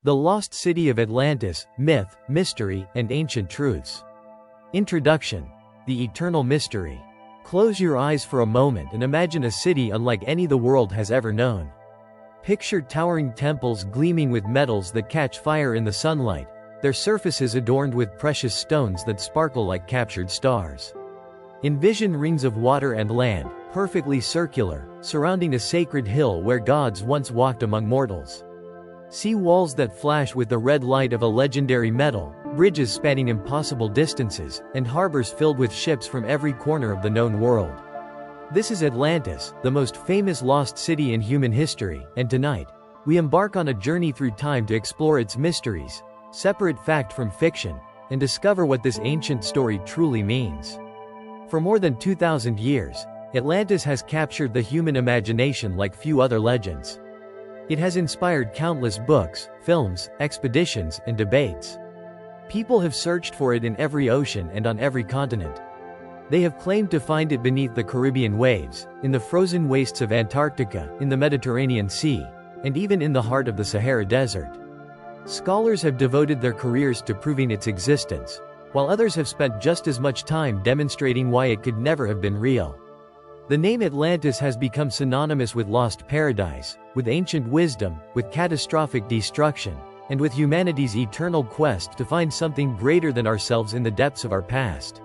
The Lost City of Atlantis, Myth, Mystery, and Ancient Truths. Introduction. The Eternal Mystery. Close your eyes for a moment and imagine a city unlike any the world has ever known. Picture towering temples gleaming with metals that catch fire in the sunlight, their surfaces adorned with precious stones that sparkle like captured stars. Envision rings of water and land, perfectly circular, surrounding a sacred hill where gods once walked among mortals. See walls that flash with the red light of a legendary metal, bridges spanning impossible distances, and harbors filled with ships from every corner of the known world. This is Atlantis, the most famous lost city in human history, and tonight, we embark on a journey through time to explore its mysteries, separate fact from fiction, and discover what this ancient story truly means. For more than 2,000 years, Atlantis has captured the human imagination like few other legends. It has inspired countless books, films, expeditions, and debates. People have searched for it in every ocean and on every continent. They have claimed to find it beneath the Caribbean waves, in the frozen wastes of Antarctica, in the Mediterranean Sea, and even in the heart of the Sahara Desert. Scholars have devoted their careers to proving its existence, while others have spent just as much time demonstrating why it could never have been real. The name Atlantis has become synonymous with lost paradise, with ancient wisdom, with catastrophic destruction, and with humanity's eternal quest to find something greater than ourselves in the depths of our past.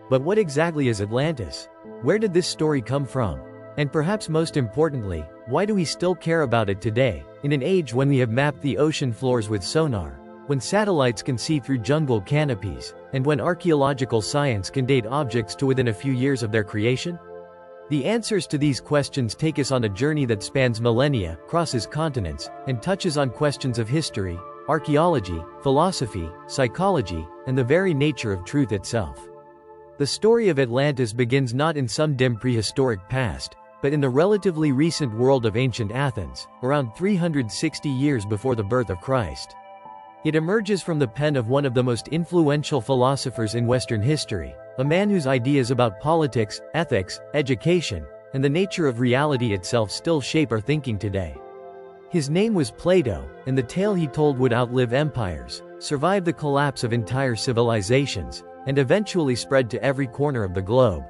But what exactly is Atlantis? Where did this story come from? And perhaps most importantly, why do we still care about it today, in an age when we have mapped the ocean floors with sonar, when satellites can see through jungle canopies, and when archaeological science can date objects to within a few years of their creation? The answers to these questions take us on a journey that spans millennia, crosses continents, and touches on questions of history, archaeology, philosophy, psychology, and the very nature of truth itself. The story of Atlantis begins not in some dim prehistoric past, but in the relatively recent world of ancient Athens, around 360 years before the birth of Christ. It emerges from the pen of one of the most influential philosophers in Western history, a man whose ideas about politics, ethics, education, and the nature of reality itself still shape our thinking today. His name was Plato, and the tale he told would outlive empires, survive the collapse of entire civilizations, and eventually spread to every corner of the globe.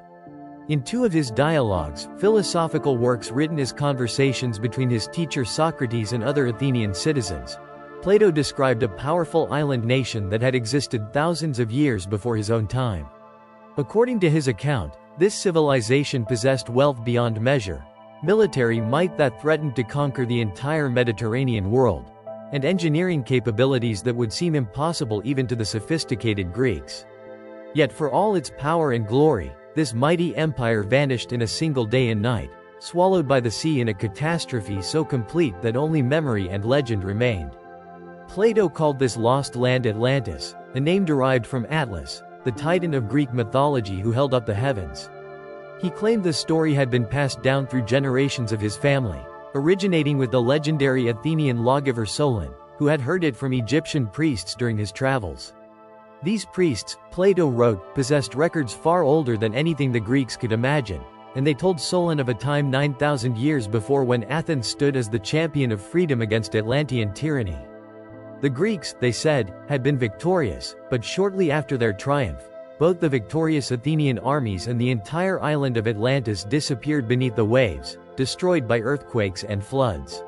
In two of his dialogues, philosophical works written as conversations between his teacher Socrates and other Athenian citizens, Plato described a powerful island nation that had existed thousands of years before his own time. According to his account, this civilization possessed wealth beyond measure, military might that threatened to conquer the entire Mediterranean world, and engineering capabilities that would seem impossible even to the sophisticated Greeks. Yet for all its power and glory, this mighty empire vanished in a single day and night, swallowed by the sea in a catastrophe so complete that only memory and legend remained. Plato called this lost land Atlantis, a name derived from Atlas, the titan of Greek mythology who held up the heavens. He claimed the story had been passed down through generations of his family, originating with the legendary Athenian lawgiver Solon, who had heard it from Egyptian priests during his travels. These priests, Plato wrote, possessed records far older than anything the Greeks could imagine, and they told Solon of a time 9,000 years before when Athens stood as the champion of freedom against Atlantean tyranny. The Greeks, they said, had been victorious, but shortly after their triumph, both the victorious Athenian armies and the entire island of Atlantis disappeared beneath the waves, destroyed by earthquakes and floods.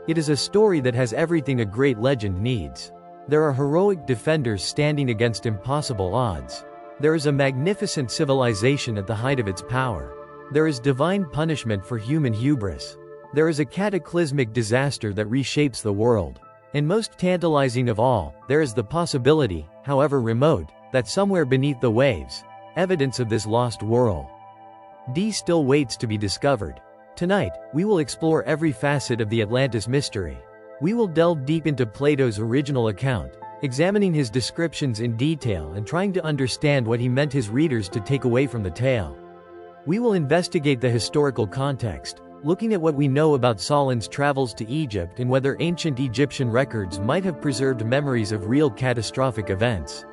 It is a story that has everything a great legend needs. There are heroic defenders standing against impossible odds. There is a magnificent civilization at the height of its power. There is divine punishment for human hubris. There is a cataclysmic disaster that reshapes the world. And most tantalizing of all, there is the possibility, however remote, that somewhere beneath the waves, evidence of this lost world still waits to be discovered. Tonight, we will explore every facet of the Atlantis mystery. We will delve deep into Plato's original account, examining his descriptions in detail and trying to understand what he meant his readers to take away from the tale. We will investigate the historical context, looking at what we know about Solon's travels to Egypt and whether ancient Egyptian records might have preserved memories of real catastrophic events.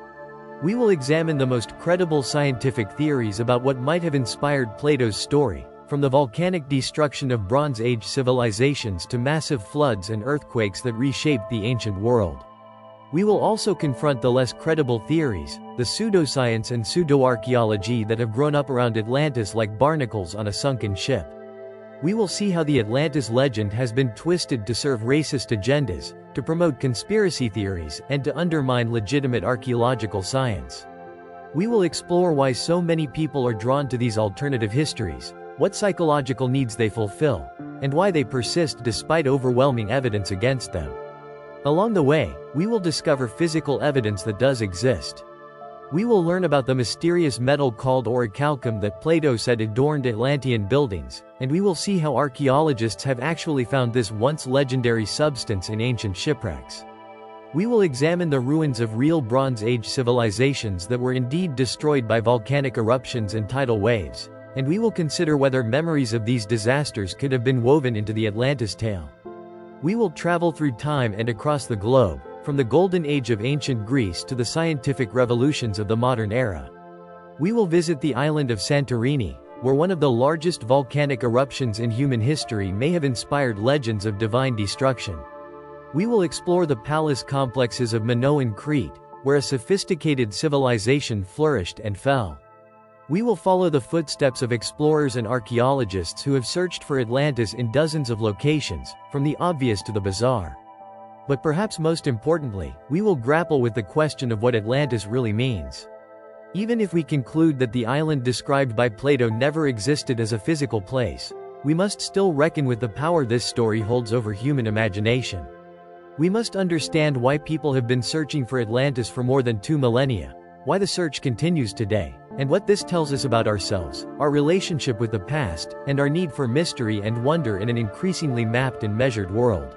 We will examine the most credible scientific theories about what might have inspired Plato's story, from the volcanic destruction of Bronze Age civilizations to massive floods and earthquakes that reshaped the ancient world. We will also confront the less credible theories, the pseudoscience and pseudo-archaeology that have grown up around Atlantis like barnacles on a sunken ship. We will see how the Atlantis legend has been twisted to serve racist agendas, to promote conspiracy theories, and to undermine legitimate archaeological science. We will explore why so many people are drawn to these alternative histories, what psychological needs they fulfill, and why they persist despite overwhelming evidence against them. Along the way, we will discover physical evidence that does exist. We will learn about the mysterious metal called Orichalcum that Plato said adorned Atlantean buildings, and we will see how archaeologists have actually found this once legendary substance in ancient shipwrecks. We will examine the ruins of real Bronze Age civilizations that were indeed destroyed by volcanic eruptions and tidal waves, and we will consider whether memories of these disasters could have been woven into the Atlantis tale. We will travel through time and across the globe, from the golden age of ancient Greece to the scientific revolutions of the modern era. We will visit the island of Santorini, where one of the largest volcanic eruptions in human history may have inspired legends of divine destruction. We will explore the palace complexes of Minoan Crete, where a sophisticated civilization flourished and fell. We will follow the footsteps of explorers and archaeologists who have searched for Atlantis in dozens of locations, from the obvious to the bizarre. But perhaps most importantly, we will grapple with the question of what Atlantis really means. Even if we conclude that the island described by Plato never existed as a physical place, we must still reckon with the power this story holds over human imagination. We must understand why people have been searching for Atlantis for more than 2 millennia, why the search continues today, and what this tells us about ourselves, our relationship with the past, and our need for mystery and wonder in an increasingly mapped and measured world.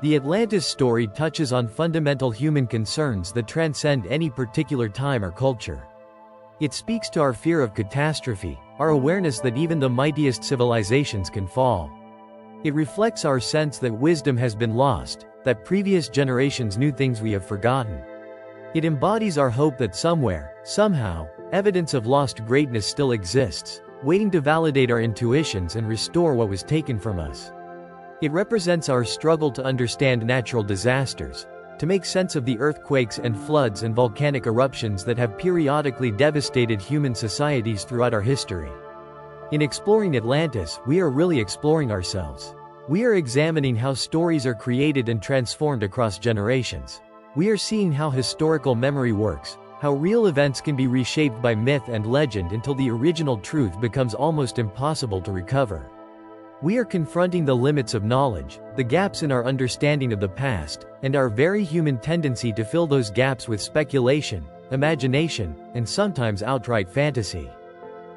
The Atlantis story touches on fundamental human concerns that transcend any particular time or culture. It speaks to our fear of catastrophe, our awareness that even the mightiest civilizations can fall. It reflects our sense that wisdom has been lost, that previous generations knew things we have forgotten. It embodies our hope that somewhere, somehow, evidence of lost greatness still exists, waiting to validate our intuitions and restore what was taken from us. It represents our struggle to understand natural disasters, to make sense of the earthquakes and floods and volcanic eruptions that have periodically devastated human societies throughout our history. In exploring Atlantis, we are really exploring ourselves. We are examining how stories are created and transformed across generations. We are seeing how historical memory works, how real events can be reshaped by myth and legend until the original truth becomes almost impossible to recover. We are confronting the limits of knowledge, the gaps in our understanding of the past, and our very human tendency to fill those gaps with speculation, imagination, and sometimes outright fantasy.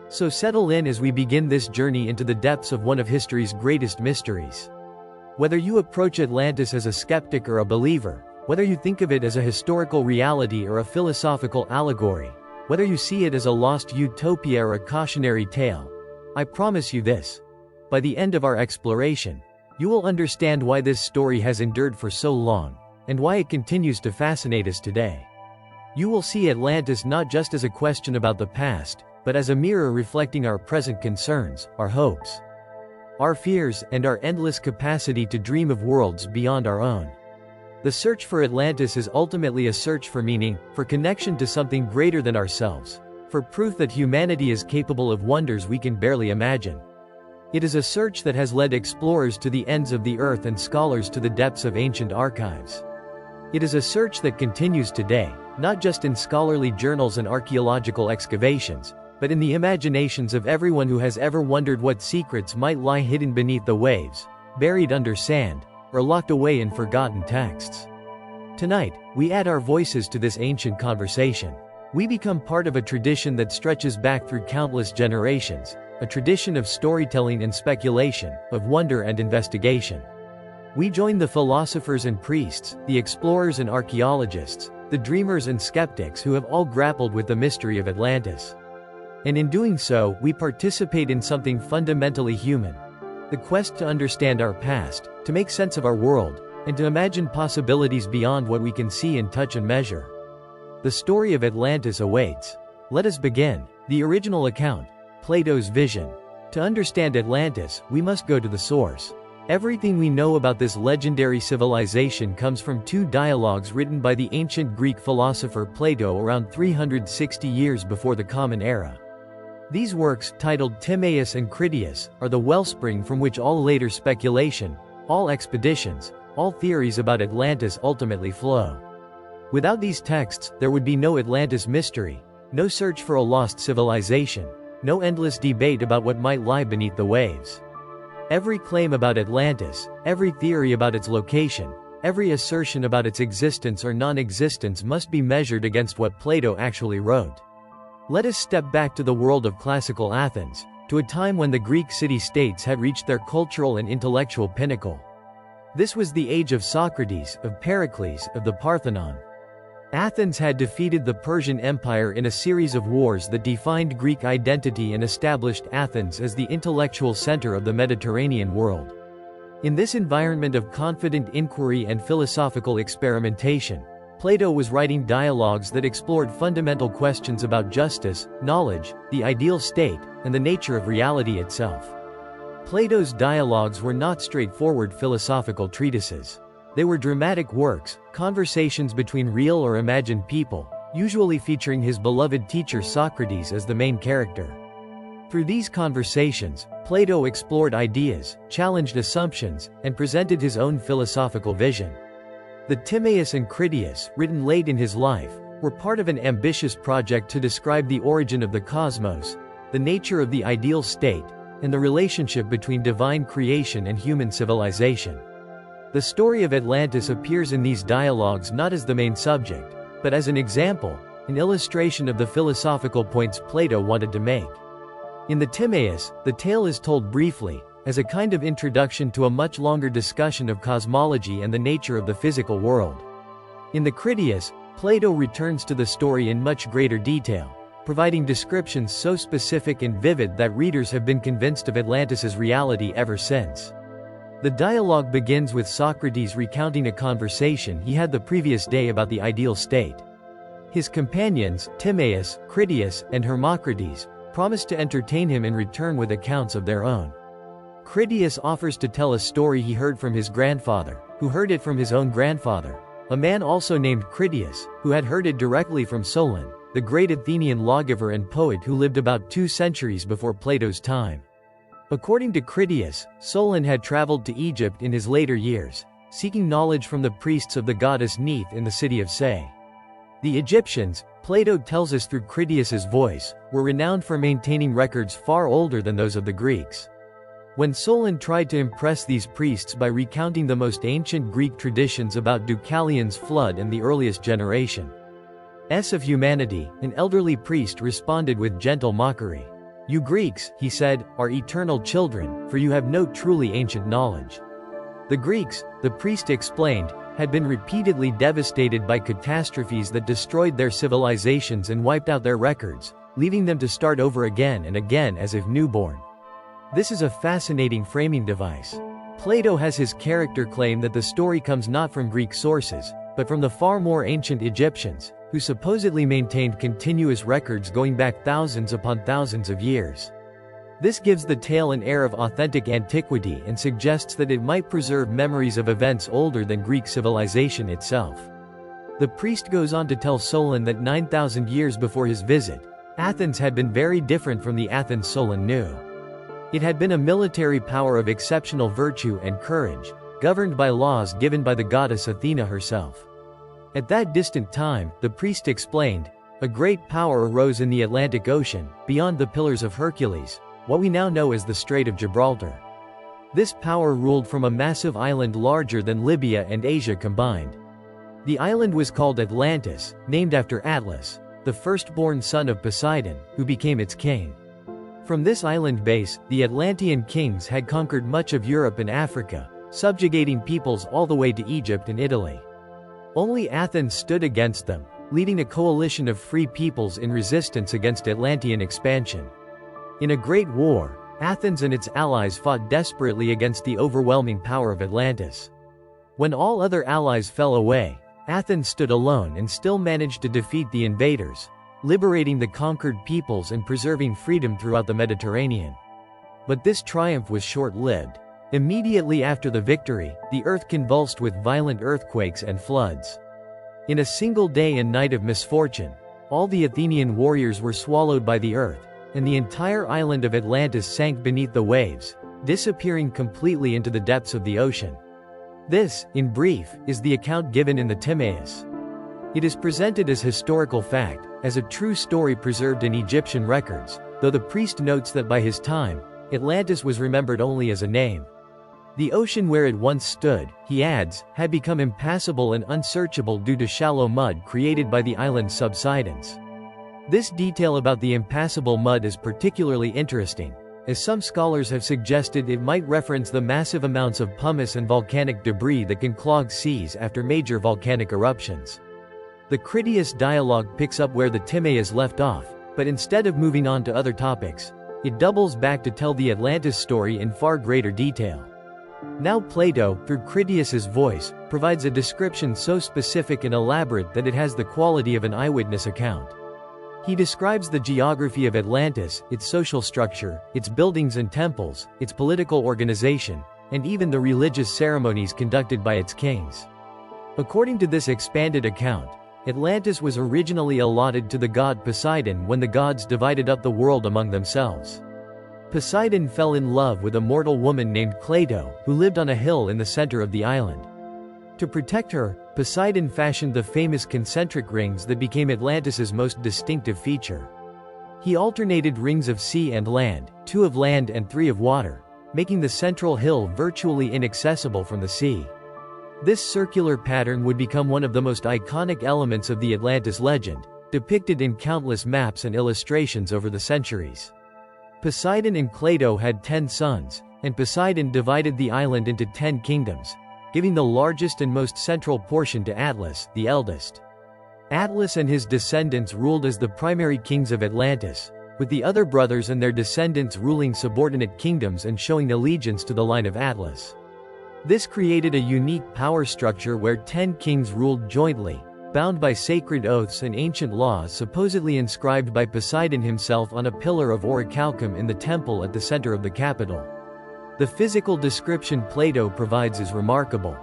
So settle in as we begin this journey into the depths of one of history's greatest mysteries. Whether you approach Atlantis as a skeptic or a believer, whether you think of it as a historical reality or a philosophical allegory, whether you see it as a lost utopia or a cautionary tale, I promise you this. By the end of our exploration, you will understand why this story has endured for so long, and why it continues to fascinate us today. You will see Atlantis not just as a question about the past, but as a mirror reflecting our present concerns, our hopes, our fears, and our endless capacity to dream of worlds beyond our own. The search for Atlantis is ultimately a search for meaning, for connection to something greater than ourselves, for proof that humanity is capable of wonders we can barely imagine. It is a search that has led explorers to the ends of the earth and scholars to the depths of ancient archives. It is a search that continues today, not just in scholarly journals and archaeological excavations, but in the imaginations of everyone who has ever wondered what secrets might lie hidden beneath the waves, buried under sand, or locked away in forgotten texts. Tonight, we add our voices to this ancient conversation. We become part of a tradition that stretches back through countless generations, a tradition of storytelling and speculation, of wonder and investigation. We join the philosophers and priests, the explorers and archaeologists, the dreamers and skeptics who have all grappled with the mystery of Atlantis. And in doing so, we participate in something fundamentally human: the quest to understand our past, to make sense of our world, and to imagine possibilities beyond what we can see and touch and measure. The story of Atlantis awaits. Let us begin. The original account, Plato's vision. To understand Atlantis, we must go to the source. Everything we know about this legendary civilization comes from two dialogues written by the ancient Greek philosopher Plato around 360 years before the Common Era. These works, titled Timaeus and Critias, are the wellspring from which all later speculation, all expeditions, all theories about Atlantis ultimately flow. Without these texts, there would be no Atlantis mystery, no search for a lost civilization, no endless debate about what might lie beneath the waves. Every claim about Atlantis, every theory about its location, every assertion about its existence or non-existence must be measured against what Plato actually wrote. Let us step back to the world of classical Athens, to a time when the Greek city-states had reached their cultural and intellectual pinnacle. This was the age of Socrates, of Pericles, of the Parthenon. Athens had defeated the Persian Empire in a series of wars that defined Greek identity and established Athens as the intellectual center of the Mediterranean world. In this environment of confident inquiry and philosophical experimentation, Plato was writing dialogues that explored fundamental questions about justice, knowledge, the ideal state, and the nature of reality itself. Plato's dialogues were not straightforward philosophical treatises. They were dramatic works, conversations between real or imagined people, usually featuring his beloved teacher Socrates as the main character. Through these conversations, Plato explored ideas, challenged assumptions, and presented his own philosophical vision. The Timaeus and Critias, written late in his life, were part of an ambitious project to describe the origin of the cosmos, the nature of the ideal state, and the relationship between divine creation and human civilization. The story of Atlantis appears in these dialogues not as the main subject, but as an example, an illustration of the philosophical points Plato wanted to make. In the Timaeus, the tale is told briefly, as a kind of introduction to a much longer discussion of cosmology and the nature of the physical world. In the Critias, Plato returns to the story in much greater detail, providing descriptions so specific and vivid that readers have been convinced of Atlantis's reality ever since. The dialogue begins with Socrates recounting a conversation he had the previous day about the ideal state. His companions, Timaeus, Critias, and Hermocrates, promise to entertain him in return with accounts of their own. Critias offers to tell a story he heard from his grandfather, who heard it from his own grandfather, a man also named Critias, who had heard it directly from Solon, the great Athenian lawgiver and poet who lived about 2 centuries before Plato's time. According to Critias, Solon had traveled to Egypt in his later years, seeking knowledge from the priests of the goddess Neith in the city of Sais. The Egyptians, Plato tells us through Critias's voice, were renowned for maintaining records far older than those of the Greeks. When Solon tried to impress these priests by recounting the most ancient Greek traditions about Deucalion's flood and the earliest generation of humanity, an elderly priest responded with gentle mockery. "You Greeks," he said, "are eternal children, for you have no truly ancient knowledge." The Greeks, the priest explained, had been repeatedly devastated by catastrophes that destroyed their civilizations and wiped out their records, leaving them to start over again and again as if newborn. This is a fascinating framing device. Plato has his character claim that the story comes not from Greek sources, but from the far more ancient Egyptians, who supposedly maintained continuous records going back thousands upon thousands of years. This gives the tale an air of authentic antiquity and suggests that it might preserve memories of events older than Greek civilization itself. The priest goes on to tell Solon that 9,000 years before his visit, Athens had been very different from the Athens Solon knew. It had been a military power of exceptional virtue and courage, governed by laws given by the goddess Athena herself. At that distant time, the priest explained, a great power arose in the Atlantic Ocean, beyond the Pillars of Hercules, what we now know as the Strait of Gibraltar. This power ruled from a massive island larger than Libya and Asia combined. The island was called Atlantis, named after Atlas, the firstborn son of Poseidon, who became its king. From this island base, the Atlantean kings had conquered much of Europe and Africa, subjugating peoples all the way to Egypt and Italy. Only Athens stood against them, leading a coalition of free peoples in resistance against Atlantean expansion. In a great war, Athens and its allies fought desperately against the overwhelming power of Atlantis. When all other allies fell away, Athens stood alone and still managed to defeat the invaders, liberating the conquered peoples and preserving freedom throughout the Mediterranean. But this triumph was short-lived. Immediately after the victory, the earth convulsed with violent earthquakes and floods. In a single day and night of misfortune, all the Athenian warriors were swallowed by the earth, and the entire island of Atlantis sank beneath the waves, disappearing completely into the depths of the ocean. This, in brief, is the account given in the Timaeus. It is presented as historical fact, as a true story preserved in Egyptian records, though the priest notes that by his time, Atlantis was remembered only as a name. The ocean where it once stood, he adds, had become impassable and unsearchable due to shallow mud created by the island's subsidence. This detail about the impassable mud is particularly interesting, as some scholars have suggested it might reference the massive amounts of pumice and volcanic debris that can clog seas after major volcanic eruptions. The Critias dialogue picks up where the Timaeus left off, but instead of moving on to other topics, it doubles back to tell the Atlantis story in far greater detail. Now Plato, through Critias's voice, provides a description so specific and elaborate that it has the quality of an eyewitness account. He describes the geography of Atlantis, its social structure, its buildings and temples, its political organization, and even the religious ceremonies conducted by its kings. According to this expanded account, Atlantis was originally allotted to the god Poseidon when the gods divided up the world among themselves. Poseidon fell in love with a mortal woman named Plato, who lived on a hill in the center of the island. To protect her, Poseidon fashioned the famous concentric rings that became Atlantis's most distinctive feature. He alternated rings of sea and land, 2 of land and 3 of water, making the central hill virtually inaccessible from the sea. This circular pattern would become one of the most iconic elements of the Atlantis legend, depicted in countless maps and illustrations over the centuries. Poseidon and Plato had 10 sons, and Poseidon divided the island into 10 kingdoms, giving the largest and most central portion to Atlas, the eldest. Atlas and his descendants ruled as the primary kings of Atlantis, with the other brothers and their descendants ruling subordinate kingdoms and showing allegiance to the line of Atlas. This created a unique power structure where 10 kings ruled jointly, bound by sacred oaths and ancient laws supposedly inscribed by Poseidon himself on a pillar of Orichalcum in the temple at the center of the capital. The physical description Plato provides is remarkable.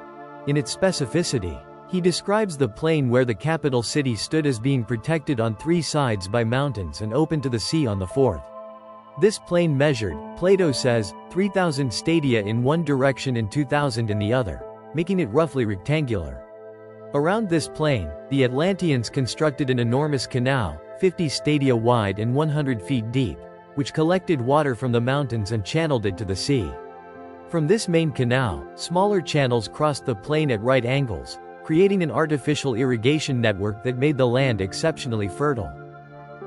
In its specificity, he describes the plain where the capital city stood as being protected on 3 sides by mountains and open to the sea on the 4th. This plain measured, Plato says, 3,000 stadia in one direction and 2,000 in the other, making it roughly rectangular. Around this plain, the Atlanteans constructed an enormous canal, 50 stadia wide and 100 feet deep, which collected water from the mountains and channeled it to the sea. From this main canal, smaller channels crossed the plain at right angles, creating an artificial irrigation network that made the land exceptionally fertile.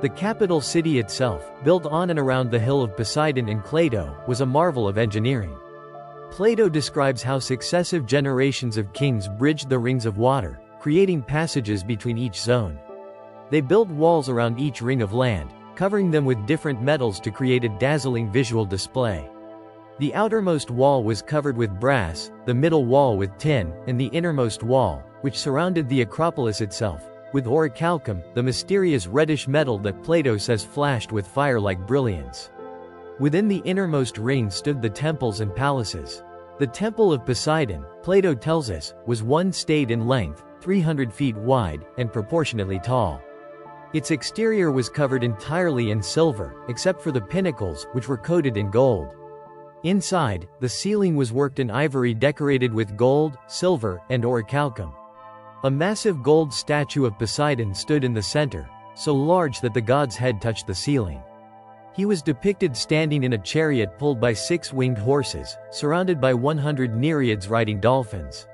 The capital city itself, built on and around the hill of Poseidon and Plato, was a marvel of engineering. Plato describes how successive generations of kings bridged the rings of water, creating passages between each zone. They built walls around each ring of land, covering them with different metals to create a dazzling visual display. The outermost wall was covered with brass, the middle wall with tin, and the innermost wall, which surrounded the Acropolis itself, with orichalcum, the mysterious reddish metal that Plato says flashed with fire-like brilliance. Within the innermost ring stood the temples and palaces. The Temple of Poseidon, Plato tells us, was 1 stade in length, 300 feet wide, and proportionately tall. Its exterior was covered entirely in silver, except for the pinnacles, which were coated in gold. Inside, the ceiling was worked in ivory decorated with gold, silver, and orichalcum. A massive gold statue of Poseidon stood in the center, so large that the god's head touched the ceiling. He was depicted standing in a chariot pulled by 6 winged horses, surrounded by 100 nereids riding dolphins.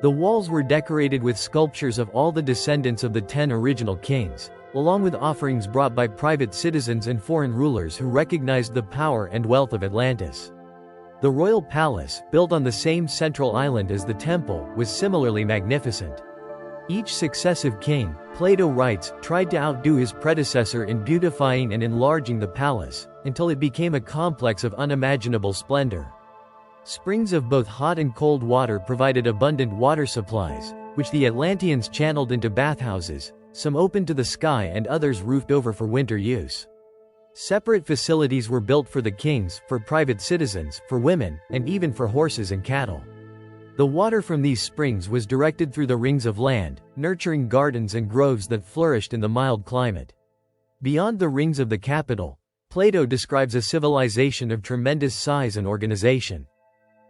The walls were decorated with sculptures of all the descendants of the 10 original kings, along with offerings brought by private citizens and foreign rulers who recognized the power and wealth of Atlantis. The royal palace, built on the same central island as the temple, was similarly magnificent. Each successive king, Plato writes, tried to outdo his predecessor in beautifying and enlarging the palace, until it became a complex of unimaginable splendor. Springs of both hot and cold water provided abundant water supplies, which the Atlanteans channeled into bathhouses, some open to the sky and others roofed over for winter use. Separate facilities were built for the kings, for private citizens, for women, and even for horses and cattle. The water from these springs was directed through the rings of land, nurturing gardens and groves that flourished in the mild climate. Beyond the rings of the capital, Plato describes a civilization of tremendous size and organization.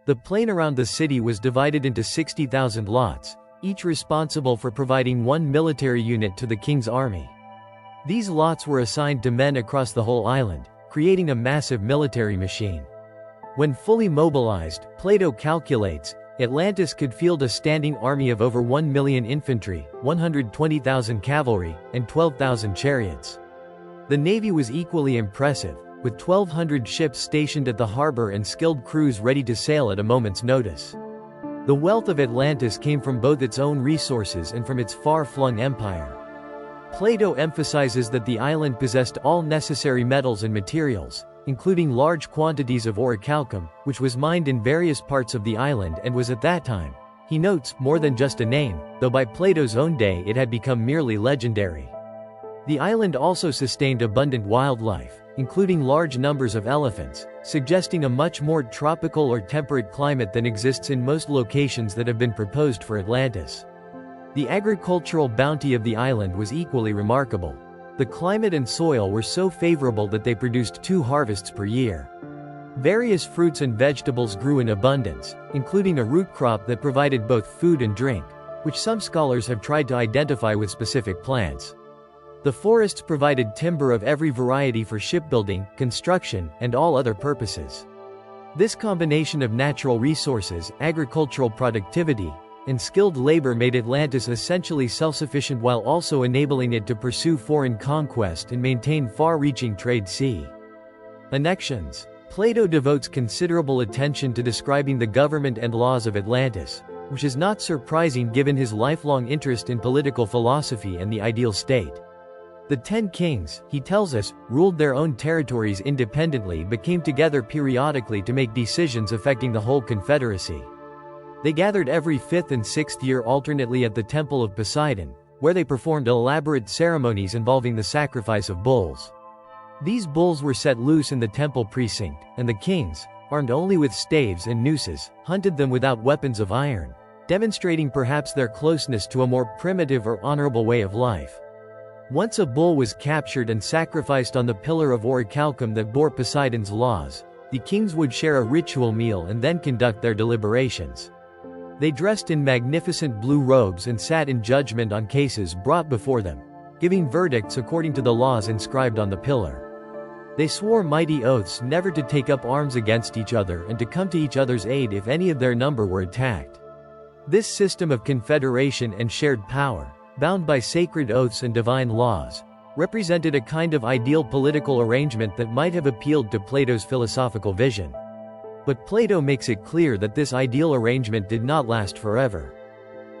The plain around the city was divided into 60,000 lots, each responsible for providing one military unit to the king's army. These lots were assigned to men across the whole island, creating a massive military machine. When fully mobilized, Plato calculates, Atlantis could field a standing army of over 1 million infantry, 120,000 cavalry, and 12,000 chariots. The navy was equally impressive, with 1,200 ships stationed at the harbor and skilled crews ready to sail at a moment's notice. The wealth of Atlantis came from both its own resources and from its far-flung empire. Plato emphasizes that the island possessed all necessary metals and materials, including large quantities of orichalcum, which was mined in various parts of the island and was at that time, he notes, more than just a name, though by Plato's own day it had become merely legendary. The island also sustained abundant wildlife, including large numbers of elephants, suggesting a much more tropical or temperate climate than exists in most locations that have been proposed for Atlantis. The agricultural bounty of the island was equally remarkable. The climate and soil were so favorable that they produced 2 harvests per year. Various fruits and vegetables grew in abundance, including a root crop that provided both food and drink, which some scholars have tried to identify with specific plants. The forests provided timber of every variety for shipbuilding, construction, and all other purposes. This combination of natural resources, agricultural productivity, and skilled labor made Atlantis essentially self-sufficient while also enabling it to pursue foreign conquest and maintain far-reaching trade. Annexions. Plato devotes considerable attention to describing the government and laws of Atlantis, which is not surprising given his lifelong interest in political philosophy and the ideal state. The 10 kings, he tells us, ruled their own territories independently but came together periodically to make decisions affecting the whole confederacy. They gathered every 5th and 6th year alternately at the Temple of Poseidon, where they performed elaborate ceremonies involving the sacrifice of bulls. These bulls were set loose in the temple precinct, and the kings, armed only with staves and nooses, hunted them without weapons of iron, demonstrating perhaps their closeness to a more primitive or honorable way of life. Once a bull was captured and sacrificed on the pillar of orichalcum that bore Poseidon's laws, the kings would share a ritual meal and then conduct their deliberations. They dressed in magnificent blue robes and sat in judgment on cases brought before them, giving verdicts according to the laws inscribed on the pillar. They swore mighty oaths never to take up arms against each other and to come to each other's aid if any of their number were attacked. This system of confederation and shared power, bound by sacred oaths and divine laws, represented a kind of ideal political arrangement that might have appealed to Plato's philosophical vision. But Plato makes it clear that this ideal arrangement did not last forever.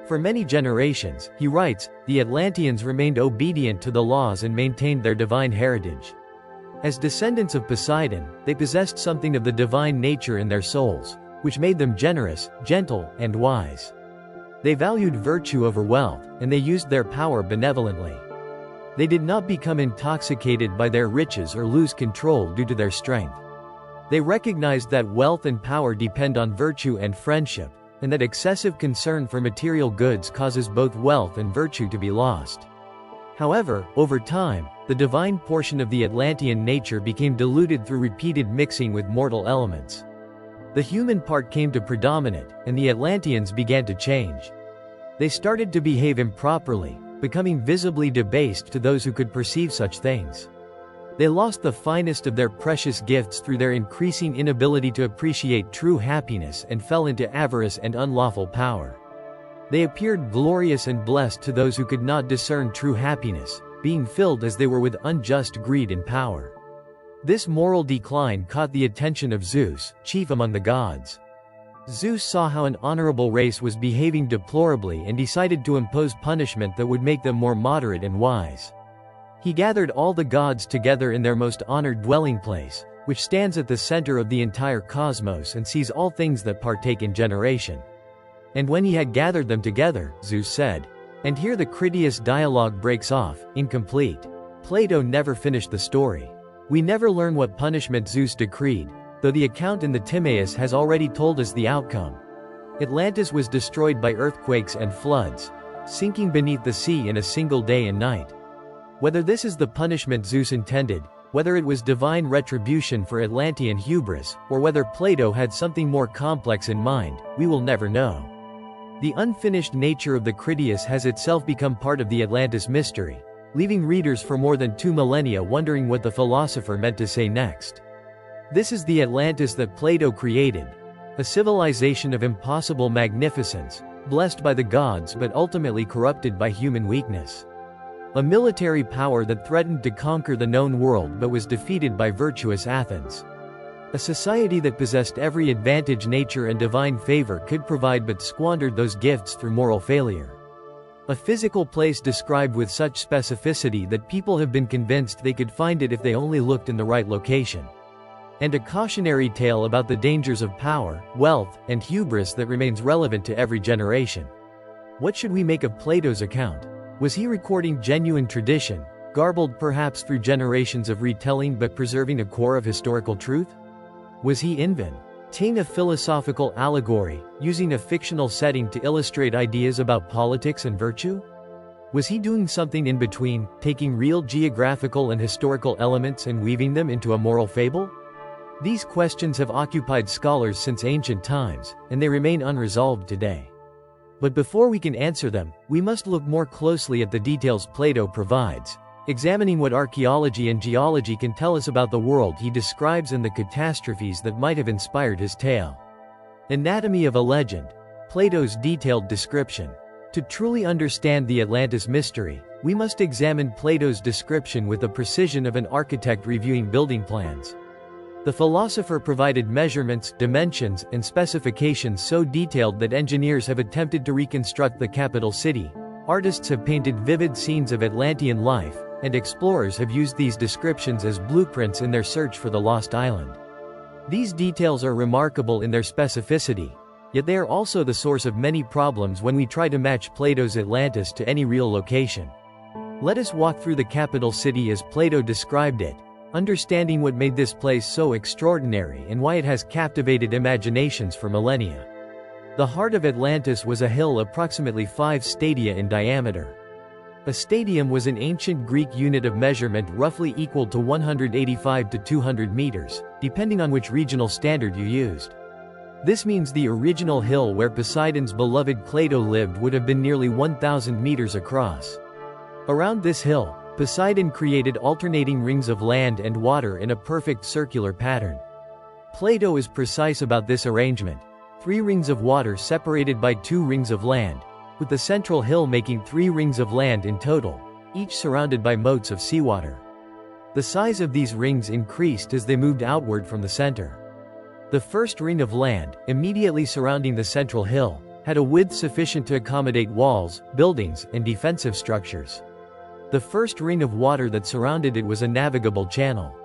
For many generations, he writes, the Atlanteans remained obedient to the laws and maintained their divine heritage. As descendants of Poseidon, they possessed something of the divine nature in their souls, which made them generous, gentle, and wise. They valued virtue over wealth, and they used their power benevolently. They did not become intoxicated by their riches or lose control due to their strength. They recognized that wealth and power depend on virtue and friendship, and that excessive concern for material goods causes both wealth and virtue to be lost. However, over time, the divine portion of the Atlantean nature became diluted through repeated mixing with mortal elements. The human part came to predominate, and the Atlanteans began to change. They started to behave improperly, becoming visibly debased to those who could perceive such things. They lost the finest of their precious gifts through their increasing inability to appreciate true happiness and fell into avarice and unlawful power. They appeared glorious and blessed to those who could not discern true happiness, being filled as they were with unjust greed and power. This moral decline caught the attention of Zeus, chief among the gods. Zeus saw how an honorable race was behaving deplorably and decided to impose punishment that would make them more moderate and wise. He gathered all the gods together in their most honored dwelling place, which stands at the center of the entire cosmos and sees all things that partake in generation. And when he had gathered them together, Zeus said, and here the Critias dialogue breaks off, incomplete. Plato never finished the story. We never learn what punishment Zeus decreed, though the account in the Timaeus has already told us the outcome. Atlantis was destroyed by earthquakes and floods, sinking beneath the sea in a single day and night. Whether this is the punishment Zeus intended, whether it was divine retribution for Atlantean hubris, or whether Plato had something more complex in mind, we will never know. The unfinished nature of the Critias has itself become part of the Atlantis mystery, leaving readers for more than 2 millennia wondering what the philosopher meant to say next. This is the Atlantis that Plato created, a civilization of impossible magnificence, blessed by the gods but ultimately corrupted by human weakness. A military power that threatened to conquer the known world but was defeated by virtuous Athens. A society that possessed every advantage nature and divine favor could provide but squandered those gifts through moral failure. A physical place described with such specificity that people have been convinced they could find it if they only looked in the right location. And a cautionary tale about the dangers of power, wealth, and hubris that remains relevant to every generation. What should we make of Plato's account? Was he recording genuine tradition, garbled perhaps through generations of retelling but preserving a core of historical truth? Was he inventing a philosophical allegory, using a fictional setting to illustrate ideas about politics and virtue? Was he doing something in between, taking real geographical and historical elements and weaving them into a moral fable? These questions have occupied scholars since ancient times, and they remain unresolved today. But before we can answer them, we must look more closely at the details Plato provides, examining what archaeology and geology can tell us about the world he describes and the catastrophes that might have inspired his tale. Anatomy of a legend. Plato's detailed description. To truly understand the Atlantis mystery, we must examine Plato's description with the precision of an architect reviewing building plans. The philosopher provided measurements, dimensions, and specifications so detailed that engineers have attempted to reconstruct the capital city, artists have painted vivid scenes of Atlantean life, and explorers have used these descriptions as blueprints in their search for the lost island. These details are remarkable in their specificity, yet they are also the source of many problems when we try to match Plato's Atlantis to any real location. Let us walk through the capital city as Plato described it, understanding what made this place so extraordinary and why it has captivated imaginations for millennia. The heart of Atlantis was a hill approximately 5 stadia in diameter. A stadium was an ancient Greek unit of measurement roughly equal to 185 to 200 meters, depending on which regional standard you used. This means the original hill where Poseidon's beloved Plato lived would have been nearly 1,000 meters across. Around this hill, Poseidon created alternating rings of land and water in a perfect circular pattern. Plato is precise about this arrangement: 3 rings of water separated by 2 rings of land, with the central hill making 3 rings of land in total, each surrounded by moats of seawater. The size of these rings increased as they moved outward from the center. The first ring of land, immediately surrounding the central hill, had a width sufficient to accommodate walls, buildings, and defensive structures. The first ring of water that surrounded it was a navigable channel.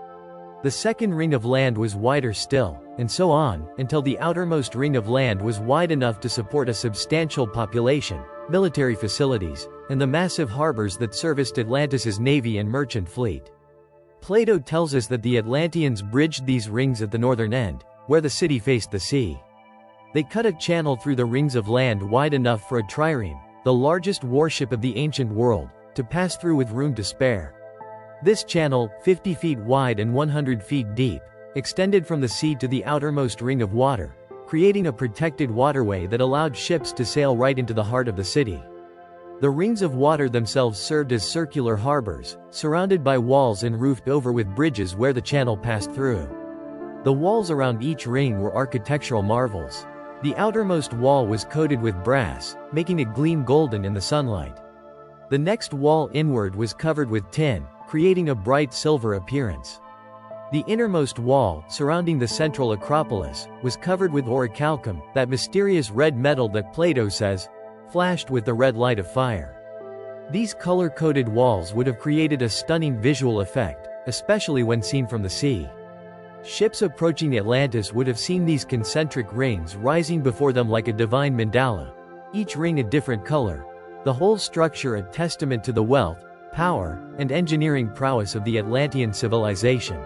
The second ring of land was wider still, and so on, until the outermost ring of land was wide enough to support a substantial population, military facilities, and the massive harbors that serviced Atlantis's navy and merchant fleet. Plato tells us that the Atlanteans bridged these rings at the northern end, where the city faced the sea. They cut a channel through the rings of land wide enough for a trireme, the largest warship of the ancient world, to pass through with room to spare. This channel, 50 feet wide and 100 feet deep, extended from the sea to the outermost ring of water, creating a protected waterway that allowed ships to sail right into the heart of the city. The rings of water themselves served as circular harbors, surrounded by walls and roofed over with bridges where the channel passed through. The walls around each ring were architectural marvels. The outermost wall was coated with brass, making it gleam golden in the sunlight. The next wall inward was covered with tin, creating a bright silver appearance. The innermost wall, surrounding the central Acropolis, was covered with orichalcum, that mysterious red metal that Plato says flashed with the red light of fire. These color-coded walls would have created a stunning visual effect, especially when seen from the sea. Ships approaching Atlantis would have seen these concentric rings rising before them like a divine mandala, each ring a different color, the whole structure a testament to the wealth, power, and engineering prowess of the Atlantean civilization.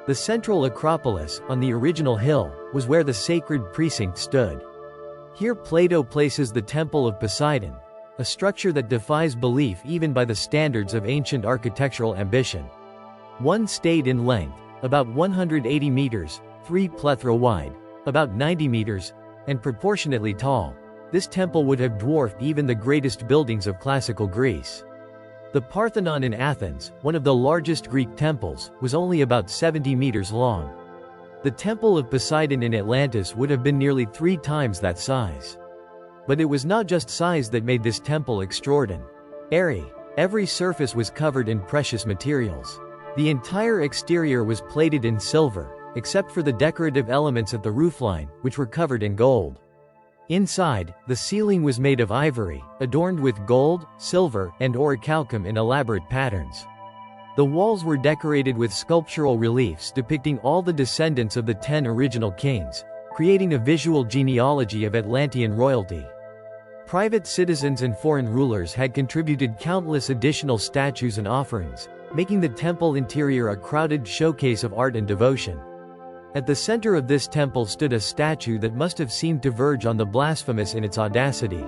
The central Acropolis, on the original hill, was where the sacred precinct stood. Here Plato places the Temple of Poseidon, a structure that defies belief even by the standards of ancient architectural ambition. One stayed in length, about 180 meters, 3 plethra wide, about 90 meters, and proportionately tall. This temple would have dwarfed even the greatest buildings of classical Greece. The Parthenon in Athens, one of the largest Greek temples, was only about 70 meters long. The Temple of Poseidon in Atlantis would have been nearly 3 times that size. But it was not just size that made this temple extraordinary. Every surface was covered in precious materials. The entire exterior was plated in silver, except for the decorative elements at the roofline, which were covered in gold. Inside, the ceiling was made of ivory, adorned with gold, silver, and orichalcum in elaborate patterns. The walls were decorated with sculptural reliefs depicting all the descendants of the 10 original kings, creating a visual genealogy of Atlantean royalty. Private citizens and foreign rulers had contributed countless additional statues and offerings, making the temple interior a crowded showcase of art and devotion. At the center of this temple stood a statue that must have seemed to verge on the blasphemous in its audacity.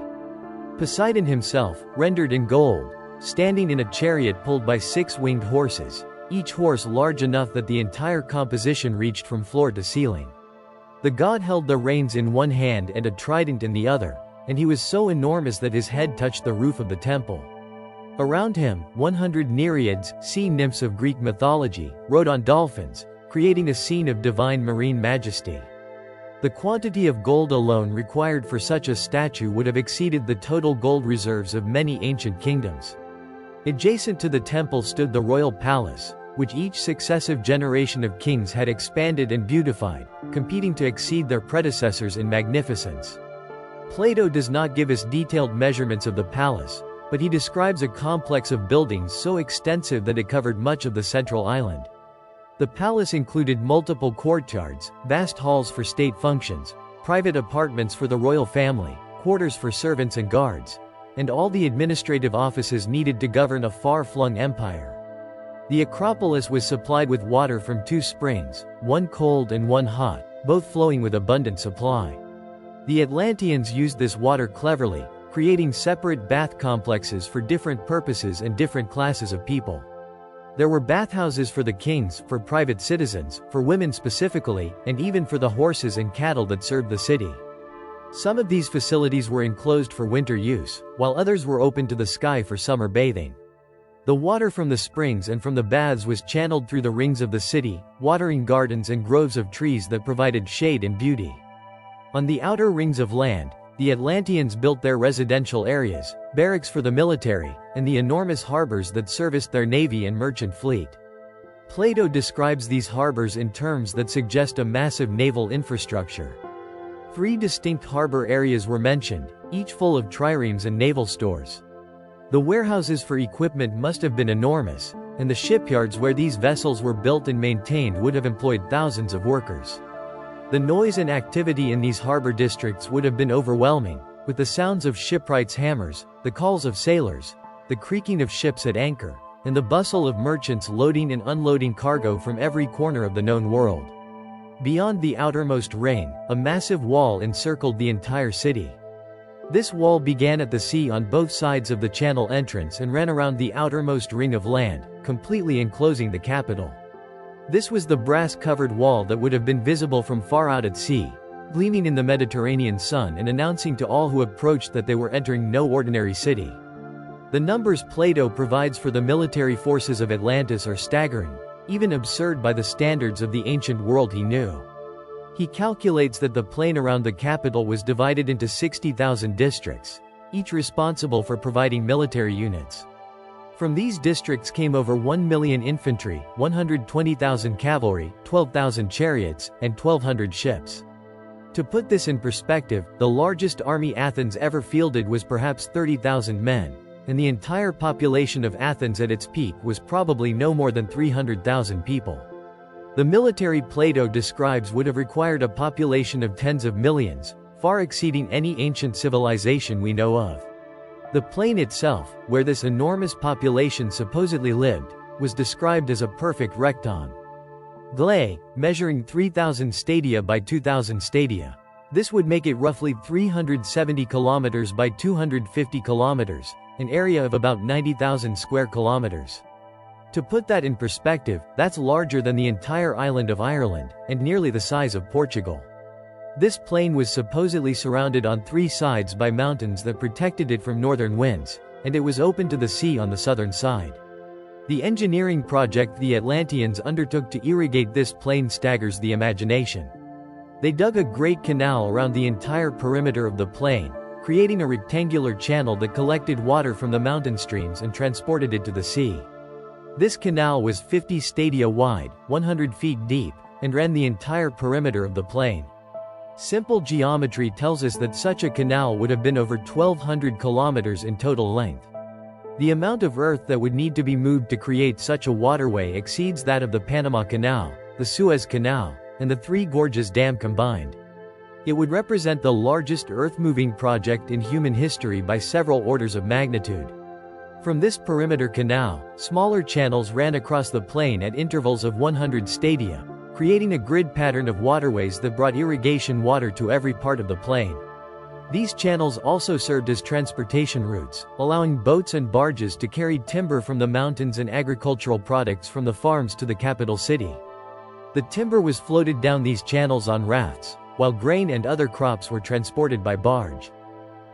Poseidon himself, rendered in gold, standing in a chariot pulled by 6 winged horses, each horse large enough that the entire composition reached from floor to ceiling. The god held the reins in one hand and a trident in the other, and he was so enormous that his head touched the roof of the temple. Around him, 100 nereids, sea nymphs of Greek mythology, rode on dolphins, creating a scene of divine marine majesty. The quantity of gold alone required for such a statue would have exceeded the total gold reserves of many ancient kingdoms. Adjacent to the temple stood the royal palace, which each successive generation of kings had expanded and beautified, competing to exceed their predecessors in magnificence. Plato does not give us detailed measurements of the palace, but he describes a complex of buildings so extensive that it covered much of the central island. The palace included multiple courtyards, vast halls for state functions, private apartments for the royal family, quarters for servants and guards, and all the administrative offices needed to govern a far-flung empire. The Acropolis was supplied with water from 2 springs, one cold and one hot, both flowing with abundant supply. The Atlanteans used this water cleverly, creating separate bath complexes for different purposes and different classes of people. There were bathhouses for the kings, for private citizens, for women specifically, and even for the horses and cattle that served the city. Some of these facilities were enclosed for winter use, while others were open to the sky for summer bathing. The water from the springs and from the baths was channeled through the rings of the city, watering gardens and groves of trees that provided shade and beauty. On the outer rings of land, the Atlanteans built their residential areas, barracks for the military, and the enormous harbors that serviced their navy and merchant fleet. Plato describes these harbors in terms that suggest a massive naval infrastructure. 3 distinct harbor areas were mentioned, each full of triremes and naval stores. The warehouses for equipment must have been enormous, and the shipyards where these vessels were built and maintained would have employed thousands of workers. The noise and activity in these harbor districts would have been overwhelming, with the sounds of shipwrights' hammers, the calls of sailors, the creaking of ships at anchor, and the bustle of merchants loading and unloading cargo from every corner of the known world. Beyond the outermost ring, a massive wall encircled the entire city. This wall began at the sea on both sides of the channel entrance and ran around the outermost ring of land, completely enclosing the capital. This was the brass-covered wall that would have been visible from far out at sea, gleaming in the Mediterranean sun and announcing to all who approached that they were entering no ordinary city. The numbers Plato provides for the military forces of Atlantis are staggering, even absurd by the standards of the ancient world he knew. He calculates that the plain around the capital was divided into 60,000 districts, each responsible for providing military units. From these districts came over 1 million infantry, 120,000 cavalry, 12,000 chariots, and 1,200 ships. To put this in perspective, the largest army Athens ever fielded was perhaps 30,000 men, and the entire population of Athens at its peak was probably no more than 300,000 people. The military Plato describes would have required a population of tens of millions, far exceeding any ancient civilization we know of. The plain itself, where this enormous population supposedly lived, was described as a perfect rectangle. Measuring 3,000 stadia by 2,000 stadia. This would make it roughly 370 kilometers by 250 kilometers, an area of about 90,000 square kilometers. To put that in perspective, that's larger than the entire island of Ireland, and nearly the size of Portugal. This plain was supposedly surrounded on three sides by mountains that protected it from northern winds, and it was open to the sea on the southern side. The engineering project the Atlanteans undertook to irrigate this plain staggers the imagination. They dug a great canal around the entire perimeter of the plain, creating a rectangular channel that collected water from the mountain streams and transported it to the sea. This canal was 50 stadia wide, 100 feet deep, and ran the entire perimeter of the plain. Simple geometry tells us that such a canal would have been over 1,200 kilometers in total length. The amount of earth that would need to be moved to create such a waterway exceeds that of the Panama Canal, the Suez Canal, and the Three Gorges Dam combined. It would represent the largest earth-moving project in human history by several orders of magnitude. From this perimeter canal, smaller channels ran across the plain at intervals of 100 stadia, creating a grid pattern of waterways that brought irrigation water to every part of the plain. These channels also served as transportation routes, allowing boats and barges to carry timber from the mountains and agricultural products from the farms to the capital city. The timber was floated down these channels on rafts, while grain and other crops were transported by barge.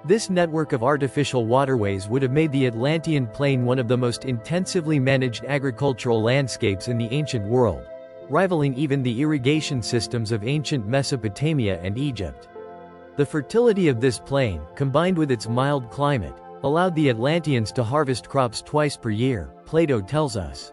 This network of artificial waterways would have made the Atlantean plain one of the most intensively managed agricultural landscapes in the ancient world, rivaling even the irrigation systems of ancient Mesopotamia and Egypt. The fertility of this plain, combined with its mild climate, allowed the Atlanteans to harvest crops twice per year, Plato tells us.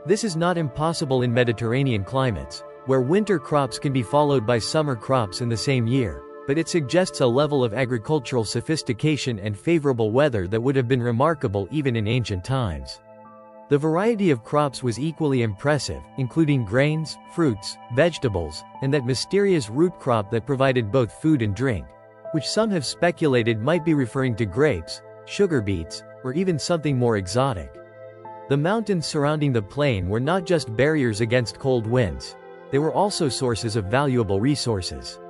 This is not impossible in Mediterranean climates, where winter crops can be followed by summer crops in the same year, but it suggests a level of agricultural sophistication and favorable weather that would have been remarkable even in ancient times. The variety of crops was equally impressive, including grains, fruits, vegetables, and that mysterious root crop that provided both food and drink, which some have speculated might be referring to grapes, sugar beets, or even something more exotic. The mountains surrounding the plain were not just barriers against cold winds, they were also sources of valuable resources.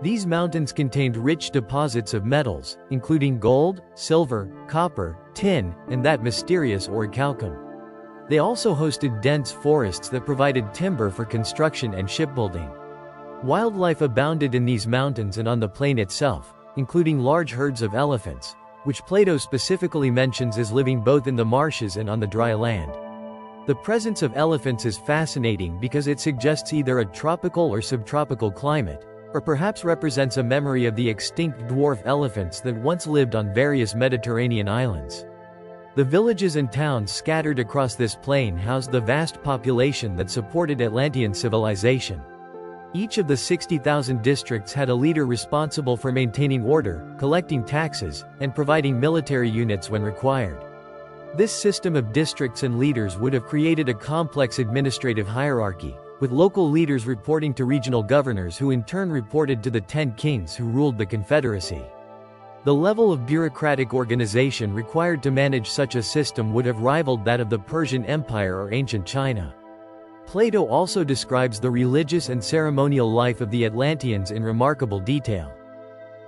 These mountains contained rich deposits of metals, including gold, silver, copper, tin, and that mysterious orichalcum. They also hosted dense forests that provided timber for construction and shipbuilding. Wildlife abounded in these mountains and on the plain itself, including large herds of elephants, which Plato specifically mentions as living both in the marshes and on the dry land. The presence of elephants is fascinating because it suggests either a tropical or subtropical climate, or perhaps represents a memory of the extinct dwarf elephants that once lived on various Mediterranean islands. The villages and towns scattered across this plain housed the vast population that supported Atlantean civilization. Each of the 60,000 districts had a leader responsible for maintaining order, collecting taxes, and providing military units when required. This system of districts and leaders would have created a complex administrative hierarchy, with local leaders reporting to regional governors who in turn reported to the 10 kings who ruled the confederacy. The level of bureaucratic organization required to manage such a system would have rivaled that of the Persian Empire or ancient China. Plato also describes the religious and ceremonial life of the Atlanteans in remarkable detail.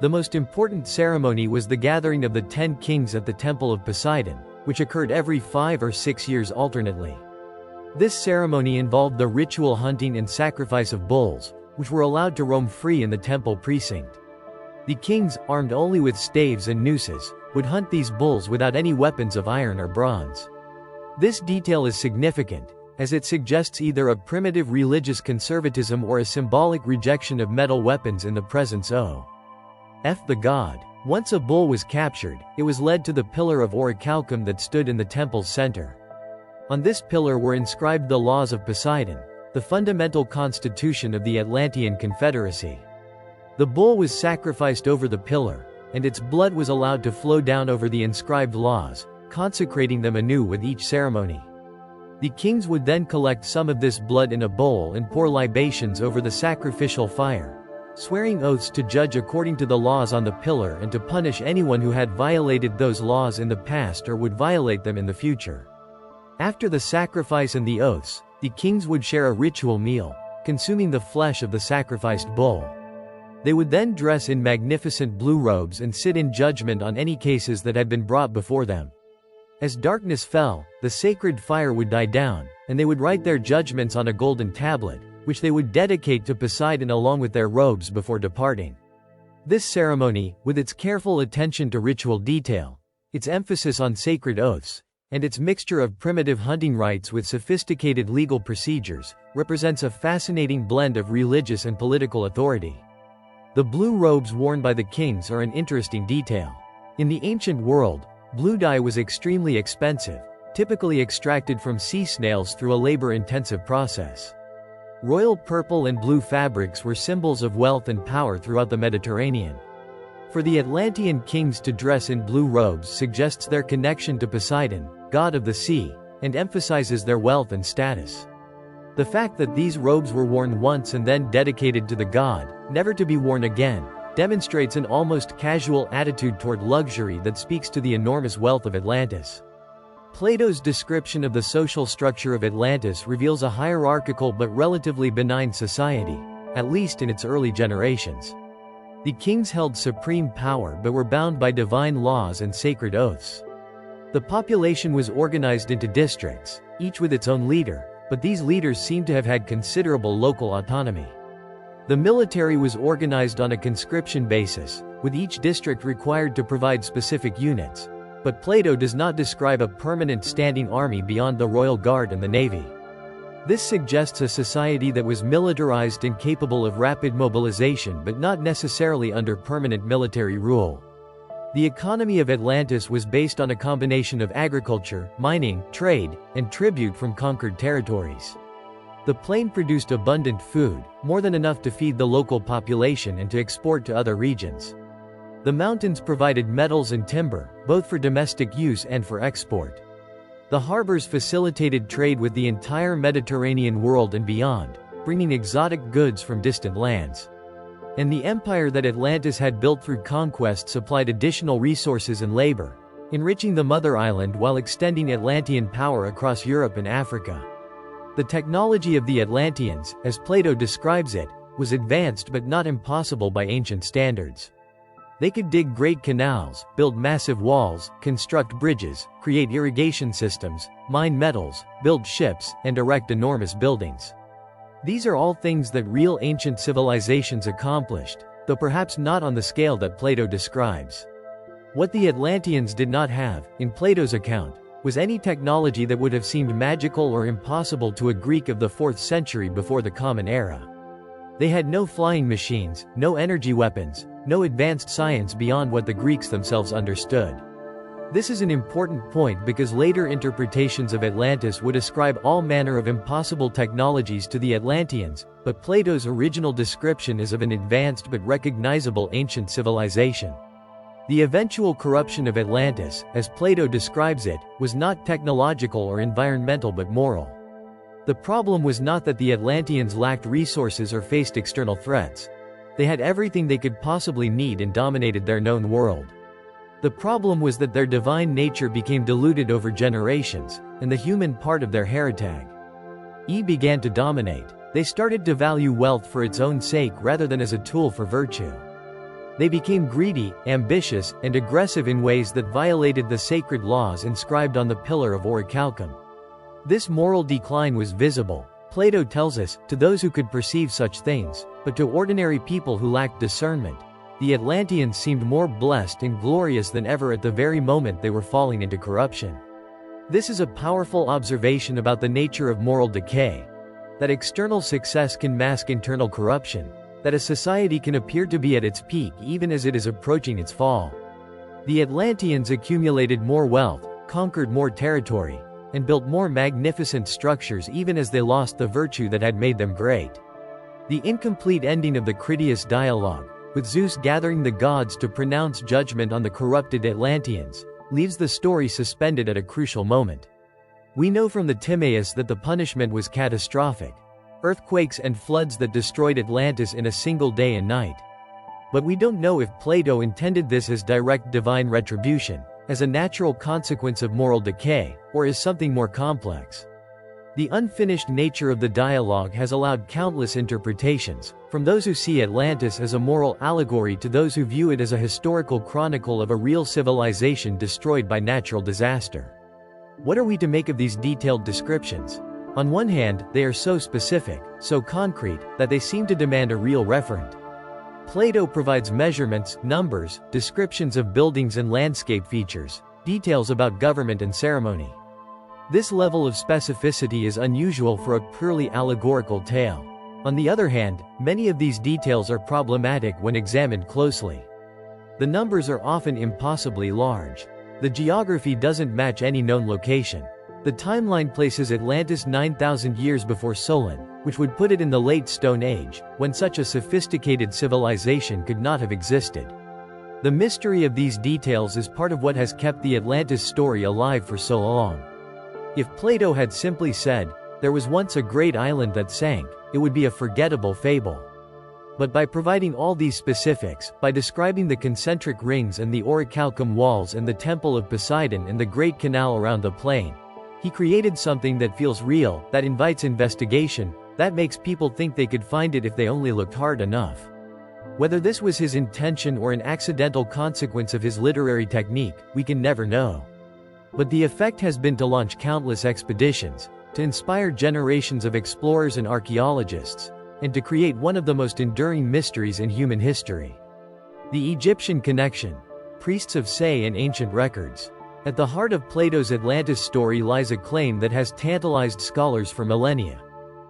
The most important ceremony was the gathering of the 10 kings at the Temple of Poseidon, which occurred every 5 or 6 years alternately. This ceremony involved the ritual hunting and sacrifice of bulls, which were allowed to roam free in the temple precinct. The kings, armed only with staves and nooses, would hunt these bulls without any weapons of iron or bronze. This detail is significant, as it suggests either a primitive religious conservatism or a symbolic rejection of metal weapons in the presence of the god. Once a bull was captured, it was led to the pillar of Orichalcum that stood in the temple's center. On this pillar were inscribed the laws of Poseidon, the fundamental constitution of the Atlantean Confederacy. The bull was sacrificed over the pillar, and its blood was allowed to flow down over the inscribed laws, consecrating them anew with each ceremony. The kings would then collect some of this blood in a bowl and pour libations over the sacrificial fire. swearing oaths to judge according to the laws on the pillar and to punish anyone who had violated those laws in the past or would violate them in the future. After the sacrifice and the oaths, the kings would share a ritual meal, consuming the flesh of the sacrificed bull. They would then dress in magnificent blue robes and sit in judgment on any cases that had been brought before them. As darkness fell, the sacred fire would die down, and they would write their judgments on a golden tablet, which they would dedicate to Poseidon along with their robes before departing. This ceremony, with its careful attention to ritual detail, its emphasis on sacred oaths, and its mixture of primitive hunting rites with sophisticated legal procedures, represents a fascinating blend of religious and political authority. The blue robes worn by the kings are an interesting detail. In the ancient world, blue dye was extremely expensive, typically extracted from sea snails through a labor-intensive process. Royal purple and blue fabrics were symbols of wealth and power throughout the Mediterranean. For the Atlantean kings to dress in blue robes suggests their connection to Poseidon, god of the sea, and emphasizes their wealth and status. The fact that these robes were worn once and then dedicated to the god, never to be worn again, demonstrates an almost casual attitude toward luxury that speaks to the enormous wealth of Atlantis. Plato's description of the social structure of Atlantis reveals a hierarchical but relatively benign society, at least in its early generations. The kings held supreme power but were bound by divine laws and sacred oaths. The population was organized into districts, each with its own leader, but these leaders seem to have had considerable local autonomy. The military was organized on a conscription basis, with each district required to provide specific units, but Plato does not describe a permanent standing army beyond the royal guard and the navy. This suggests a society that was militarized and capable of rapid mobilization but not necessarily under permanent military rule. The economy of Atlantis was based on a combination of agriculture, mining, trade, and tribute from conquered territories. The plain produced abundant food, more than enough to feed the local population and to export to other regions. The mountains provided metals and timber, both for domestic use and for export. The harbors facilitated trade with the entire Mediterranean world and beyond, bringing exotic goods from distant lands. And the empire that Atlantis had built through conquest supplied additional resources and labor, enriching the mother island while extending Atlantean power across Europe and Africa. The technology of the Atlanteans, as Plato describes it, was advanced but not impossible by ancient standards. They could dig great canals, build massive walls, construct bridges, create irrigation systems, mine metals, build ships, and erect enormous buildings. These are all things that real ancient civilizations accomplished, though perhaps not on the scale that Plato describes. What the Atlanteans did not have, in Plato's account, was any technology that would have seemed magical or impossible to a Greek of the 4th century before the Common Era. They had no flying machines, no energy weapons, no advanced science beyond what the Greeks themselves understood. This is an important point because later interpretations of Atlantis would ascribe all manner of impossible technologies to the Atlanteans, but Plato's original description is of an advanced but recognizable ancient civilization. The eventual corruption of Atlantis, as Plato describes it, was not technological or environmental but moral. The problem was not that the Atlanteans lacked resources or faced external threats. They had everything they could possibly need and dominated their known world. The problem was that their divine nature became diluted over generations, and the human part of their heritage began to dominate. They started to value wealth for its own sake rather than as a tool for virtue. They became greedy, ambitious, and aggressive in ways that violated the sacred laws inscribed on the pillar of Orichalcum. This moral decline was visible, Plato tells us, to those who could perceive such things, but to ordinary people who lacked discernment. The Atlanteans seemed more blessed and glorious than ever at the very moment they were falling into corruption. This is a powerful observation about the nature of moral decay. That external success can mask internal corruption. That a society can appear to be at its peak even as it is approaching its fall. The Atlanteans accumulated more wealth, conquered more territory, and built more magnificent structures even as they lost the virtue that had made them great. The incomplete ending of the Critias dialogue, with Zeus gathering the gods to pronounce judgment on the corrupted Atlanteans, leaves the story suspended at a crucial moment. We know from the Timaeus that the punishment was catastrophic. earthquakes and floods that destroyed Atlantis in a single day and night. But we don't know if Plato intended this as direct divine retribution, as a natural consequence of moral decay, or as something more complex. The unfinished nature of the dialogue has allowed countless interpretations, from those who see Atlantis as a moral allegory to those who view it as a historical chronicle of a real civilization destroyed by natural disaster. What are we to make of these detailed descriptions? On one hand, they are so specific, so concrete, that they seem to demand a real referent. Plato provides measurements, numbers, descriptions of buildings and landscape features, details about government and ceremony. This level of specificity is unusual for a purely allegorical tale. On the other hand, many of these details are problematic when examined closely. The numbers are often impossibly large. The geography doesn't match any known location. The timeline places Atlantis 9,000 years before Solon, which would put it in the late Stone Age, when such a sophisticated civilization could not have existed. The mystery of these details is part of what has kept the Atlantis story alive for so long. If Plato had simply said, "There was once a great island that sank," it would be a forgettable fable. But by providing all these specifics, by describing the concentric rings and the Orichalcum walls and the Temple of Poseidon and the Great Canal around the plain, he created something that feels real, that invites investigation, that makes people think they could find it if they only looked hard enough. Whether this was his intention or an accidental consequence of his literary technique, we can never know. But the effect has been to launch countless expeditions, to inspire generations of explorers and archaeologists, and to create one of the most enduring mysteries in human history. The Egyptian connection. Priests of Sais and ancient records. At the heart of Plato's Atlantis story lies a claim that has tantalized scholars for millennia.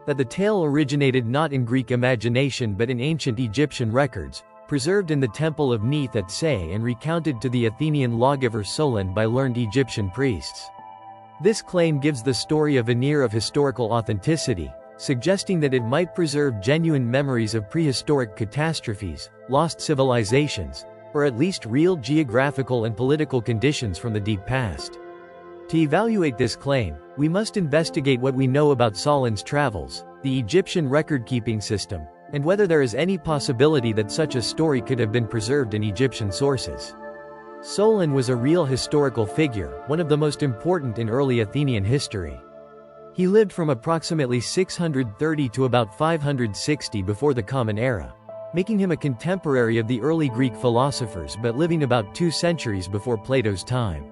That the tale originated not in Greek imagination but in ancient Egyptian records, preserved in the Temple of Neith at Sais and recounted to the Athenian lawgiver Solon by learned Egyptian priests. This claim gives the story a veneer of historical authenticity, suggesting that it might preserve genuine memories of prehistoric catastrophes, lost civilizations, or at least real geographical and political conditions from the deep past. To evaluate this claim, we must investigate what we know about Solon's travels, the Egyptian record-keeping system, and whether there is any possibility that such a story could have been preserved in Egyptian sources. Solon was a real historical figure, one of the most important in early Athenian history. He lived from approximately 630 to about 560 before the Common Era, making him a contemporary of the early Greek philosophers but living about 2 centuries before Plato's time.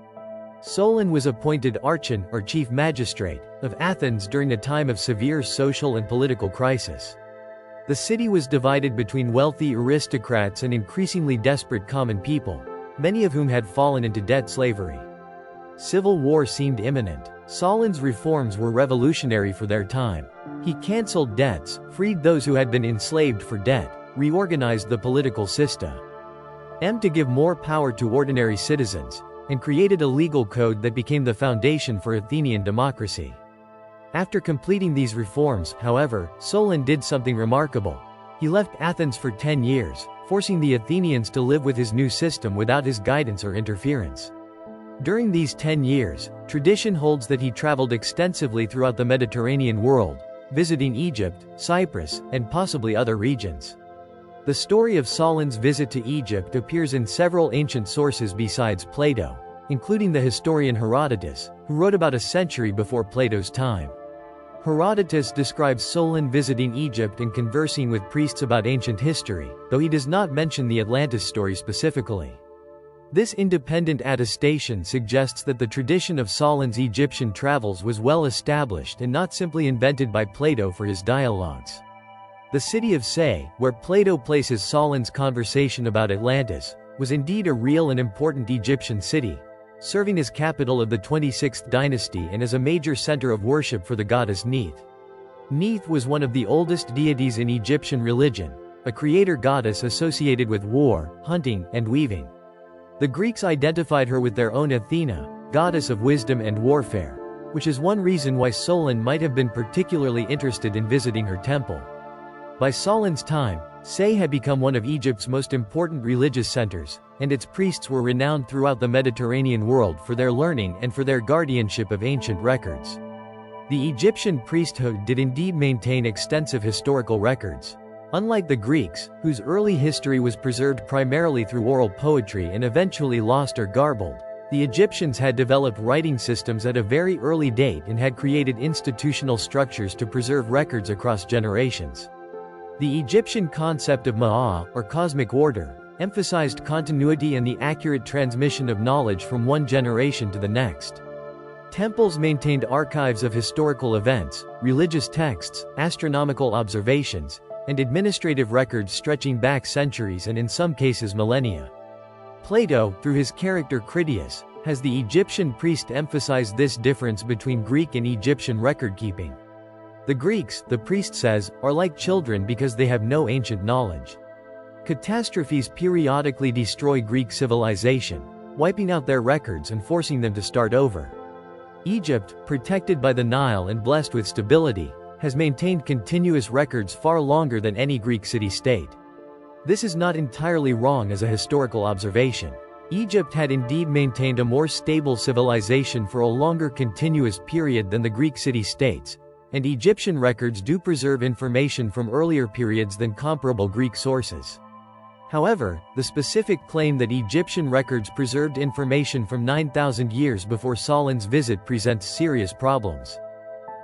Solon was appointed archon, or chief magistrate, of Athens during a time of severe social and political crisis. The city was divided between wealthy aristocrats and increasingly desperate common people, many of whom had fallen into debt slavery. Civil war seemed imminent. Solon's reforms were revolutionary for their time. He cancelled debts, freed those who had been enslaved for debt, reorganized the political system to give more power to ordinary citizens, and created a legal code that became the foundation for Athenian democracy. After completing these reforms, however, Solon did something remarkable. He left Athens for 10 years, forcing the Athenians to live with his new system without his guidance or interference. During these 10 years, tradition holds that he traveled extensively throughout the Mediterranean world, visiting Egypt, Cyprus, and possibly other regions. The story of Solon's visit to Egypt appears in several ancient sources besides Plato, including the historian Herodotus, who wrote about a century before Plato's time. Herodotus describes Solon visiting Egypt and conversing with priests about ancient history, though he does not mention the Atlantis story specifically. This independent attestation suggests that the tradition of Solon's Egyptian travels was well established and not simply invented by Plato for his dialogues. The city of Sais, where Plato places Solon's conversation about Atlantis, was indeed a real and important Egyptian city, serving as capital of the 26th dynasty and as a major center of worship for the goddess Neith. Neith was one of the oldest deities in Egyptian religion, a creator goddess associated with war, hunting, and weaving. The Greeks identified her with their own Athena, goddess of wisdom and warfare, which is one reason why Solon might have been particularly interested in visiting her temple. By Solon's time, Sais had become one of Egypt's most important religious centers, and its priests were renowned throughout the Mediterranean world for their learning and for their guardianship of ancient records. The Egyptian priesthood did indeed maintain extensive historical records. Unlike the Greeks, whose early history was preserved primarily through oral poetry and eventually lost or garbled, the Egyptians had developed writing systems at a very early date and had created institutional structures to preserve records across generations. The Egyptian concept of Ma'at, or cosmic order, emphasized continuity and the accurate transmission of knowledge from one generation to the next. Temples maintained archives of historical events, religious texts, astronomical observations, and administrative records stretching back centuries and in some cases millennia. Plato, through his character Critias, has the Egyptian priest emphasize this difference between Greek and Egyptian record-keeping. The Greeks, the priest says, are like children because they have no ancient knowledge. Catastrophes periodically destroy Greek civilization, wiping out their records and forcing them to start over. Egypt, protected by the Nile and blessed with stability, has maintained continuous records far longer than any Greek city-state. This is not entirely wrong as a historical observation. Egypt had indeed maintained a more stable civilization for a longer continuous period than the Greek city-states, and Egyptian records do preserve information from earlier periods than comparable Greek sources. However, the specific claim that Egyptian records preserved information from 9,000 years before Solon's visit presents serious problems.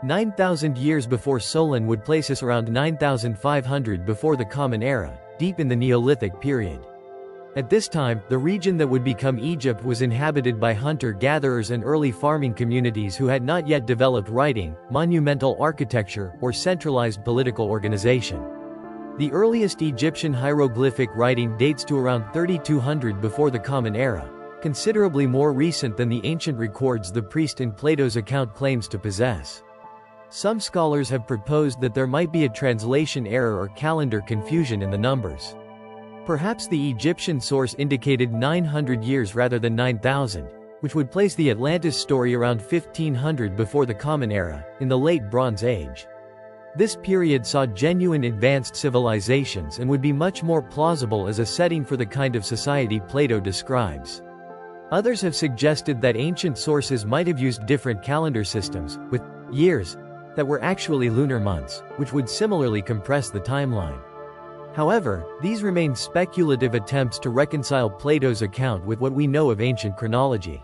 9,000 years before Solon would place us around 9,500 before the Common Era, deep in the Neolithic period. At this time, the region that would become Egypt was inhabited by hunter-gatherers and early farming communities who had not yet developed writing, monumental architecture, or centralized political organization. The earliest Egyptian hieroglyphic writing dates to around 3200 before the Common Era, considerably more recent than the ancient records the priest in Plato's account claims to possess. Some scholars have proposed that there might be a translation error or calendar confusion in the numbers. Perhaps the Egyptian source indicated 900 years rather than 9,000, which would place the Atlantis story around 1500 before the Common Era, in the Late Bronze Age. This period saw genuine advanced civilizations and would be much more plausible as a setting for the kind of society Plato describes. Others have suggested that ancient sources might have used different calendar systems, with years that were actually lunar months, which would similarly compress the timeline. However, these remain speculative attempts to reconcile Plato's account with what we know of ancient chronology.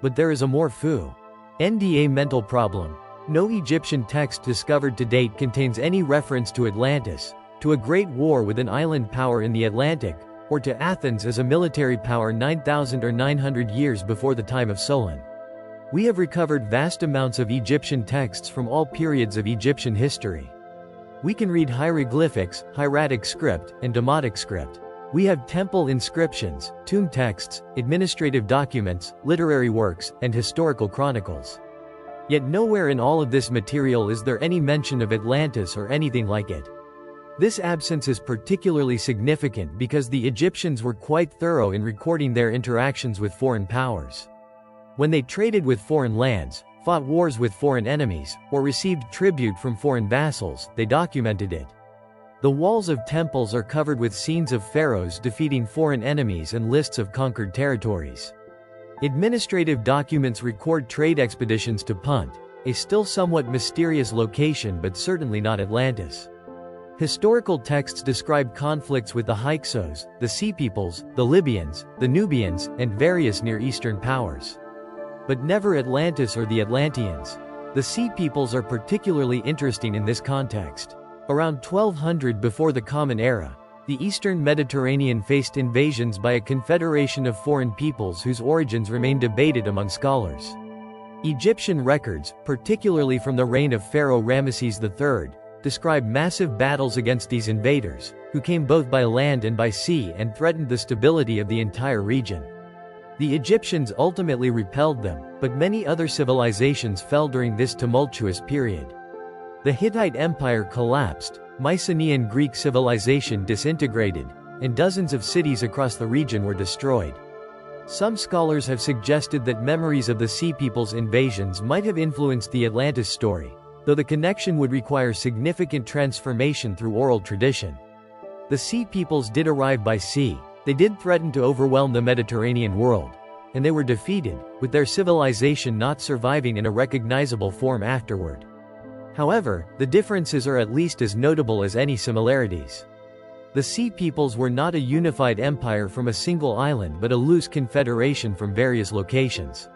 But there is a more fundamental problem. No Egyptian text discovered to date contains any reference to Atlantis, to a great war with an island power in the Atlantic, or to Athens as a military power 9,000 or 900 years before the time of Solon. We have recovered vast amounts of Egyptian texts from all periods of Egyptian history. We can read hieroglyphics, hieratic script, and demotic script. We have temple inscriptions, tomb texts, administrative documents, literary works, and historical chronicles. Yet nowhere in all of this material is there any mention of Atlantis or anything like it. This absence is particularly significant because the Egyptians were quite thorough in recording their interactions with foreign powers. When they traded with foreign lands, fought wars with foreign enemies, or received tribute from foreign vassals, they documented it. The walls of temples are covered with scenes of pharaohs defeating foreign enemies and lists of conquered territories. Administrative documents record trade expeditions to Punt, a still somewhat mysterious location but certainly not Atlantis. Historical texts describe conflicts with the Hyksos, the Sea Peoples, the Libyans, the Nubians, and various Near Eastern powers. But never Atlantis or the Atlanteans. The Sea Peoples are particularly interesting in this context. Around 1200 before the Common Era, the Eastern Mediterranean faced invasions by a confederation of foreign peoples whose origins remain debated among scholars. Egyptian records, particularly from the reign of Pharaoh Ramesses III, describe massive battles against these invaders, who came both by land and by sea and threatened the stability of the entire region. The Egyptians ultimately repelled them, but many other civilizations fell during this tumultuous period. The Hittite Empire collapsed, Mycenaean Greek civilization disintegrated, and dozens of cities across the region were destroyed. Some scholars have suggested that memories of the Sea Peoples' invasions might have influenced the Atlantis story, though the connection would require significant transformation through oral tradition. The Sea Peoples did arrive by sea. They did threaten to overwhelm the Mediterranean world. and they were defeated, with their civilization not surviving in a recognizable form afterward. However, the differences are at least as notable as any similarities. The Sea Peoples were not a unified empire from a single island but a loose confederation from various locations.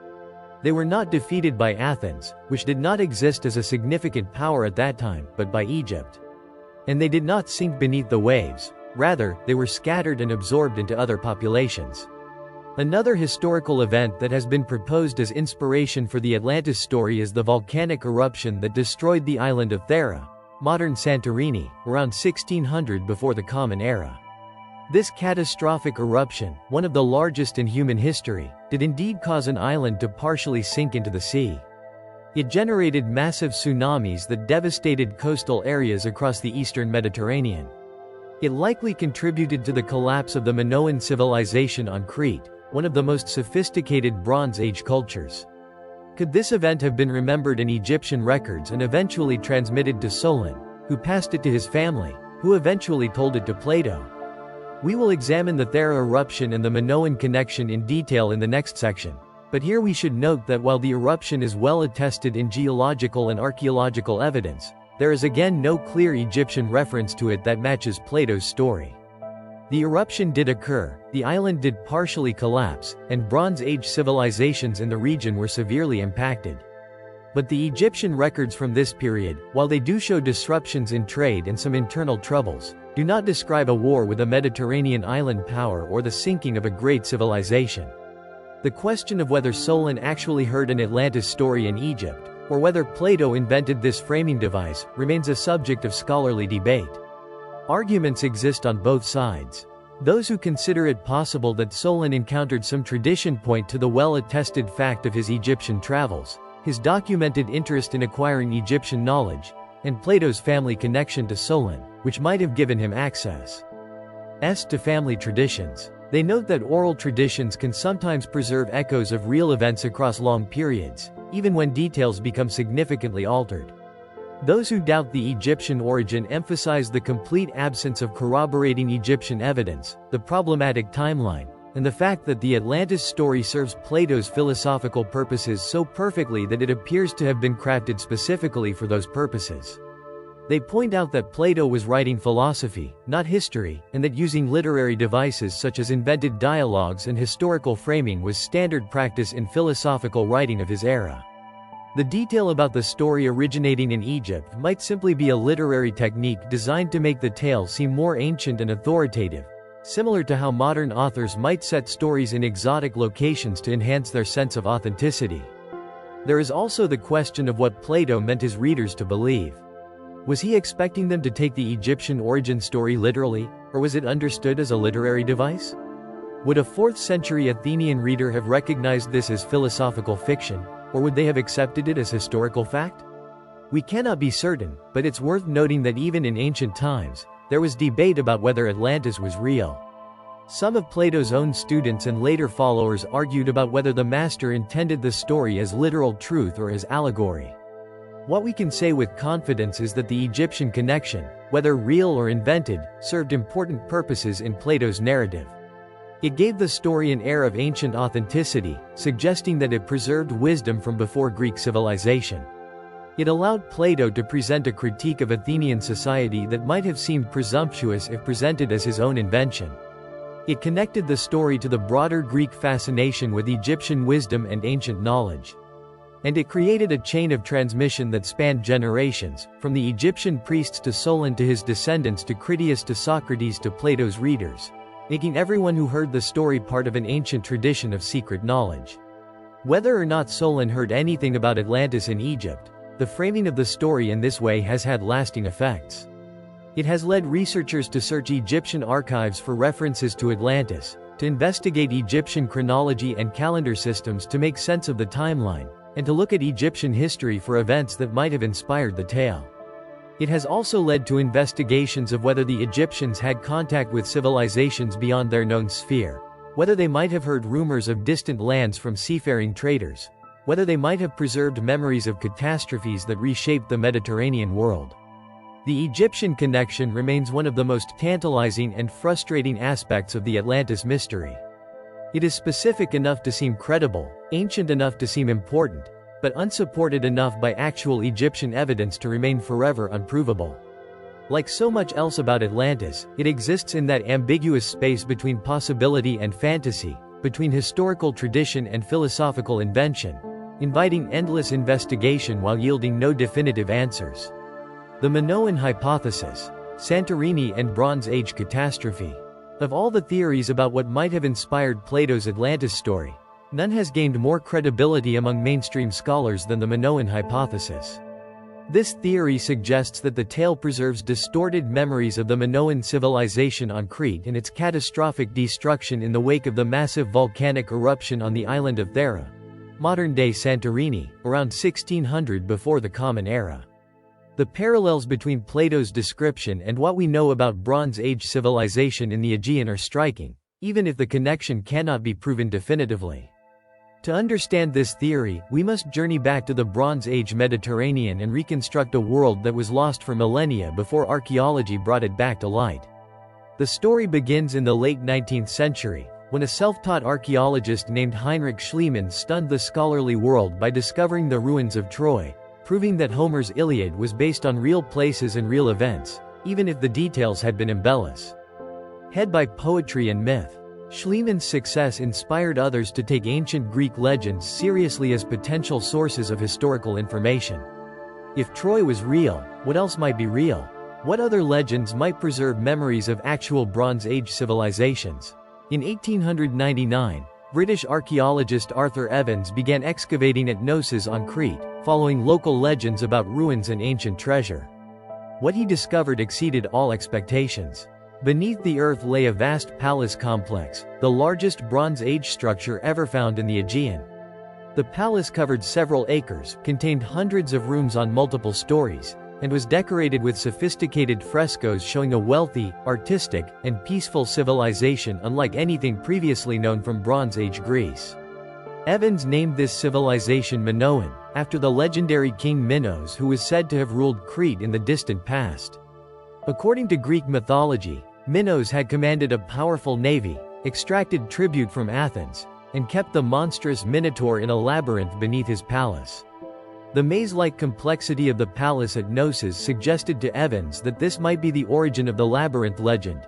They were not defeated by Athens, which did not exist as a significant power at that time, but by Egypt. And they did not sink beneath the waves, rather, they were scattered and absorbed into other populations. Another historical event that has been proposed as inspiration for the Atlantis story is the volcanic eruption that destroyed the island of Thera, modern Santorini, around 1600 before the Common Era. This catastrophic eruption, one of the largest in human history, did indeed cause an island to partially sink into the sea. It generated massive tsunamis that devastated coastal areas across the eastern Mediterranean. It likely contributed to the collapse of the Minoan civilization on Crete, one of the most sophisticated Bronze Age cultures. Could this event have been remembered in Egyptian records and eventually transmitted to Solon, who passed it to his family, who eventually told it to Plato? We will examine the Thera eruption and the Minoan connection in detail in the next section. But here we should note that while the eruption is well attested in geological and archaeological evidence, there is again no clear Egyptian reference to it that matches Plato's story. The eruption did occur, the island did partially collapse, and Bronze Age civilizations in the region were severely impacted. But the Egyptian records from this period, while they do show disruptions in trade and some internal troubles, do not describe a war with a Mediterranean island power or the sinking of a great civilization. The question of whether Solon actually heard an Atlantis story in Egypt, or whether Plato invented this framing device, remains a subject of scholarly debate. Arguments exist on both sides. Those who consider it possible that Solon encountered some tradition point to the well-attested fact of his Egyptian travels, his documented interest in acquiring Egyptian knowledge, and Plato's family connection to Solon, which might have given him access to family traditions. They note that oral traditions can sometimes preserve echoes of real events across long periods, even when details become significantly altered. Those who doubt the Egyptian origin emphasize the complete absence of corroborating Egyptian evidence, the problematic timeline, and the fact that the Atlantis story serves Plato's philosophical purposes so perfectly that it appears to have been crafted specifically for those purposes. They point out that Plato was writing philosophy, not history, and that using literary devices such as invented dialogues and historical framing was standard practice in philosophical writing of his era. The detail about the story originating in Egypt might simply be a literary technique designed to make the tale seem more ancient and authoritative, similar to how modern authors might set stories in exotic locations to enhance their sense of authenticity. There is also the question of what Plato meant his readers to believe. Was he expecting them to take the Egyptian origin story literally, or was it understood as a literary device? Would a 4th century Athenian reader have recognized this as philosophical fiction, or would they have accepted it as historical fact? We cannot be certain, but it's worth noting that even in ancient times, there was debate about whether Atlantis was real. Some of Plato's own students and later followers argued about whether the master intended the story as literal truth or as allegory. What we can say with confidence is that the Egyptian connection, whether real or invented, served important purposes in Plato's narrative. It gave the story an air of ancient authenticity, suggesting that it preserved wisdom from before Greek civilization. It allowed Plato to present a critique of Athenian society that might have seemed presumptuous if presented as his own invention. It connected the story to the broader Greek fascination with Egyptian wisdom and ancient knowledge. And it created a chain of transmission that spanned generations, from the Egyptian priests to Solon to his descendants to Critias to Socrates to Plato's readers, making everyone who heard the story part of an ancient tradition of secret knowledge. Whether or not Solon heard anything about Atlantis in Egypt, the framing of the story in this way has had lasting effects. It has led researchers to search Egyptian archives for references to Atlantis, to investigate Egyptian chronology and calendar systems to make sense of the timeline, and to look at Egyptian history for events that might have inspired the tale. It has also led to investigations of whether the Egyptians had contact with civilizations beyond their known sphere, whether they might have heard rumors of distant lands from seafaring traders, whether they might have preserved memories of catastrophes that reshaped the Mediterranean world. The Egyptian connection remains one of the most tantalizing and frustrating aspects of the Atlantis mystery. It is specific enough to seem credible, ancient enough to seem important, but unsupported enough by actual Egyptian evidence to remain forever unprovable. Like so much else about Atlantis, it exists in that ambiguous space between possibility and fantasy, between historical tradition and philosophical invention, inviting endless investigation while yielding no definitive answers. The Minoan Hypothesis, Santorini and Bronze Age catastrophe. Of all the theories about what might have inspired Plato's Atlantis story, none has gained more credibility among mainstream scholars than the Minoan Hypothesis. This theory suggests that the tale preserves distorted memories of the Minoan civilization on Crete and its catastrophic destruction in the wake of the massive volcanic eruption on the island of Thera, modern-day Santorini, around 1600 before the Common Era. The parallels between Plato's description and what we know about Bronze Age civilization in the Aegean are striking, even if the connection cannot be proven definitively. To understand this theory, we must journey back to the Bronze Age Mediterranean and reconstruct a world that was lost for millennia before archaeology brought it back to light. The story begins in the late 19th century, when a self-taught archaeologist named Heinrich Schliemann stunned the scholarly world by discovering the ruins of Troy, proving that Homer's Iliad was based on real places and real events, even if the details had been embellished. Head by poetry and myth, Schliemann's success inspired others to take ancient Greek legends seriously as potential sources of historical information. If Troy was real, what else might be real? What other legends might preserve memories of actual Bronze Age civilizations? In 1899, British archaeologist Arthur Evans began excavating at Knossos on Crete, following local legends about ruins and ancient treasure. What he discovered exceeded all expectations. Beneath the earth lay a vast palace complex, the largest Bronze Age structure ever found in the Aegean. The palace covered several acres, contained hundreds of rooms on multiple stories, and was decorated with sophisticated frescoes showing a wealthy, artistic, and peaceful civilization unlike anything previously known from Bronze Age Greece. Evans named this civilization Minoan, after the legendary king Minos, who was said to have ruled Crete in the distant past. According to Greek mythology, Minos had commanded a powerful navy, extracted tribute from Athens, and kept the monstrous Minotaur in a labyrinth beneath his palace. The maze-like complexity of the palace at Knossos suggested to Evans that this might be the origin of the labyrinth legend,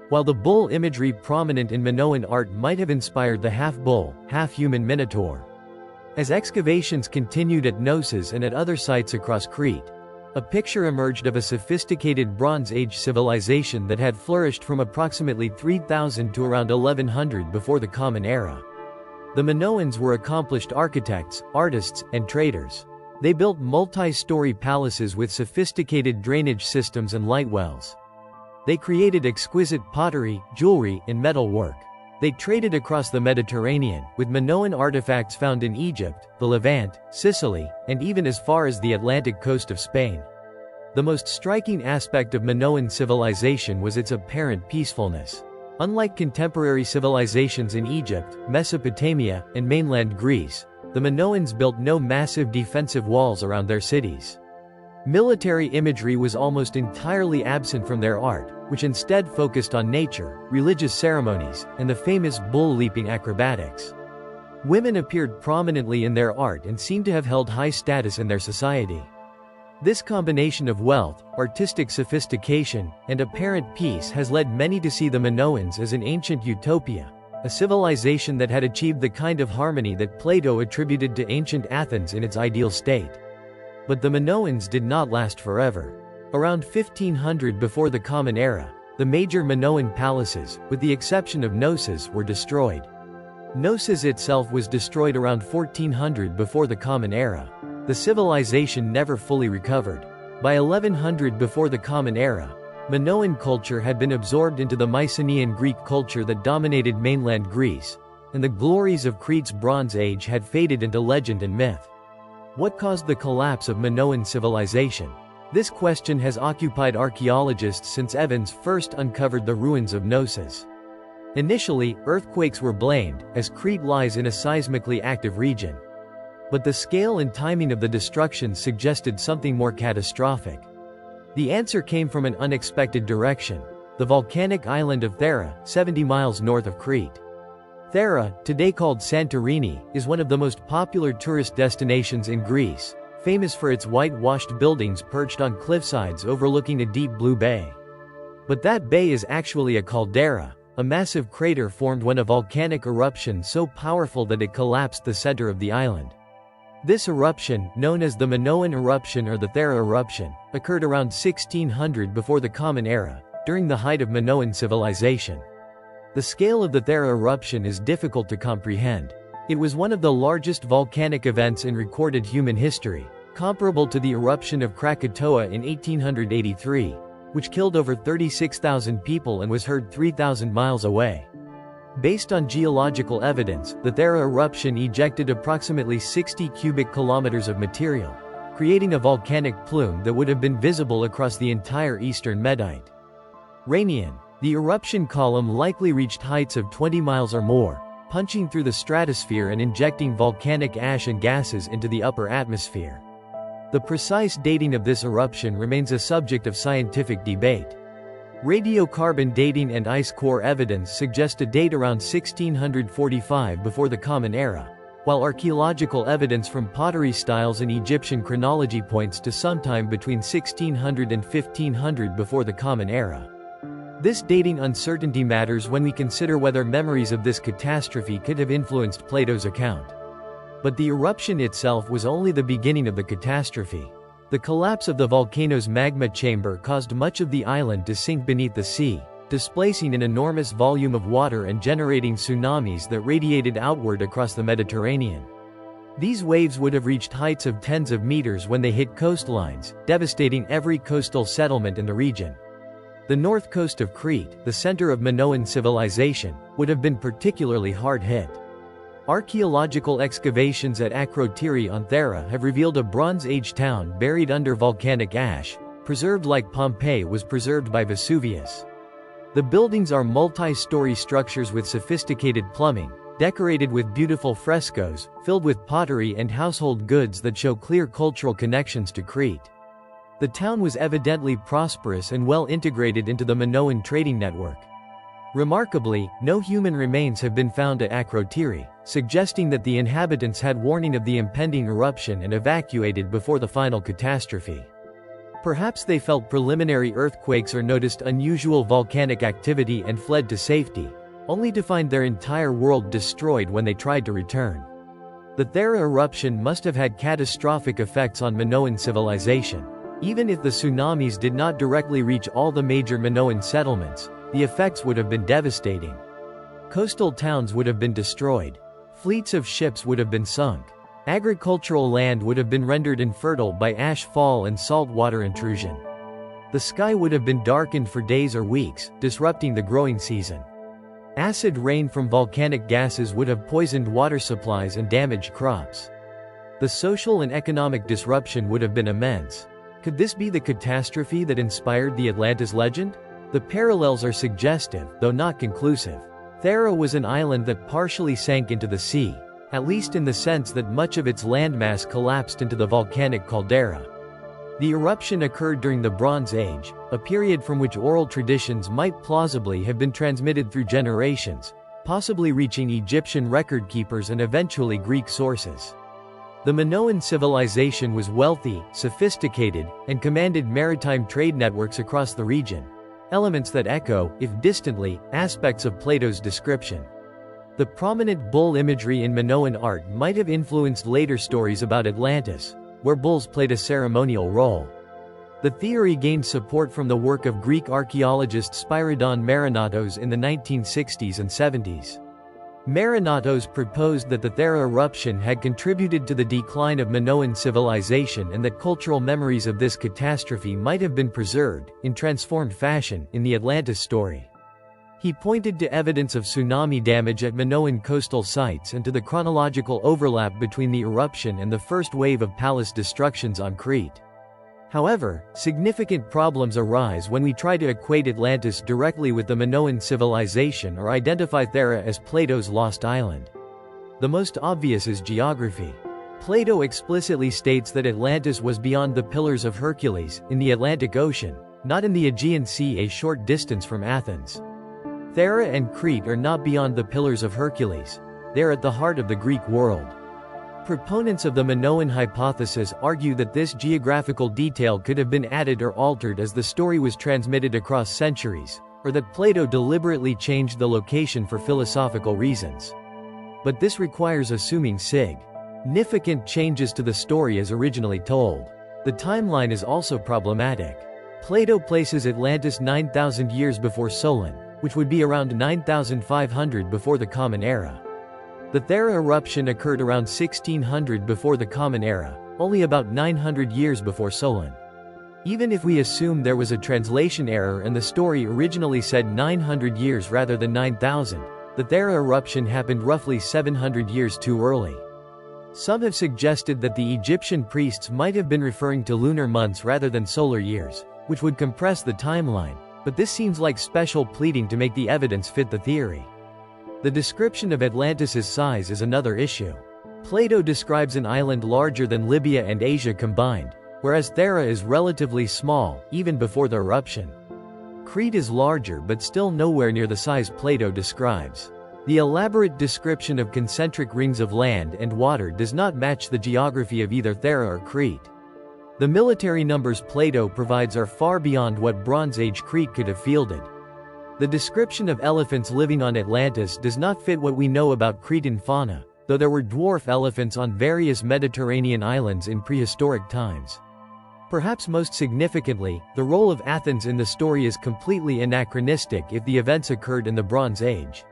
while the bull imagery prominent in Minoan art might have inspired the half-bull, half-human Minotaur. As excavations continued at Knossos and at other sites across Crete, a picture emerged of a sophisticated Bronze Age civilization that had flourished from approximately 3000 to around 1100 before the Common Era. The Minoans were accomplished architects, artists, and traders. They built multi-story palaces with sophisticated drainage systems and light wells. They created exquisite pottery, jewelry, and metal work. They traded across the Mediterranean, with Minoan artifacts found in Egypt, the Levant, Sicily, and even as far as the Atlantic coast of Spain. The most striking aspect of Minoan civilization was its apparent peacefulness. Unlike contemporary civilizations in Egypt, Mesopotamia, and mainland Greece, the Minoans built no massive defensive walls around their cities. Military imagery was almost entirely absent from their art, which instead focused on nature, religious ceremonies, and the famous bull-leaping acrobatics. Women appeared prominently in their art and seemed to have held high status in their society. This combination of wealth, artistic sophistication, and apparent peace has led many to see the Minoans as an ancient utopia, a civilization that had achieved the kind of harmony that Plato attributed to ancient Athens in its ideal state. But the Minoans did not last forever. Around 1500 before the Common Era, the major Minoan palaces, with the exception of Knossos, were destroyed. Knossos itself was destroyed around 1400 before the Common Era. The civilization never fully recovered. By 1100 before the Common Era, Minoan culture had been absorbed into the Mycenaean Greek culture that dominated mainland Greece, and the glories of Crete's Bronze Age had faded into legend and myth. What caused the collapse of Minoan civilization? This question has occupied archaeologists since Evans first uncovered the ruins of Knossos. Initially, earthquakes were blamed, as Crete lies in a seismically active region. But the scale and timing of the destruction suggested something more catastrophic. The answer came from an unexpected direction: the volcanic island of Thera, 70 miles north of Crete. Thera, today called Santorini, is one of the most popular tourist destinations in Greece, famous for its whitewashed buildings perched on cliffsides overlooking a deep blue bay. But that bay is actually a caldera, a massive crater formed when a volcanic eruption so powerful that it collapsed the center of the island. This eruption, known as the Minoan eruption or the Thera eruption, occurred around 1600 before the Common Era, during the height of Minoan civilization. The scale of the Thera eruption is difficult to comprehend. It was one of the largest volcanic events in recorded human history, comparable to the eruption of Krakatoa in 1883, which killed over 36,000 people and was heard 3,000 miles away. Based on geological evidence, the Thera eruption ejected approximately 60 cubic kilometers of material, creating a volcanic plume that would have been visible across the entire eastern Medite. Ranian. The eruption column likely reached heights of 20 miles or more, punching through the stratosphere and injecting volcanic ash and gases into the upper atmosphere. The precise dating of this eruption remains a subject of scientific debate. Radiocarbon dating and ice core evidence suggest a date around 1645 before the Common Era, while archaeological evidence from pottery styles and Egyptian chronology points to sometime between 1600 and 1500 before the Common Era. This dating uncertainty matters when we consider whether memories of this catastrophe could have influenced Plato's account. But the eruption itself was only the beginning of the catastrophe. The collapse of the volcano's magma chamber caused much of the island to sink beneath the sea, displacing an enormous volume of water and generating tsunamis that radiated outward across the Mediterranean. These waves would have reached heights of tens of meters when they hit coastlines, devastating every coastal settlement in the region. The north coast of Crete, the center of Minoan civilization, would have been particularly hard hit. Archaeological excavations at Akrotiri on Thera have revealed a Bronze Age town buried under volcanic ash, preserved like Pompeii was preserved by Vesuvius. The buildings are multi-story structures with sophisticated plumbing, decorated with beautiful frescoes, filled with pottery and household goods that show clear cultural connections to Crete. The town was evidently prosperous and well integrated into the Minoan trading network. Remarkably, no human remains have been found at Akrotiri, suggesting that the inhabitants had warning of the impending eruption and evacuated before the final catastrophe. Perhaps they felt preliminary earthquakes or noticed unusual volcanic activity and fled to safety, only to find their entire world destroyed when they tried to return. The Thera eruption must have had catastrophic effects on Minoan civilization. Even if the tsunamis did not directly reach all the major Minoan settlements, the effects would have been devastating. Coastal towns would have been destroyed. Fleets of ships would have been sunk. Agricultural land would have been rendered infertile by ash fall and saltwater intrusion. The sky would have been darkened for days or weeks, disrupting the growing season. Acid rain from volcanic gases would have poisoned water supplies and damaged crops. The social and economic disruption would have been immense. Could this be the catastrophe that inspired the Atlantis legend? The parallels are suggestive, though not conclusive. Thera was an island that partially sank into the sea, at least in the sense that much of its landmass collapsed into the volcanic caldera. The eruption occurred during the Bronze Age, a period from which oral traditions might plausibly have been transmitted through generations, possibly reaching Egyptian record keepers and eventually Greek sources. The Minoan civilization was wealthy, sophisticated, and commanded maritime trade networks across the region, elements that echo, if distantly, aspects of Plato's description. The prominent bull imagery in Minoan art might have influenced later stories about Atlantis, where bulls played a ceremonial role. The theory gained support from the work of Greek archaeologist Spyridon Marinatos in the 1960s and 70s. Marinatos proposed that the Thera eruption had contributed to the decline of Minoan civilization and that cultural memories of this catastrophe might have been preserved, in transformed fashion, in the Atlantis story. He pointed to evidence of tsunami damage at Minoan coastal sites and to the chronological overlap between the eruption and the first wave of palace destructions on Crete. However, significant problems arise when we try to equate Atlantis directly with the Minoan civilization or identify Thera as Plato's lost island. The most obvious is geography. Plato explicitly states that Atlantis was beyond the Pillars of Hercules, in the Atlantic Ocean, not in the Aegean Sea a short distance from Athens. Thera and Crete are not beyond the Pillars of Hercules. They're at the heart of the Greek world. Proponents of the Minoan hypothesis argue that this geographical detail could have been added or altered as the story was transmitted across centuries, or that Plato deliberately changed the location for philosophical reasons. But this requires assuming significant changes to the story as originally told. The timeline is also problematic. Plato places Atlantis 9,000 years before Solon, which would be around 9,500 before the Common Era. The Thera eruption occurred around 1600 before the Common Era, only about 900 years before Solon. Even if we assume there was a translation error and the story originally said 900 years rather than 9,000, the Thera eruption happened roughly 700 years too early. Some have suggested that the Egyptian priests might have been referring to lunar months rather than solar years, which would compress the timeline, but this seems like special pleading to make the evidence fit the theory. The description of Atlantis's size is another issue. Plato describes an island larger than Libya and Asia combined, whereas Thera is relatively small, even before the eruption. Crete is larger but still nowhere near the size Plato describes. The elaborate description of concentric rings of land and water does not match the geography of either Thera or Crete. The military numbers Plato provides are far beyond what Bronze Age Crete could have fielded. The description of elephants living on Atlantis does not fit what we know about Cretan fauna, though there were dwarf elephants on various Mediterranean islands in prehistoric times. Perhaps most significantly, the role of Athens in the story is completely anachronistic if the events occurred in the Bronze Age.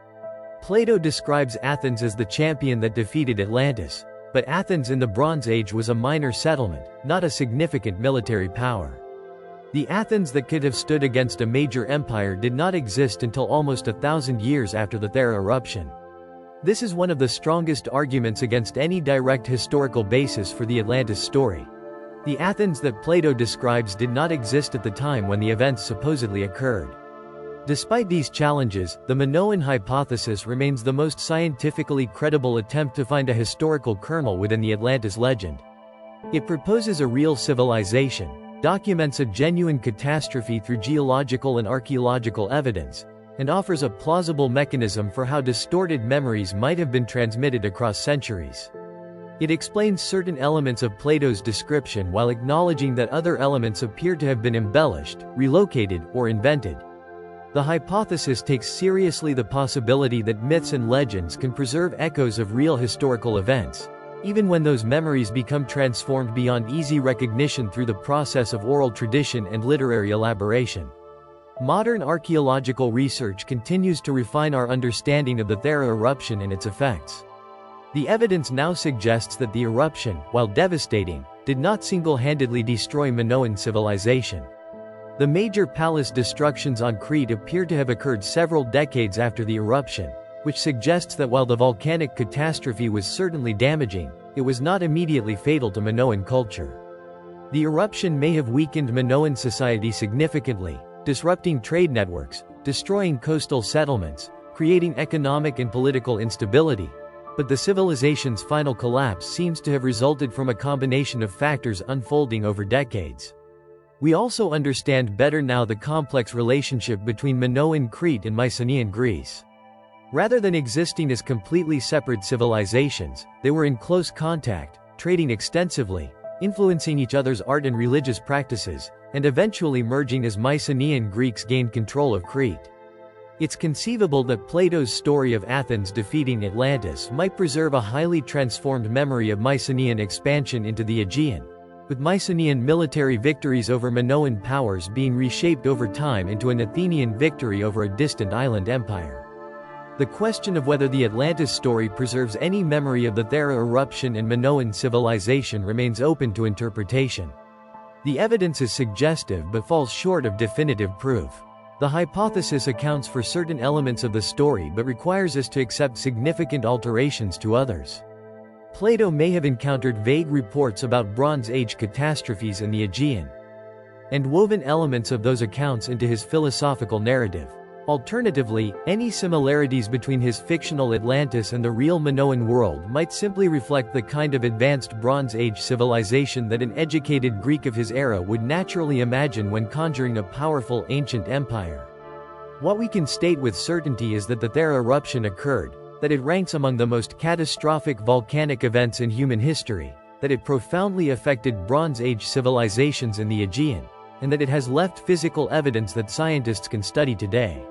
Plato describes Athens as the champion that defeated Atlantis, but Athens in the Bronze Age was a minor settlement, not a significant military power. The Athens that could have stood against a major empire did not exist until almost 1,000 years after the Thera eruption. This is one of the strongest arguments against any direct historical basis for the Atlantis story. The Athens that Plato describes did not exist at the time when the events supposedly occurred. Despite these challenges, the Minoan hypothesis remains the most scientifically credible attempt to find a historical kernel within the Atlantis legend. It proposes a real civilization, documents a genuine catastrophe through geological and archaeological evidence, and offers a plausible mechanism for how distorted memories might have been transmitted across centuries. It explains certain elements of Plato's description while acknowledging that other elements appear to have been embellished, relocated, or invented. The hypothesis takes seriously the possibility that myths and legends can preserve echoes of real historical events, even when those memories become transformed beyond easy recognition through the process of oral tradition and literary elaboration. Modern archaeological research continues to refine our understanding of the Thera eruption and its effects. The evidence now suggests that the eruption, while devastating, did not single-handedly destroy Minoan civilization. The major palace destructions on Crete appear to have occurred several decades after the eruption, which suggests that while the volcanic catastrophe was certainly damaging, it was not immediately fatal to Minoan culture. The eruption may have weakened Minoan society significantly, disrupting trade networks, destroying coastal settlements, creating economic and political instability, but the civilization's final collapse seems to have resulted from a combination of factors unfolding over decades. We also understand better now the complex relationship between Minoan Crete and Mycenaean Greece. Rather than existing as completely separate civilizations, they were in close contact, trading extensively, influencing each other's art and religious practices, and eventually merging as Mycenaean Greeks gained control of Crete. It's conceivable that Plato's story of Athens defeating Atlantis might preserve a highly transformed memory of Mycenaean expansion into the Aegean, with Mycenaean military victories over Minoan powers being reshaped over time into an Athenian victory over a distant island empire. The question of whether the Atlantis story preserves any memory of the Thera eruption and Minoan civilization remains open to interpretation. The evidence is suggestive but falls short of definitive proof. The hypothesis accounts for certain elements of the story but requires us to accept significant alterations to others. Plato may have encountered vague reports about Bronze Age catastrophes in the Aegean, and woven elements of those accounts into his philosophical narrative. Alternatively, any similarities between his fictional Atlantis and the real Minoan world might simply reflect the kind of advanced Bronze Age civilization that an educated Greek of his era would naturally imagine when conjuring a powerful ancient empire. What we can state with certainty is that the Thera eruption occurred, that it ranks among the most catastrophic volcanic events in human history, that it profoundly affected Bronze Age civilizations in the Aegean, and that it has left physical evidence that scientists can study today.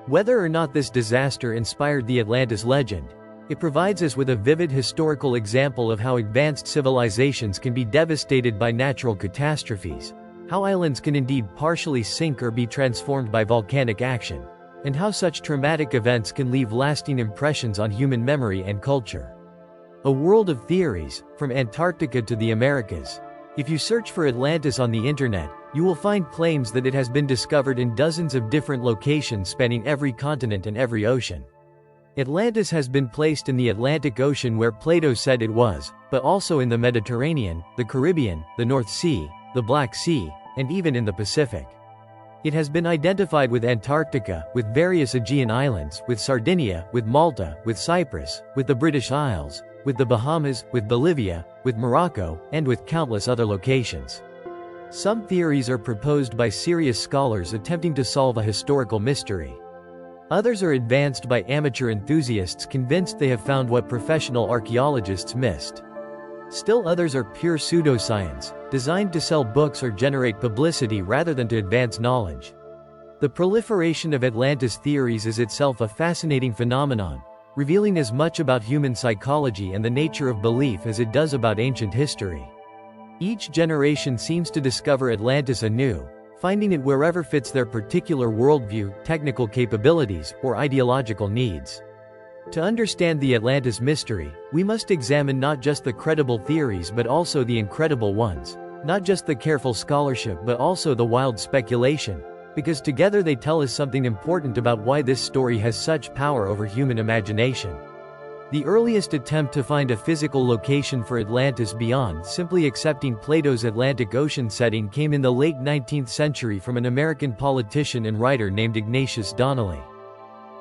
Whether or not this disaster inspired the Atlantis legend, it provides us with a vivid historical example of how advanced civilizations can be devastated by natural catastrophes, how islands can indeed partially sink or be transformed by volcanic action, and how such traumatic events can leave lasting impressions on human memory and culture. A world of theories, from Antarctica to the Americas. If you search for Atlantis on the internet, you will find claims that it has been discovered in dozens of different locations spanning every continent and every ocean. Atlantis has been placed in the Atlantic Ocean where Plato said it was, but also in the Mediterranean, the Caribbean, the North Sea, the Black Sea, and even in the Pacific. It has been identified with Antarctica, with various Aegean islands, with Sardinia, with Malta, with Cyprus, with the British Isles, with the Bahamas, with Bolivia, with Morocco, and with countless other locations. Some theories are proposed by serious scholars attempting to solve a historical mystery. Others are advanced by amateur enthusiasts convinced they have found what professional archaeologists missed. Still others are pure pseudoscience, designed to sell books or generate publicity rather than to advance knowledge. The proliferation of Atlantis theories is itself a fascinating phenomenon, revealing as much about human psychology and the nature of belief as it does about ancient history. Each generation seems to discover Atlantis anew, finding it wherever fits their particular worldview, technical capabilities, or ideological needs. To understand the Atlantis mystery, we must examine not just the credible theories but also the incredible ones, not just the careful scholarship but also the wild speculation, because together they tell us something important about why this story has such power over human imagination. The earliest attempt to find a physical location for Atlantis beyond simply accepting Plato's Atlantic Ocean setting came in the late 19th century from an American politician and writer named Ignatius Donnelly.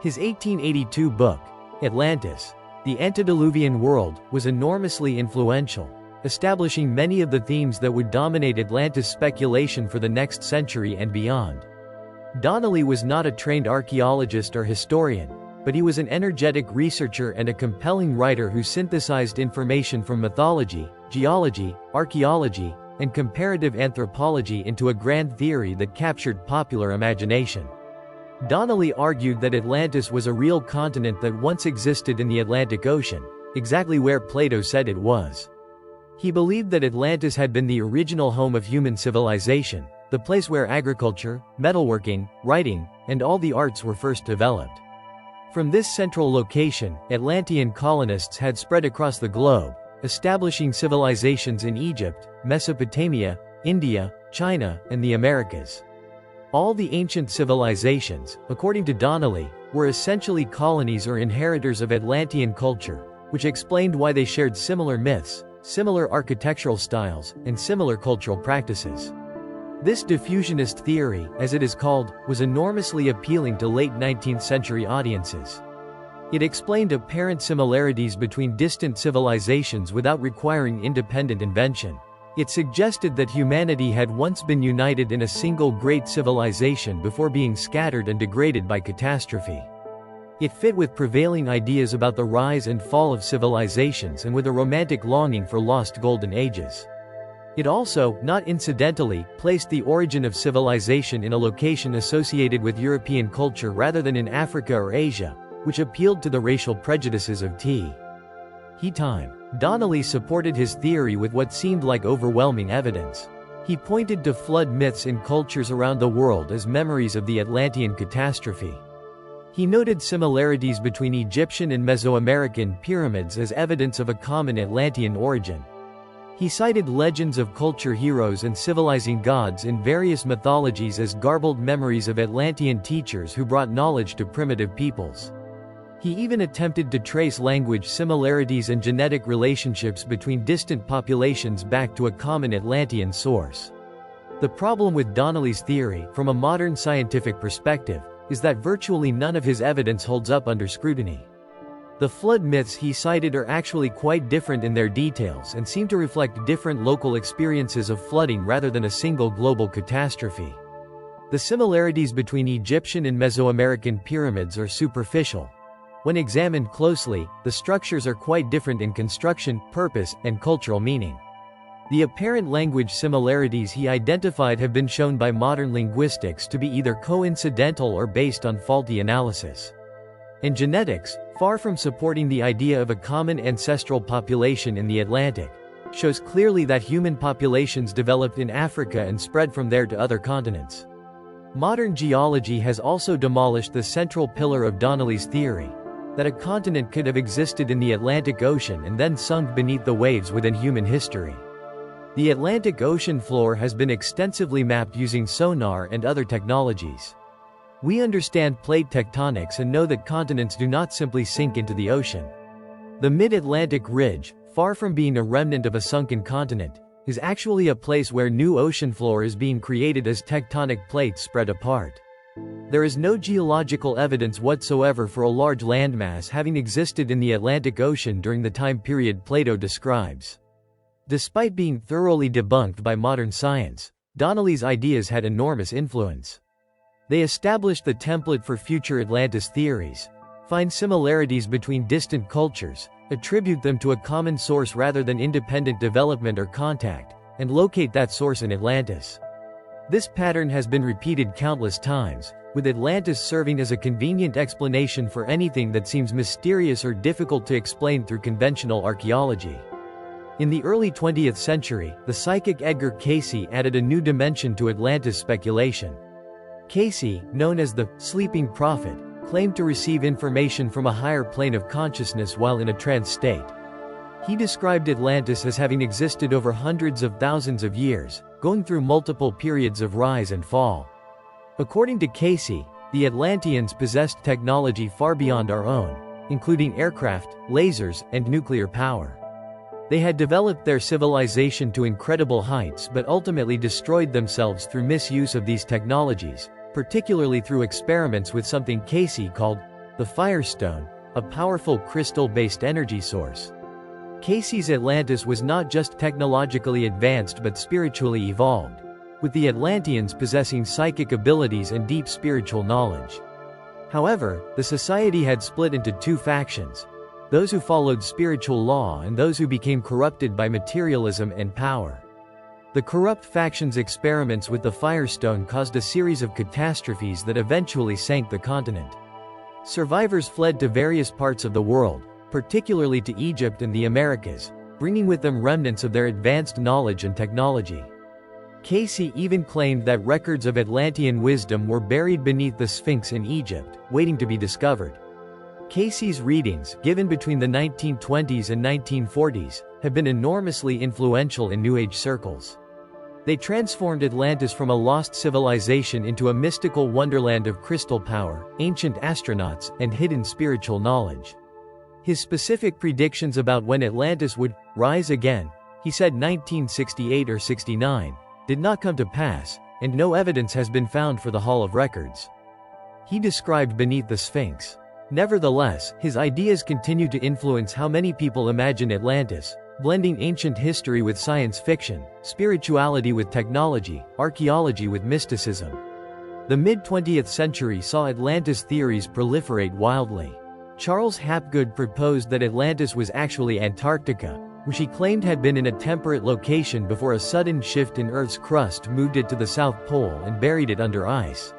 His 1882 book, Atlantis, The Antediluvian World, was enormously influential, establishing many of the themes that would dominate Atlantis speculation for the next century and beyond. Donnelly was not a trained archaeologist or historian, but he was an energetic researcher and a compelling writer who synthesized information from mythology, geology, archaeology, and comparative anthropology into a grand theory that captured popular imagination. Donnelly argued that Atlantis was a real continent that once existed in the Atlantic Ocean, exactly where Plato said it was. He believed that Atlantis had been the original home of human civilization, the place where agriculture, metalworking, writing, and all the arts were first developed. From this central location, Atlantean colonists had spread across the globe, establishing civilizations in Egypt, Mesopotamia, India, China, and the Americas. All the ancient civilizations, according to Donnelly, were essentially colonies or inheritors of Atlantean culture, which explained why they shared similar myths, similar architectural styles, and similar cultural practices. This diffusionist theory, as it is called, was enormously appealing to late 19th century audiences. It explained apparent similarities between distant civilizations without requiring independent invention. It suggested that humanity had once been united in a single great civilization before being scattered and degraded by catastrophe. It fit with prevailing ideas about the rise and fall of civilizations and with a romantic longing for lost golden ages. It also, not incidentally, placed the origin of civilization in a location associated with European culture rather than in Africa or Asia, which appealed to the racial prejudices of time. Donnelly supported his theory with what seemed like overwhelming evidence. He pointed to flood myths in cultures around the world as memories of the Atlantean catastrophe. He noted similarities between Egyptian and Mesoamerican pyramids as evidence of a common Atlantean origin. He cited legends of culture heroes and civilizing gods in various mythologies as garbled memories of Atlantean teachers who brought knowledge to primitive peoples. He even attempted to trace language similarities and genetic relationships between distant populations back to a common Atlantean source. The problem with Donnelly's theory, from a modern scientific perspective, is that virtually none of his evidence holds up under scrutiny. The flood myths he cited are actually quite different in their details and seem to reflect different local experiences of flooding rather than a single global catastrophe. The similarities between Egyptian and Mesoamerican pyramids are superficial. When examined closely, the structures are quite different in construction, purpose, and cultural meaning. The apparent language similarities he identified have been shown by modern linguistics to be either coincidental or based on faulty analysis. And genetics, far from supporting the idea of a common ancestral population in the Atlantic, shows clearly that human populations developed in Africa and spread from there to other continents. Modern geology has also demolished the central pillar of Donnelly's theory, that a continent could have existed in the Atlantic Ocean and then sunk beneath the waves within human history. The Atlantic Ocean floor has been extensively mapped using sonar and other technologies. We understand plate tectonics and know that continents do not simply sink into the ocean. The Mid-Atlantic Ridge, far from being a remnant of a sunken continent, is actually a place where new ocean floor is being created as tectonic plates spread apart. There is no geological evidence whatsoever for a large landmass having existed in the Atlantic Ocean during the time period Plato describes. Despite being thoroughly debunked by modern science, Donnelly's ideas had enormous influence. They established the template for future Atlantis theories, find similarities between distant cultures, attribute them to a common source rather than independent development or contact, and locate that source in Atlantis. This pattern has been repeated countless times, with Atlantis serving as a convenient explanation for anything that seems mysterious or difficult to explain through conventional archaeology. In the early 20th century, the psychic Edgar Cayce added a new dimension to Atlantis speculation. Cayce, known as the sleeping prophet, claimed to receive information from a higher plane of consciousness while in a trance state. He described Atlantis as having existed over hundreds of thousands of years, going through multiple periods of rise and fall. According to Cayce, the Atlanteans possessed technology far beyond our own, including aircraft, lasers, and nuclear power. They had developed their civilization to incredible heights but ultimately destroyed themselves through misuse of these technologies, particularly through experiments with something Cayce called the Firestone, a powerful crystal-based energy source. Cayce's Atlantis was not just technologically advanced but spiritually evolved, with the Atlanteans possessing psychic abilities and deep spiritual knowledge. However, the society had split into two factions: those who followed spiritual law and those who became corrupted by materialism and power. The corrupt faction's experiments with the Firestone caused a series of catastrophes that eventually sank the continent. Survivors fled to various parts of the world, particularly to Egypt and the Americas, bringing with them remnants of their advanced knowledge and technology. Cayce even claimed that records of Atlantean wisdom were buried beneath the Sphinx in Egypt, waiting to be discovered. Cayce's readings, given between the 1920s and 1940s, have been enormously influential in New Age circles. They transformed Atlantis from a lost civilization into a mystical wonderland of crystal power, ancient astronauts, and hidden spiritual knowledge. His specific predictions about when Atlantis would rise again, he said 1968 or 69, did not come to pass, and no evidence has been found for the Hall of Records. He described beneath the Sphinx. Nevertheless, his ideas continue to influence how many people imagine Atlantis, blending ancient history with science fiction, spirituality with technology, archaeology with mysticism. The mid-20th century saw Atlantis theories proliferate wildly. Charles Hapgood proposed that Atlantis was actually Antarctica, which he claimed had been in a temperate location before a sudden shift in Earth's crust moved it to the South Pole and buried it under ice.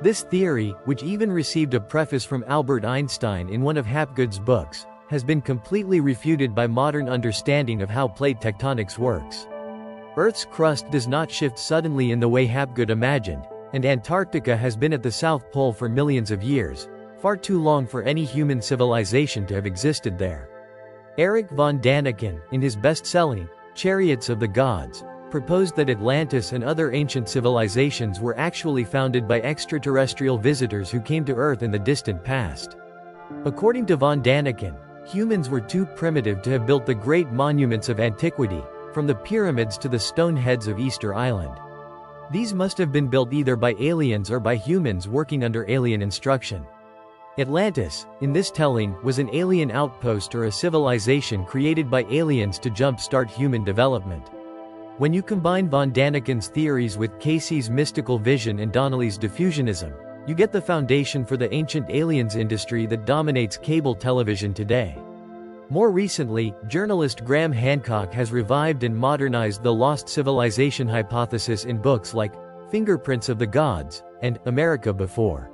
This theory, which even received a preface from Albert Einstein in one of Hapgood's books, has been completely refuted by modern understanding of how plate tectonics works. Earth's crust does not shift suddenly in the way Hapgood imagined, and Antarctica has been at the South Pole for millions of years, far too long for any human civilization to have existed there. Erich von Däniken, in his best-selling Chariots of the Gods, proposed that Atlantis and other ancient civilizations were actually founded by extraterrestrial visitors who came to Earth in the distant past. According to von Däniken, humans were too primitive to have built the great monuments of antiquity, from the pyramids to the stone heads of Easter Island. These must have been built either by aliens or by humans working under alien instruction. Atlantis, in this telling, was an alien outpost or a civilization created by aliens to jumpstart human development. When you combine von Daniken's theories with Casey's mystical vision and Donnelly's diffusionism, you get the foundation for the ancient aliens industry that dominates cable television today. More recently, journalist Graham Hancock has revived and modernized the lost civilization hypothesis in books like Fingerprints of the Gods and America Before.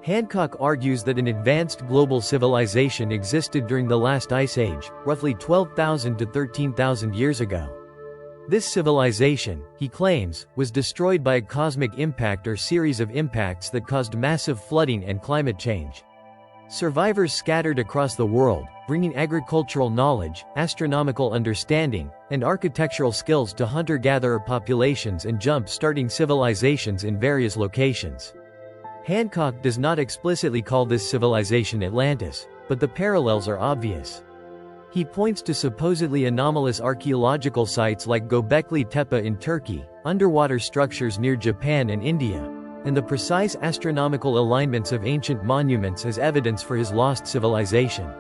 Hancock argues that an advanced global civilization existed during the last ice age, roughly 12,000 to 13,000 years ago. This civilization, he claims, was destroyed by a cosmic impact or series of impacts that caused massive flooding and climate change. Survivors scattered across the world, bringing agricultural knowledge, astronomical understanding, and architectural skills to hunter-gatherer populations and jump-starting civilizations in various locations. Hancock does not explicitly call this civilization Atlantis, but the parallels are obvious. He points to supposedly anomalous archaeological sites like Göbekli Tepe in Turkey, underwater structures near Japan and India, and the precise astronomical alignments of ancient monuments as evidence for his lost civilization.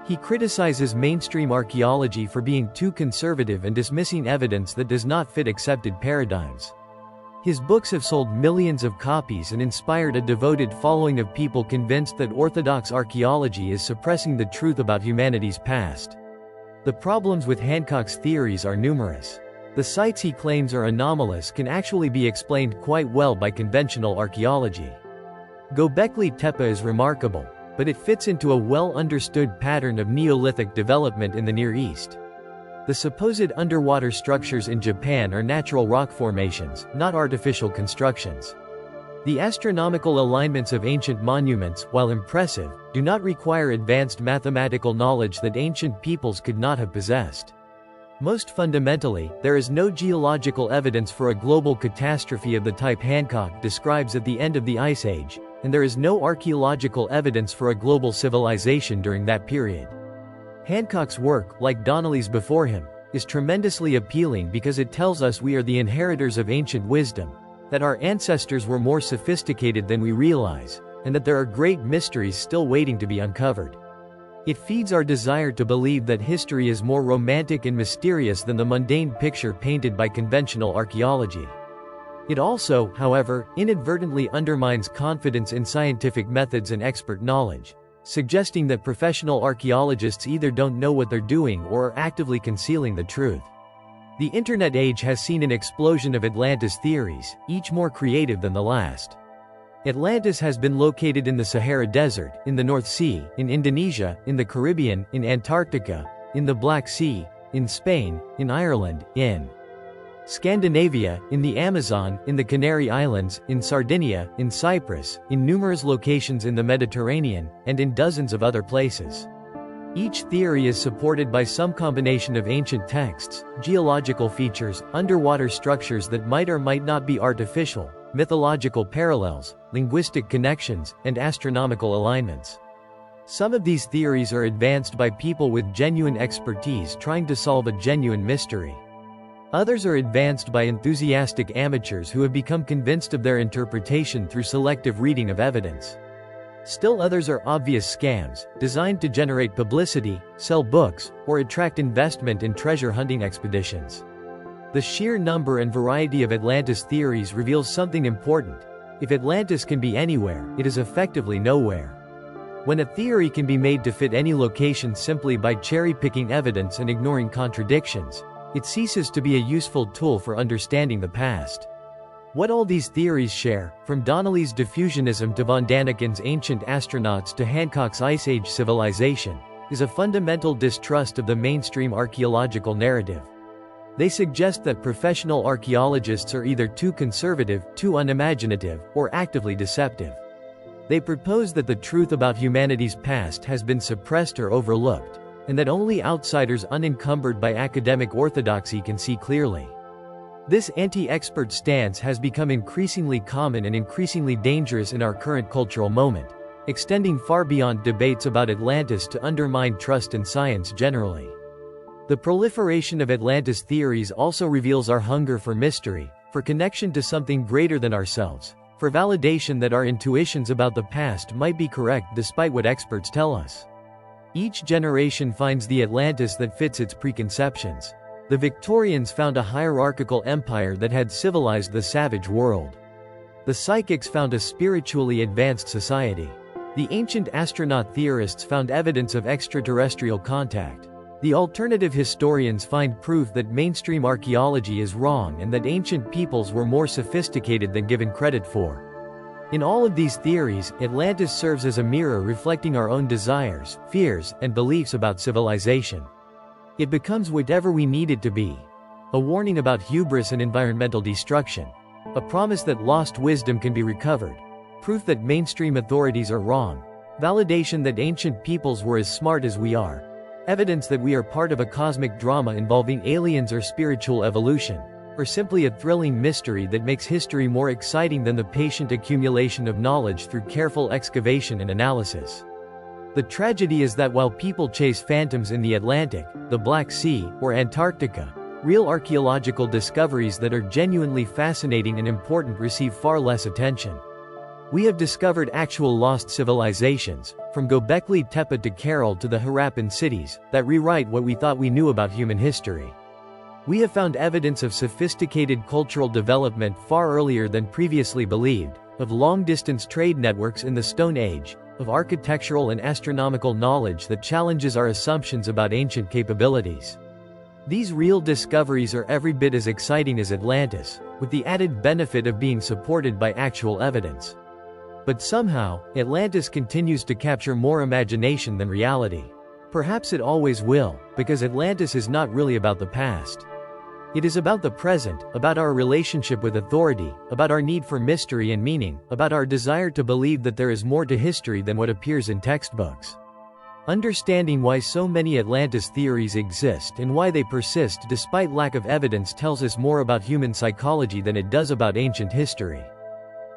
He criticizes mainstream archaeology for being too conservative and dismissing evidence that does not fit accepted paradigms. His books have sold millions of copies and inspired a devoted following of people convinced that orthodox archaeology is suppressing the truth about humanity's past. The problems with Hancock's theories are numerous. The sites he claims are anomalous can actually be explained quite well by conventional archaeology. Göbekli Tepe is remarkable, but it fits into a well-understood pattern of Neolithic development in the Near East. The supposed underwater structures in Japan are natural rock formations, not artificial constructions. The astronomical alignments of ancient monuments, while impressive, do not require advanced mathematical knowledge that ancient peoples could not have possessed. Most fundamentally, there is no geological evidence for a global catastrophe of the type Hancock describes at the end of the Ice Age, and there is no archaeological evidence for a global civilization during that period. Hancock's work, like Donnelly's before him, is tremendously appealing because it tells us we are the inheritors of ancient wisdom, that our ancestors were more sophisticated than we realize, and that there are great mysteries still waiting to be uncovered. It feeds our desire to believe that history is more romantic and mysterious than the mundane picture painted by conventional archaeology. It also, however, inadvertently undermines confidence in scientific methods and expert knowledge, suggesting that professional archaeologists either don't know what they're doing or are actively concealing the truth. The internet age has seen an explosion of Atlantis theories, each more creative than the last. Atlantis has been located in the Sahara Desert, in the North Sea, in Indonesia, in the Caribbean, in Antarctica, in the Black Sea, in Spain, in Ireland, in Scandinavia, in the Amazon, in the Canary Islands, in Sardinia, in Cyprus, in numerous locations in the Mediterranean, and in dozens of other places. Each theory is supported by some combination of ancient texts, geological features, underwater structures that might or might not be artificial, mythological parallels, linguistic connections, and astronomical alignments. Some of these theories are advanced by people with genuine expertise trying to solve a genuine mystery. Others are advanced by enthusiastic amateurs who have become convinced of their interpretation through selective reading of evidence. Still others are obvious scams, designed to generate publicity, sell books, or attract investment in treasure hunting expeditions. The sheer number and variety of Atlantis theories reveals something important. If Atlantis can be anywhere, it is effectively nowhere. When a theory can be made to fit any location simply by cherry-picking evidence and ignoring contradictions, it ceases to be a useful tool for understanding the past. What all these theories share, from Donnelly's diffusionism to von Daniken's ancient astronauts to Hancock's Ice Age civilization, is a fundamental distrust of the mainstream archaeological narrative. They suggest that professional archaeologists are either too conservative, too unimaginative, or actively deceptive. They propose that the truth about humanity's past has been suppressed or overlooked, and that only outsiders unencumbered by academic orthodoxy can see clearly. This anti-expert stance has become increasingly common and increasingly dangerous in our current cultural moment, extending far beyond debates about Atlantis to undermine trust in science generally. The proliferation of Atlantis theories also reveals our hunger for mystery, for connection to something greater than ourselves, for validation that our intuitions about the past might be correct despite what experts tell us. Each generation finds the Atlantis that fits its preconceptions. The Victorians found a hierarchical empire that had civilized the savage world. The psychics found a spiritually advanced society. The ancient astronaut theorists found evidence of extraterrestrial contact. The alternative historians find proof that mainstream archaeology is wrong and that ancient peoples were more sophisticated than given credit for. In all of these theories, Atlantis serves as a mirror reflecting our own desires, fears, and beliefs about civilization. It becomes whatever we need it to be. A warning about hubris and environmental destruction. A promise that lost wisdom can be recovered. Proof that mainstream authorities are wrong. Validation that ancient peoples were as smart as we are. Evidence that we are part of a cosmic drama involving aliens or spiritual evolution. Or simply a thrilling mystery that makes history more exciting than the patient accumulation of knowledge through careful excavation and analysis. The tragedy is that while people chase phantoms in the Atlantic, the Black Sea, or Antarctica, real archaeological discoveries that are genuinely fascinating and important receive far less attention. We have discovered actual lost civilizations, from Göbekli Tepe to Kerala to the Harappan cities, that rewrite what we thought we knew about human history. We have found evidence of sophisticated cultural development far earlier than previously believed, of long-distance trade networks in the Stone Age, of architectural and astronomical knowledge that challenges our assumptions about ancient capabilities. These real discoveries are every bit as exciting as Atlantis, with the added benefit of being supported by actual evidence. But somehow, Atlantis continues to capture more imagination than reality. Perhaps it always will, because Atlantis is not really about the past. It is about the present, about our relationship with authority, about our need for mystery and meaning, about our desire to believe that there is more to history than what appears in textbooks. Understanding why so many Atlantis theories exist and why they persist despite lack of evidence tells us more about human psychology than it does about ancient history.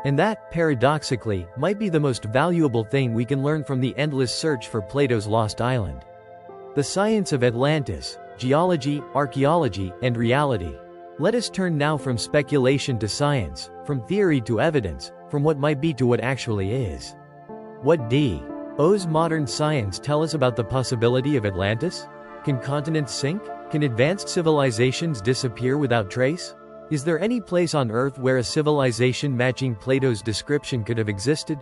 And that, paradoxically, might be the most valuable thing we can learn from the endless search for Plato's lost island. The science of Atlantis, geology, archaeology, and reality. Let us turn now from speculation to science, from theory to evidence, from what might be to what actually is. What does modern science tell us about the possibility of Atlantis? Can continents sink? Can advanced civilizations disappear without trace? Is there any place on Earth where a civilization matching Plato's description could have existed?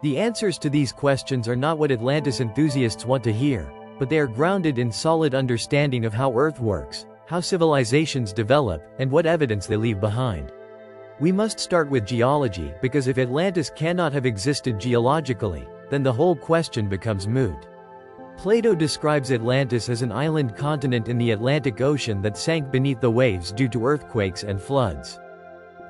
The answers to these questions are not what Atlantis enthusiasts want to hear, but they are grounded in solid understanding of how Earth works, how civilizations develop, and what evidence they leave behind. We must start with geology because if Atlantis cannot have existed geologically, then the whole question becomes moot. Plato describes Atlantis as an island continent in the Atlantic Ocean that sank beneath the waves due to earthquakes and floods.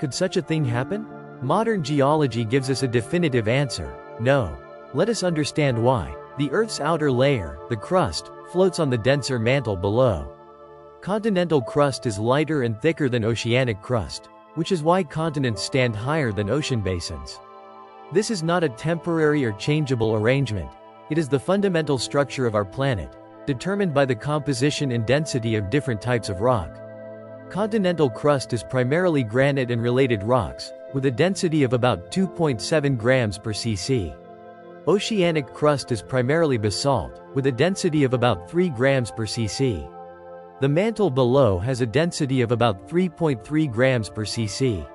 Could such a thing happen? Modern geology gives us a definitive answer: no. Let us understand why. The Earth's outer layer, the crust, floats on the denser mantle below. Continental crust is lighter and thicker than oceanic crust, which is why continents stand higher than ocean basins. This is not a temporary or changeable arrangement. It is the fundamental structure of our planet, determined by the composition and density of different types of rock. Continental crust is primarily granite and related rocks, with a density of about 2.7 grams per cc. Oceanic crust is primarily basalt, with a density of about 3 grams per cc. The mantle below has a density of about 3.3 grams per cc.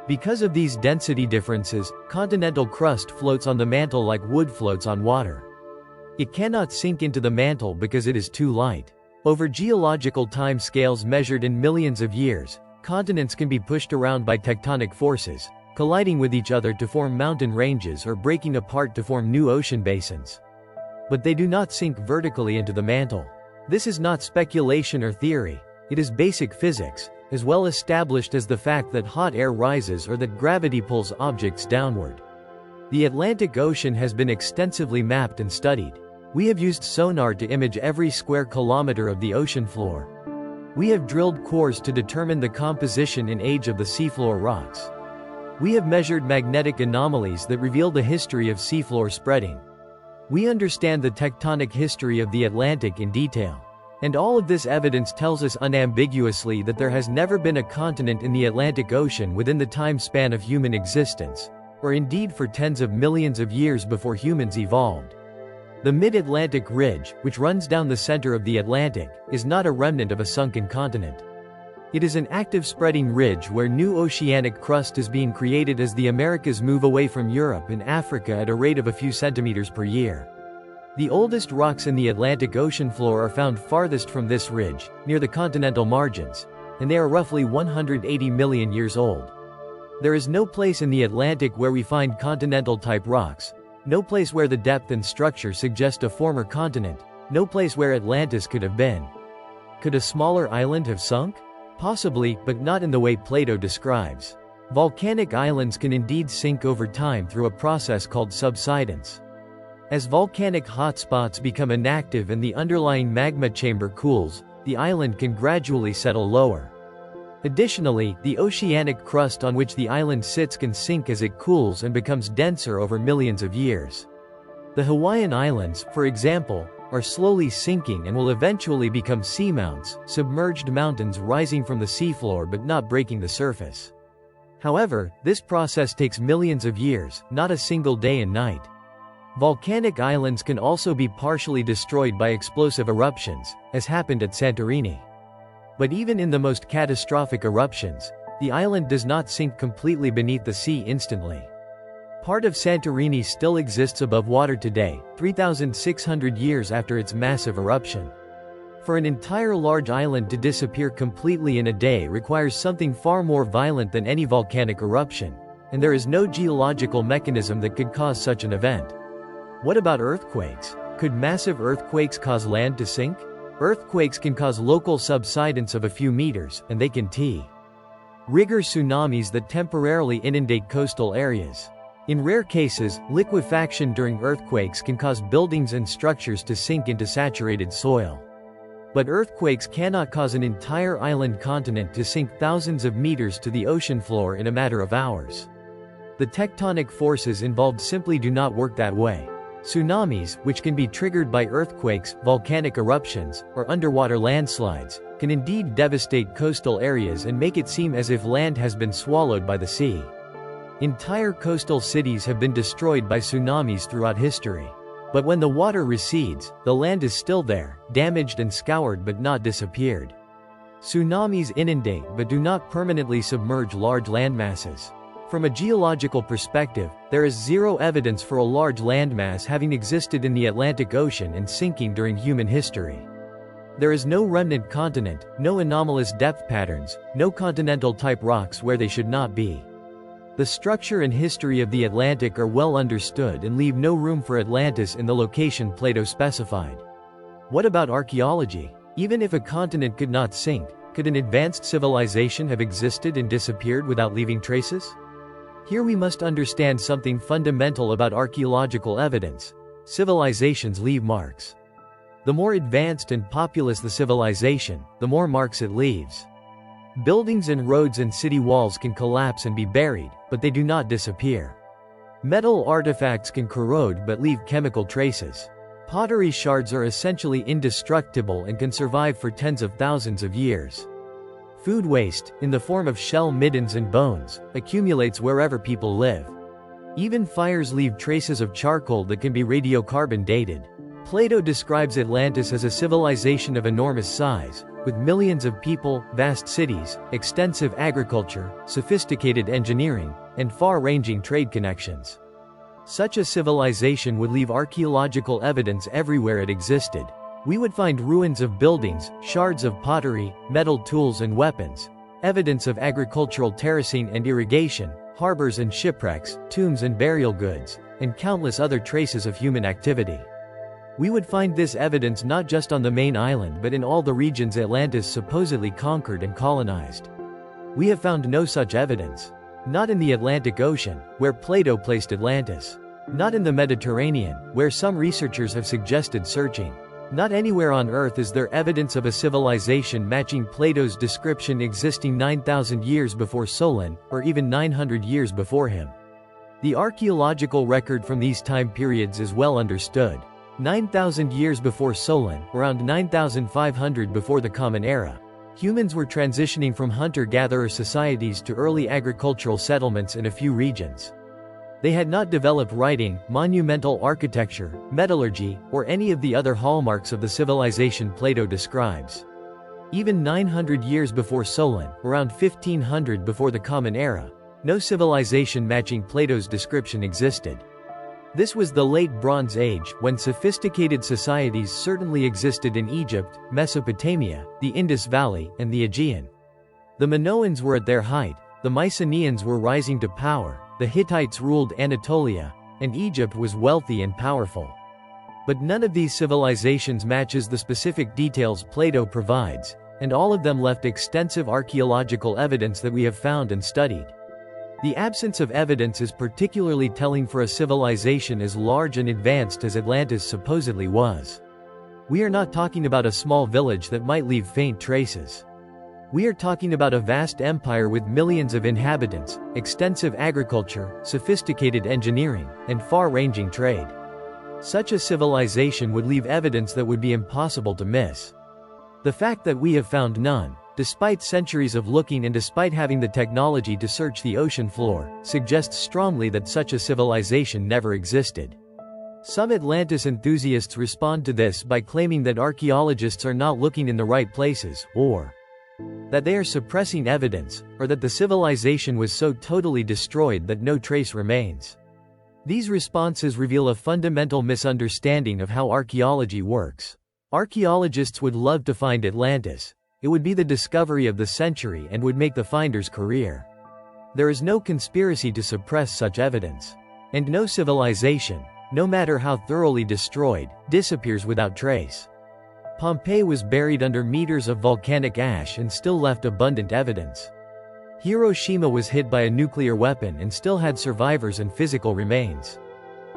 Because of these density differences, continental crust floats on the mantle like wood floats on water. It cannot sink into the mantle because it is too light. Over geological time scales measured in millions of years, continents can be pushed around by tectonic forces, colliding with each other to form mountain ranges or breaking apart to form new ocean basins. But they do not sink vertically into the mantle. This is not speculation or theory. It is basic physics, as well established as the fact that hot air rises or that gravity pulls objects downward. The Atlantic Ocean has been extensively mapped and studied. We have used sonar to image every square kilometer of the ocean floor. We have drilled cores to determine the composition and age of the seafloor rocks. We have measured magnetic anomalies that reveal the history of seafloor spreading. We understand the tectonic history of the Atlantic in detail. And all of this evidence tells us unambiguously that there has never been a continent in the Atlantic Ocean within the time span of human existence, or indeed for tens of millions of years before humans evolved. The mid-Atlantic ridge, which runs down the center of the Atlantic, is not a remnant of a sunken continent. It is an active spreading ridge where new oceanic crust is being created as the Americas move away from Europe and Africa at a rate of a few centimeters per year. The oldest rocks in the Atlantic Ocean floor are found farthest from this ridge, near the continental margins, and they are roughly 180 million years old. There is no place in the Atlantic where we find continental-type rocks, no place where the depth and structure suggest a former continent, no place where Atlantis could have been. Could a smaller island have sunk? Possibly, but not in the way Plato describes. Volcanic islands can indeed sink over time through a process called subsidence. As volcanic hotspots become inactive and the underlying magma chamber cools, the island can gradually settle lower. Additionally, the oceanic crust on which the island sits can sink as it cools and becomes denser over millions of years. The Hawaiian Islands, for example, are slowly sinking and will eventually become seamounts, submerged mountains rising from the seafloor but not breaking the surface. However, this process takes millions of years, not a single day and night. Volcanic islands can also be partially destroyed by explosive eruptions, as happened at Santorini. But even in the most catastrophic eruptions, the island does not sink completely beneath the sea instantly. Part of Santorini still exists above water today, 3,600 years after its massive eruption. For an entire large island to disappear completely in a day requires something far more violent than any volcanic eruption, and there is no geological mechanism that could cause such an event. What about earthquakes? Could massive earthquakes cause land to sink? Earthquakes can cause local subsidence of a few meters, and they can trigger tsunamis that temporarily inundate coastal areas. In rare cases, liquefaction during earthquakes can cause buildings and structures to sink into saturated soil. But earthquakes cannot cause an entire island continent to sink thousands of meters to the ocean floor in a matter of hours. The tectonic forces involved simply do not work that way. Tsunamis, which can be triggered by earthquakes, volcanic eruptions, or underwater landslides, can indeed devastate coastal areas and make it seem as if land has been swallowed by the sea. Entire coastal cities have been destroyed by tsunamis throughout history. But when the water recedes, the land is still there, damaged and scoured but not disappeared. Tsunamis inundate but do not permanently submerge large landmasses. From a geological perspective, there is zero evidence for a large landmass having existed in the Atlantic Ocean and sinking during human history. There is no remnant continent, no anomalous depth patterns, no continental-type rocks where they should not be. The structure and history of the Atlantic are well understood and leave no room for Atlantis in the location Plato specified. What about archaeology? Even if a continent could not sink, could an advanced civilization have existed and disappeared without leaving traces? Here we must understand something fundamental about archaeological evidence. Civilizations leave marks. The more advanced and populous the civilization, the more marks it leaves. Buildings and roads and city walls can collapse and be buried, but they do not disappear. Metal artifacts can corrode but leave chemical traces. Pottery shards are essentially indestructible and can survive for tens of thousands of years. Food waste, in the form of shell middens and bones, accumulates wherever people live. Even fires leave traces of charcoal that can be radiocarbon dated. Plato describes Atlantis as a civilization of enormous size, with millions of people, vast cities, extensive agriculture, sophisticated engineering, and far-ranging trade connections. Such a civilization would leave archaeological evidence everywhere it existed. We would find ruins of buildings, shards of pottery, metal tools and weapons, evidence of agricultural terracing and irrigation, harbors and shipwrecks, tombs and burial goods, and countless other traces of human activity. We would find this evidence not just on the main island but in all the regions Atlantis supposedly conquered and colonized. We have found no such evidence. Not in the Atlantic Ocean, where Plato placed Atlantis. Not in the Mediterranean, where some researchers have suggested searching. Not anywhere on Earth is there evidence of a civilization matching Plato's description existing 9,000 years before Solon, or even 900 years before him. The archaeological record from these time periods is well understood. 9,000 years before Solon, around 9,500 before the Common Era, humans were transitioning from hunter-gatherer societies to early agricultural settlements in a few regions. They had not developed writing, monumental architecture, metallurgy, or any of the other hallmarks of the civilization Plato describes. Even 900 years before Solon, around 1500 before the Common Era, no civilization matching Plato's description existed. This was the Late Bronze Age, when sophisticated societies certainly existed in Egypt, Mesopotamia, the Indus Valley, and the Aegean. The Minoans were at their height, the Mycenaeans were rising to power, the Hittites ruled Anatolia, and Egypt was wealthy and powerful. But none of these civilizations matches the specific details Plato provides, and all of them left extensive archaeological evidence that we have found and studied. The absence of evidence is particularly telling for a civilization as large and advanced as Atlantis supposedly was. We are not talking about a small village that might leave faint traces. We are talking about a vast empire with millions of inhabitants, extensive agriculture, sophisticated engineering, and far-ranging trade. Such a civilization would leave evidence that would be impossible to miss. The fact that we have found none, despite centuries of looking and despite having the technology to search the ocean floor, suggests strongly that such a civilization never existed. Some Atlantis enthusiasts respond to this by claiming that archaeologists are not looking in the right places, or that they are suppressing evidence, or that the civilization was so totally destroyed that no trace remains. These responses reveal a fundamental misunderstanding of how archaeology works. Archaeologists would love to find Atlantis. It would be the discovery of the century and would make the finder's career. There is no conspiracy to suppress such evidence. And no civilization, no matter how thoroughly destroyed, disappears without trace. Pompeii was buried under meters of volcanic ash and still left abundant evidence. Hiroshima was hit by a nuclear weapon and still had survivors and physical remains.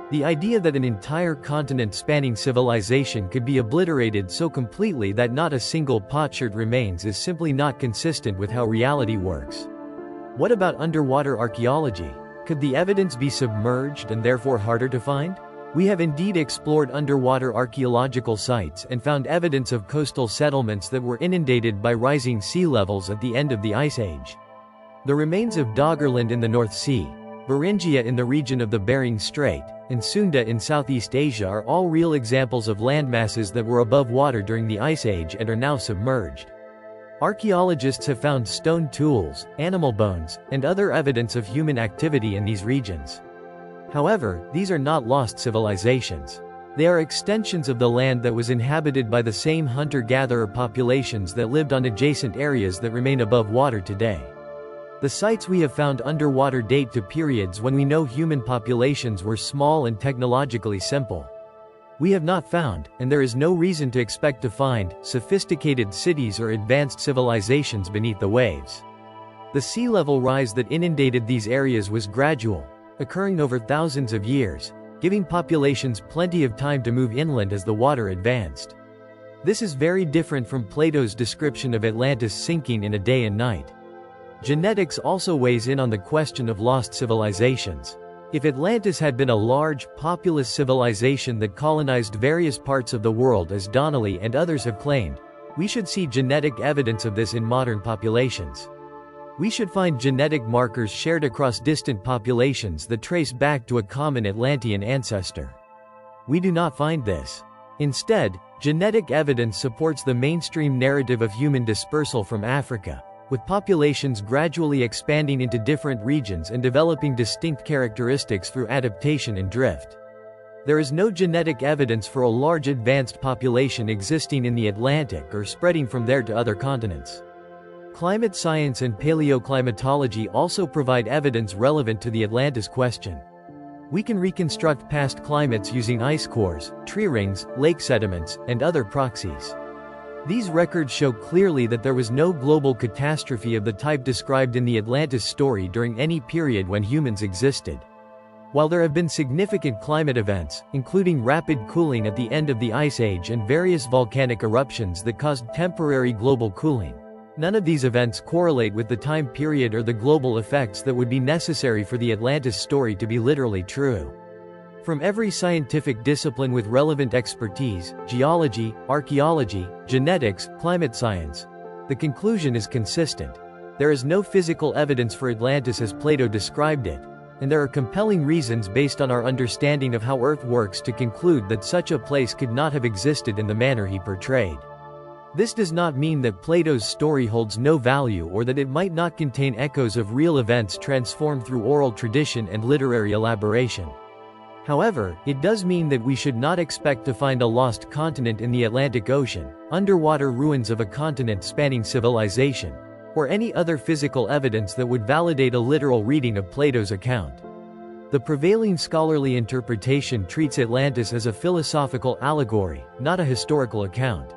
The idea that an entire continent-spanning civilization could be obliterated so completely that not a single potsherd remains is simply not consistent with how reality works. What about underwater archaeology? Could the evidence be submerged and therefore harder to find? We have indeed explored underwater archaeological sites and found evidence of coastal settlements that were inundated by rising sea levels at the end of the Ice Age. The remains of Doggerland in the North Sea, Beringia in the region of the Bering Strait, and Sunda in Southeast Asia are all real examples of landmasses that were above water during the Ice Age and are now submerged. Archaeologists have found stone tools, animal bones, and other evidence of human activity in these regions. However, these are not lost civilizations. They are extensions of the land that was inhabited by the same hunter-gatherer populations that lived on adjacent areas that remain above water today. The sites we have found underwater date to periods when we know human populations were small and technologically simple. We have not found, and there is no reason to expect to find, sophisticated cities or advanced civilizations beneath the waves. The sea level rise that inundated these areas was gradual, occurring over thousands of years, giving populations plenty of time to move inland as the water advanced. This is very different from Plato's description of Atlantis sinking in a day and night. Genetics also weighs in on the question of lost civilizations. If Atlantis had been a large, populous civilization that colonized various parts of the world as Donnelly and others have claimed, we should see genetic evidence of this in modern populations. We should find genetic markers shared across distant populations that trace back to a common Atlantean ancestor. We do not find this. Instead, genetic evidence supports the mainstream narrative of human dispersal from Africa, with populations gradually expanding into different regions and developing distinct characteristics through adaptation and drift. There is no genetic evidence for a large advanced population existing in the Atlantic or spreading from there to other continents. Climate science and paleoclimatology also provide evidence relevant to the Atlantis question. We can reconstruct past climates using ice cores, tree rings, lake sediments, and other proxies. These records show clearly that there was no global catastrophe of the type described in the Atlantis story during any period when humans existed. While there have been significant climate events, including rapid cooling at the end of the Ice Age and various volcanic eruptions that caused temporary global cooling, none of these events correlate with the time period or the global effects that would be necessary for the Atlantis story to be literally true. From every scientific discipline with relevant expertise, geology, archaeology, genetics, climate science, the conclusion is consistent. There is no physical evidence for Atlantis as Plato described it, and there are compelling reasons based on our understanding of how Earth works to conclude that such a place could not have existed in the manner he portrayed. This does not mean that Plato's story holds no value or that it might not contain echoes of real events transformed through oral tradition and literary elaboration. However, it does mean that we should not expect to find a lost continent in the Atlantic Ocean, underwater ruins of a continent spanning civilization, or any other physical evidence that would validate a literal reading of Plato's account. The prevailing scholarly interpretation treats Atlantis as a philosophical allegory, not a historical account.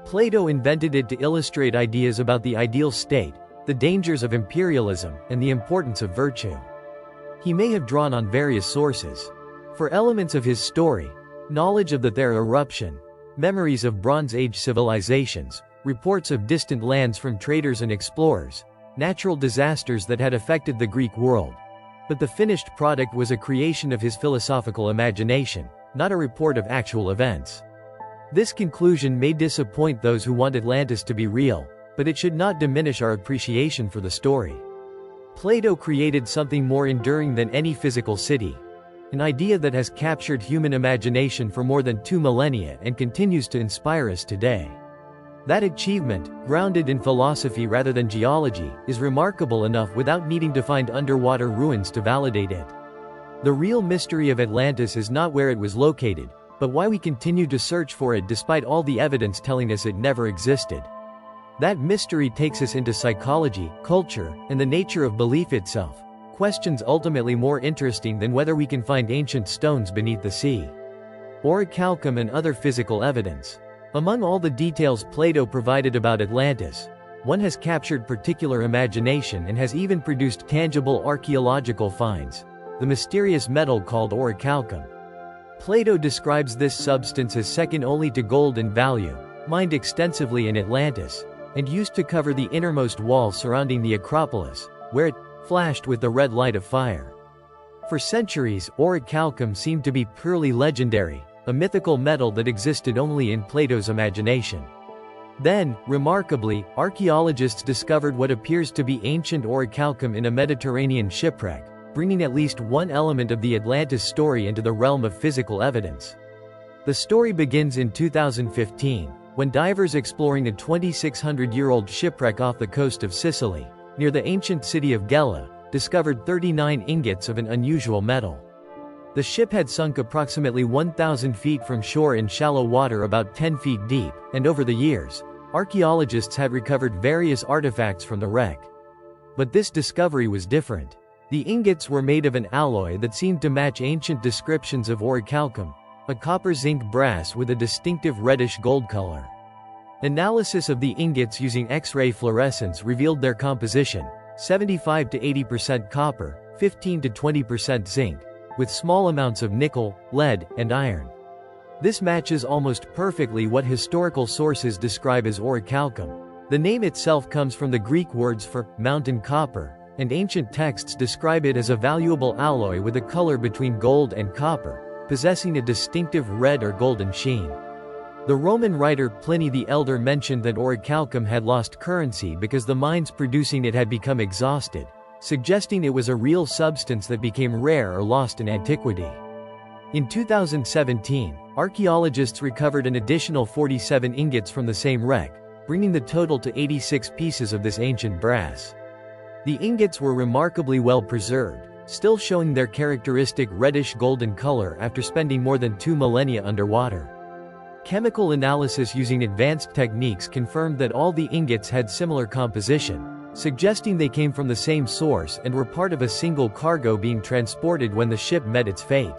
Plato invented it to illustrate ideas about the ideal state, the dangers of imperialism, and the importance of virtue. He may have drawn on various sources. For elements of his story, knowledge of the Thera eruption, memories of Bronze Age civilizations, reports of distant lands from traders and explorers, natural disasters that had affected the Greek world. But the finished product was a creation of his philosophical imagination, not a report of actual events. This conclusion may disappoint those who want Atlantis to be real, but it should not diminish our appreciation for the story. Plato created something more enduring than any physical city, an idea that has captured human imagination for more than 2 millennia and continues to inspire us today. That achievement, grounded in philosophy rather than geology, is remarkable enough without needing to find underwater ruins to validate it. The real mystery of Atlantis is not where it was located, but why we continue to search for it despite all the evidence telling us it never existed. That mystery takes us into psychology, culture, and the nature of belief itself, questions ultimately more interesting than whether we can find ancient stones beneath the sea. Orichalcum and other physical evidence. Among all the details Plato provided about Atlantis, one has captured particular imagination and has even produced tangible archaeological finds: the mysterious metal called orichalcum. Plato describes this substance as second only to gold in value, mined extensively in Atlantis, and used to cover the innermost wall surrounding the Acropolis, where it flashed with the red light of fire. For centuries, orichalcum seemed to be purely legendary, a mythical metal that existed only in Plato's imagination. Then, remarkably, archaeologists discovered what appears to be ancient orichalcum in a Mediterranean shipwreck, bringing at least one element of the Atlantis story into the realm of physical evidence. The story begins in 2015, when divers exploring a 2,600-year-old shipwreck off the coast of Sicily, near the ancient city of Gela, discovered 39 ingots of an unusual metal. The ship had sunk approximately 1,000 feet from shore in shallow water about 10 feet deep, and over the years, archaeologists had recovered various artifacts from the wreck. But this discovery was different. The ingots were made of an alloy that seemed to match ancient descriptions of orichalcum, a copper-zinc brass with a distinctive reddish-gold color. Analysis of the ingots using X-ray fluorescence revealed their composition: 75 to 80% copper, 15 to 20% zinc, with small amounts of nickel, lead, and iron. This matches almost perfectly what historical sources describe as orichalcum. The name itself comes from the Greek words for mountain copper, and ancient texts describe it as a valuable alloy with a color between gold and copper, possessing a distinctive red or golden sheen. The Roman writer Pliny the Elder mentioned that orichalcum had lost currency because the mines producing it had become exhausted, suggesting it was a real substance that became rare or lost in antiquity. In 2017, archaeologists recovered an additional 47 ingots from the same wreck, bringing the total to 86 pieces of this ancient brass. The ingots were remarkably well preserved, still showing their characteristic reddish-golden color after spending more than 2 millennia underwater. Chemical analysis using advanced techniques confirmed that all the ingots had similar composition, suggesting they came from the same source and were part of a single cargo being transported when the ship met its fate.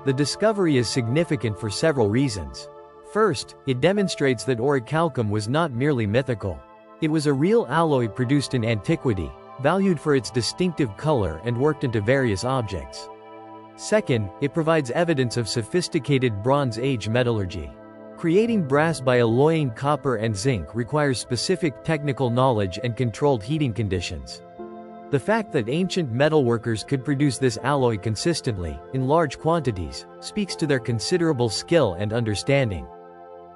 The discovery is significant for several reasons. First, it demonstrates that orichalcum was not merely mythical. It was a real alloy produced in antiquity, valued for its distinctive color and worked into various objects. Second, it provides evidence of sophisticated Bronze Age metallurgy. Creating brass by alloying copper and zinc requires specific technical knowledge and controlled heating conditions. The fact that ancient metalworkers could produce this alloy consistently, in large quantities, speaks to their considerable skill and understanding.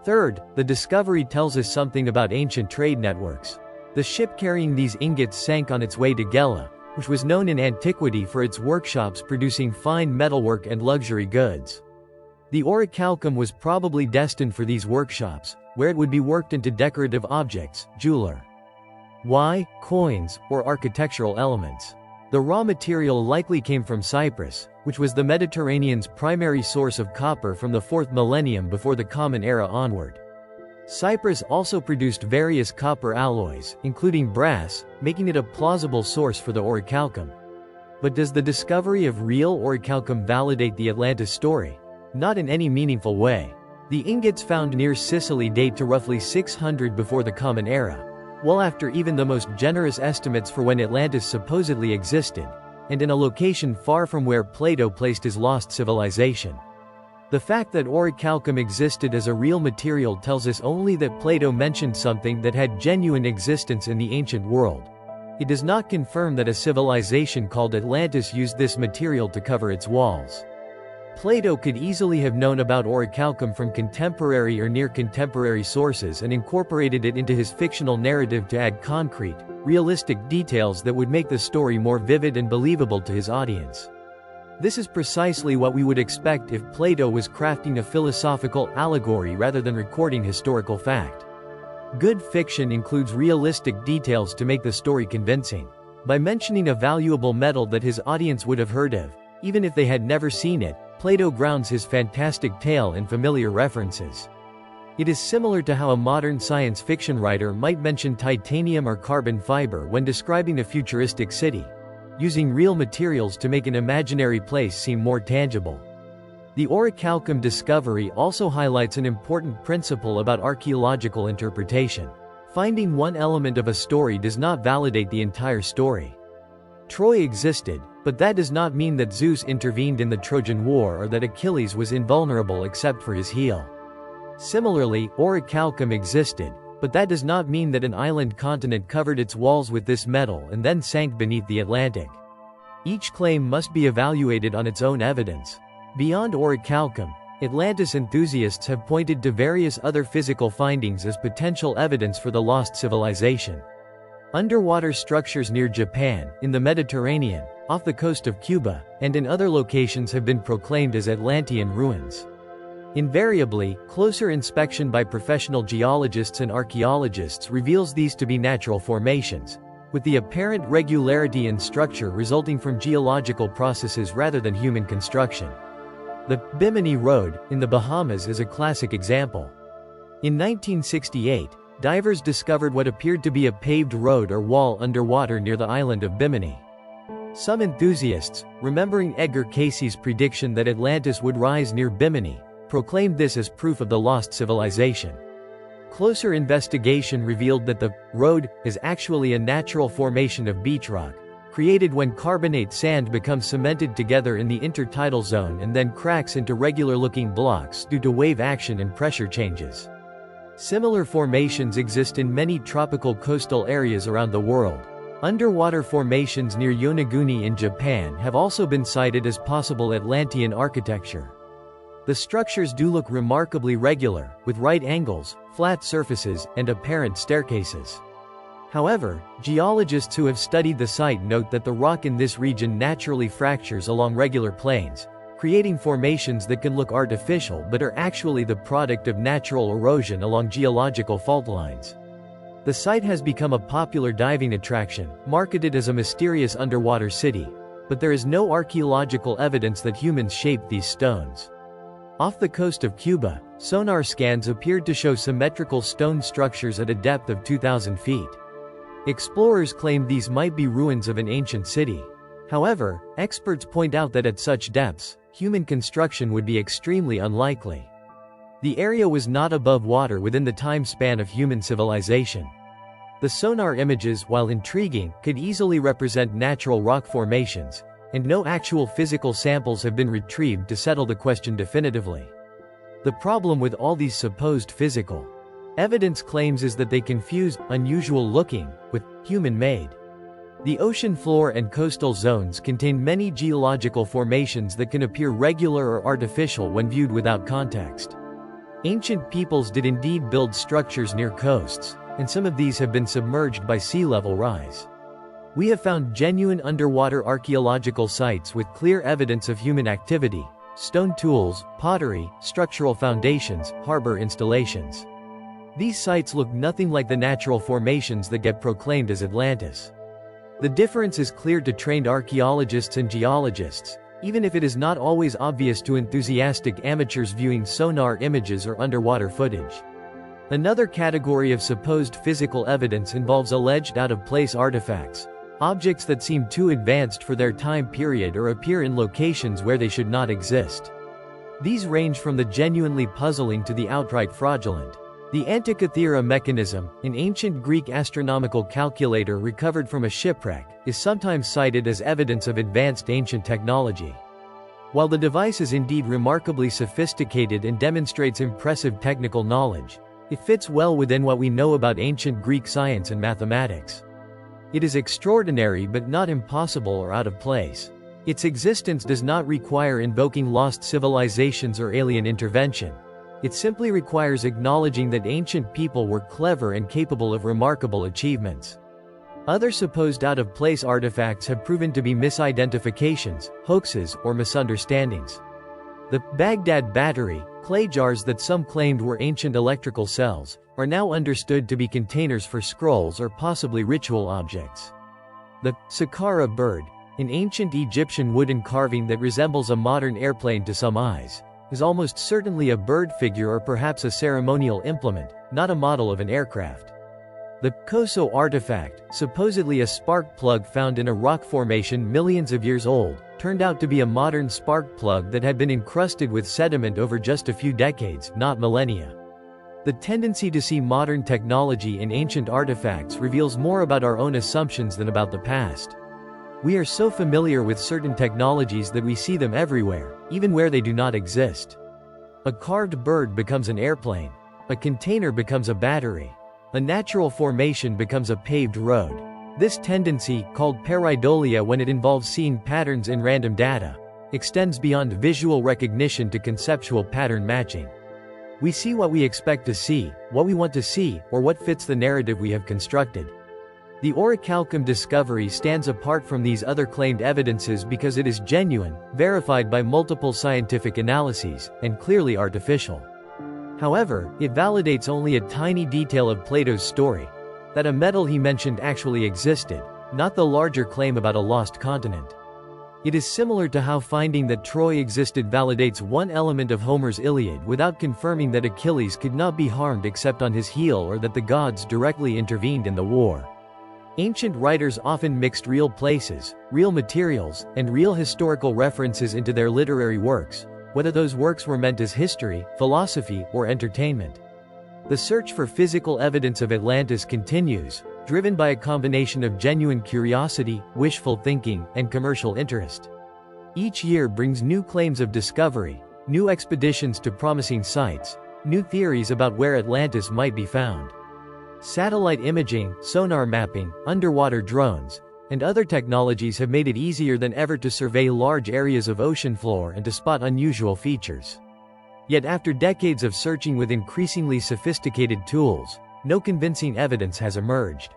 Third, the discovery tells us something about ancient trade networks. The ship carrying these ingots sank on its way to Gela, which was known in antiquity for its workshops producing fine metalwork and luxury goods. The Orichalcum was probably destined for these workshops, where it would be worked into decorative objects, jeweler, coins, or architectural elements. The raw material likely came from Cyprus, which was the Mediterranean's primary source of copper from the 4th millennium before the Common Era onward. Cyprus also produced various copper alloys, including brass, making it a plausible source for the Orichalcum. But does the discovery of real Orichalcum validate the Atlantis story? Not in any meaningful way. The ingots found near Sicily date to roughly 600 before the Common Era, well after even the most generous estimates for when Atlantis supposedly existed, and in a location far from where Plato placed his lost civilization. The fact that Orichalcum existed as a real material tells us only that Plato mentioned something that had genuine existence in the ancient world. It does not confirm that a civilization called Atlantis used this material to cover its walls. Plato could easily have known about Orichalcum from contemporary or near-contemporary sources and incorporated it into his fictional narrative to add concrete, realistic details that would make the story more vivid and believable to his audience. This is precisely what we would expect if Plato was crafting a philosophical allegory rather than recording historical fact. Good fiction includes realistic details to make the story convincing. By mentioning a valuable metal that his audience would have heard of, even if they had never seen it, Plato grounds his fantastic tale in familiar references. It is similar to how a modern science fiction writer might mention titanium or carbon fiber when describing a futuristic city, using real materials to make an imaginary place seem more tangible. The Orichalcum discovery also highlights an important principle about archaeological interpretation. Finding one element of a story does not validate the entire story. Troy existed, but that does not mean that Zeus intervened in the Trojan War or that Achilles was invulnerable except for his heel. Similarly, Orichalcum existed, but that does not mean that an island continent covered its walls with this metal and then sank beneath the Atlantic. Each claim must be evaluated on its own evidence. Beyond Orichalcum, Atlantis enthusiasts have pointed to various other physical findings as potential evidence for the lost civilization. Underwater structures near Japan, in the Mediterranean, off the coast of Cuba, and in other locations have been proclaimed as Atlantean ruins. Invariably, closer inspection by professional geologists and archaeologists reveals these to be natural formations, with the apparent regularity and structure resulting from geological processes rather than human construction. The Bimini Road, in the Bahamas is a classic example. In 1968, divers discovered what appeared to be a paved road or wall underwater near the island of Bimini. Some enthusiasts, remembering Edgar Cayce's prediction that Atlantis would rise near Bimini, proclaimed this as proof of the lost civilization. Closer investigation revealed that the road is actually a natural formation of beach rock, created when carbonate sand becomes cemented together in the intertidal zone and then cracks into regular-looking blocks due to wave action and pressure changes. Similar formations exist in many tropical coastal areas around the world. Underwater formations near Yonaguni in Japan have also been cited as possible Atlantean architecture. The structures do look remarkably regular, with right angles, flat surfaces, and apparent staircases. However, geologists who have studied the site note that the rock in this region naturally fractures along regular planes, creating formations that can look artificial but are actually the product of natural erosion along geological fault lines. The site has become a popular diving attraction, marketed as a mysterious underwater city, but there is no archaeological evidence that humans shaped these stones. Off the coast of Cuba, sonar scans appeared to show symmetrical stone structures at a depth of 2,000 feet. Explorers claimed these might be ruins of an ancient city. However, experts point out that at such depths, human construction would be extremely unlikely. The area was not above water within the time span of human civilization. The sonar images, while intriguing, could easily represent natural rock formations, and no actual physical samples have been retrieved to settle the question definitively. The problem with all these supposed physical evidence claims is that they confuse unusual-looking with human-made. The ocean floor and coastal zones contain many geological formations that can appear regular or artificial when viewed without context. Ancient peoples did indeed build structures near coasts, and some of these have been submerged by sea level rise. We have found genuine underwater archaeological sites with clear evidence of human activity: stone tools, pottery, structural foundations, harbor installations. These sites look nothing like the natural formations that get proclaimed as Atlantis. The difference is clear to trained archaeologists and geologists, even if it is not always obvious to enthusiastic amateurs viewing sonar images or underwater footage. Another category of supposed physical evidence involves alleged out-of-place artifacts, objects that seem too advanced for their time period or appear in locations where they should not exist. These range from the genuinely puzzling to the outright fraudulent. The Thera mechanism, an ancient Greek astronomical calculator recovered from a shipwreck, is sometimes cited as evidence of advanced ancient technology. While the device is indeed remarkably sophisticated and demonstrates impressive technical knowledge, it fits well within what we know about ancient Greek science and mathematics. It is extraordinary but not impossible or out of place. Its existence does not require invoking lost civilizations or alien intervention. It simply requires acknowledging that ancient people were clever and capable of remarkable achievements. Other supposed out-of-place artifacts have proven to be misidentifications, hoaxes, or misunderstandings. The Baghdad battery, clay jars that some claimed were ancient electrical cells, are now understood to be containers for scrolls or possibly ritual objects. The Saqqara bird, an ancient Egyptian wooden carving that resembles a modern airplane to some eyes, is almost certainly a bird figure or perhaps a ceremonial implement, not a model of an aircraft. The Koso artifact, supposedly a spark plug found in a rock formation millions of years old, turned out to be a modern spark plug that had been encrusted with sediment over just a few decades, not millennia. The tendency to see modern technology in ancient artifacts reveals more about our own assumptions than about the past. We are so familiar with certain technologies that we see them everywhere, even where they do not exist. A carved bird becomes an airplane. A container becomes a battery. A natural formation becomes a paved road. This tendency, called pareidolia when it involves seeing patterns in random data, extends beyond visual recognition to conceptual pattern matching. We see what we expect to see, what we want to see, or what fits the narrative we have constructed. The Orichalcum discovery stands apart from these other claimed evidences because it is genuine, verified by multiple scientific analyses, and clearly artificial. However, it validates only a tiny detail of Plato's story, that a metal he mentioned actually existed, not the larger claim about a lost continent. It is similar to how finding that Troy existed validates one element of Homer's Iliad without confirming that Achilles could not be harmed except on his heel or that the gods directly intervened in the war. Ancient writers often mixed real places, real materials, and real historical references into their literary works, whether those works were meant as history, philosophy, or entertainment. The search for physical evidence of Atlantis continues, driven by a combination of genuine curiosity, wishful thinking, and commercial interest. Each year brings new claims of discovery, new expeditions to promising sites, new theories about where Atlantis might be found. Satellite imaging, sonar mapping, underwater drones, and other technologies have made it easier than ever to survey large areas of ocean floor and to spot unusual features. Yet after decades of searching with increasingly sophisticated tools, no convincing evidence has emerged.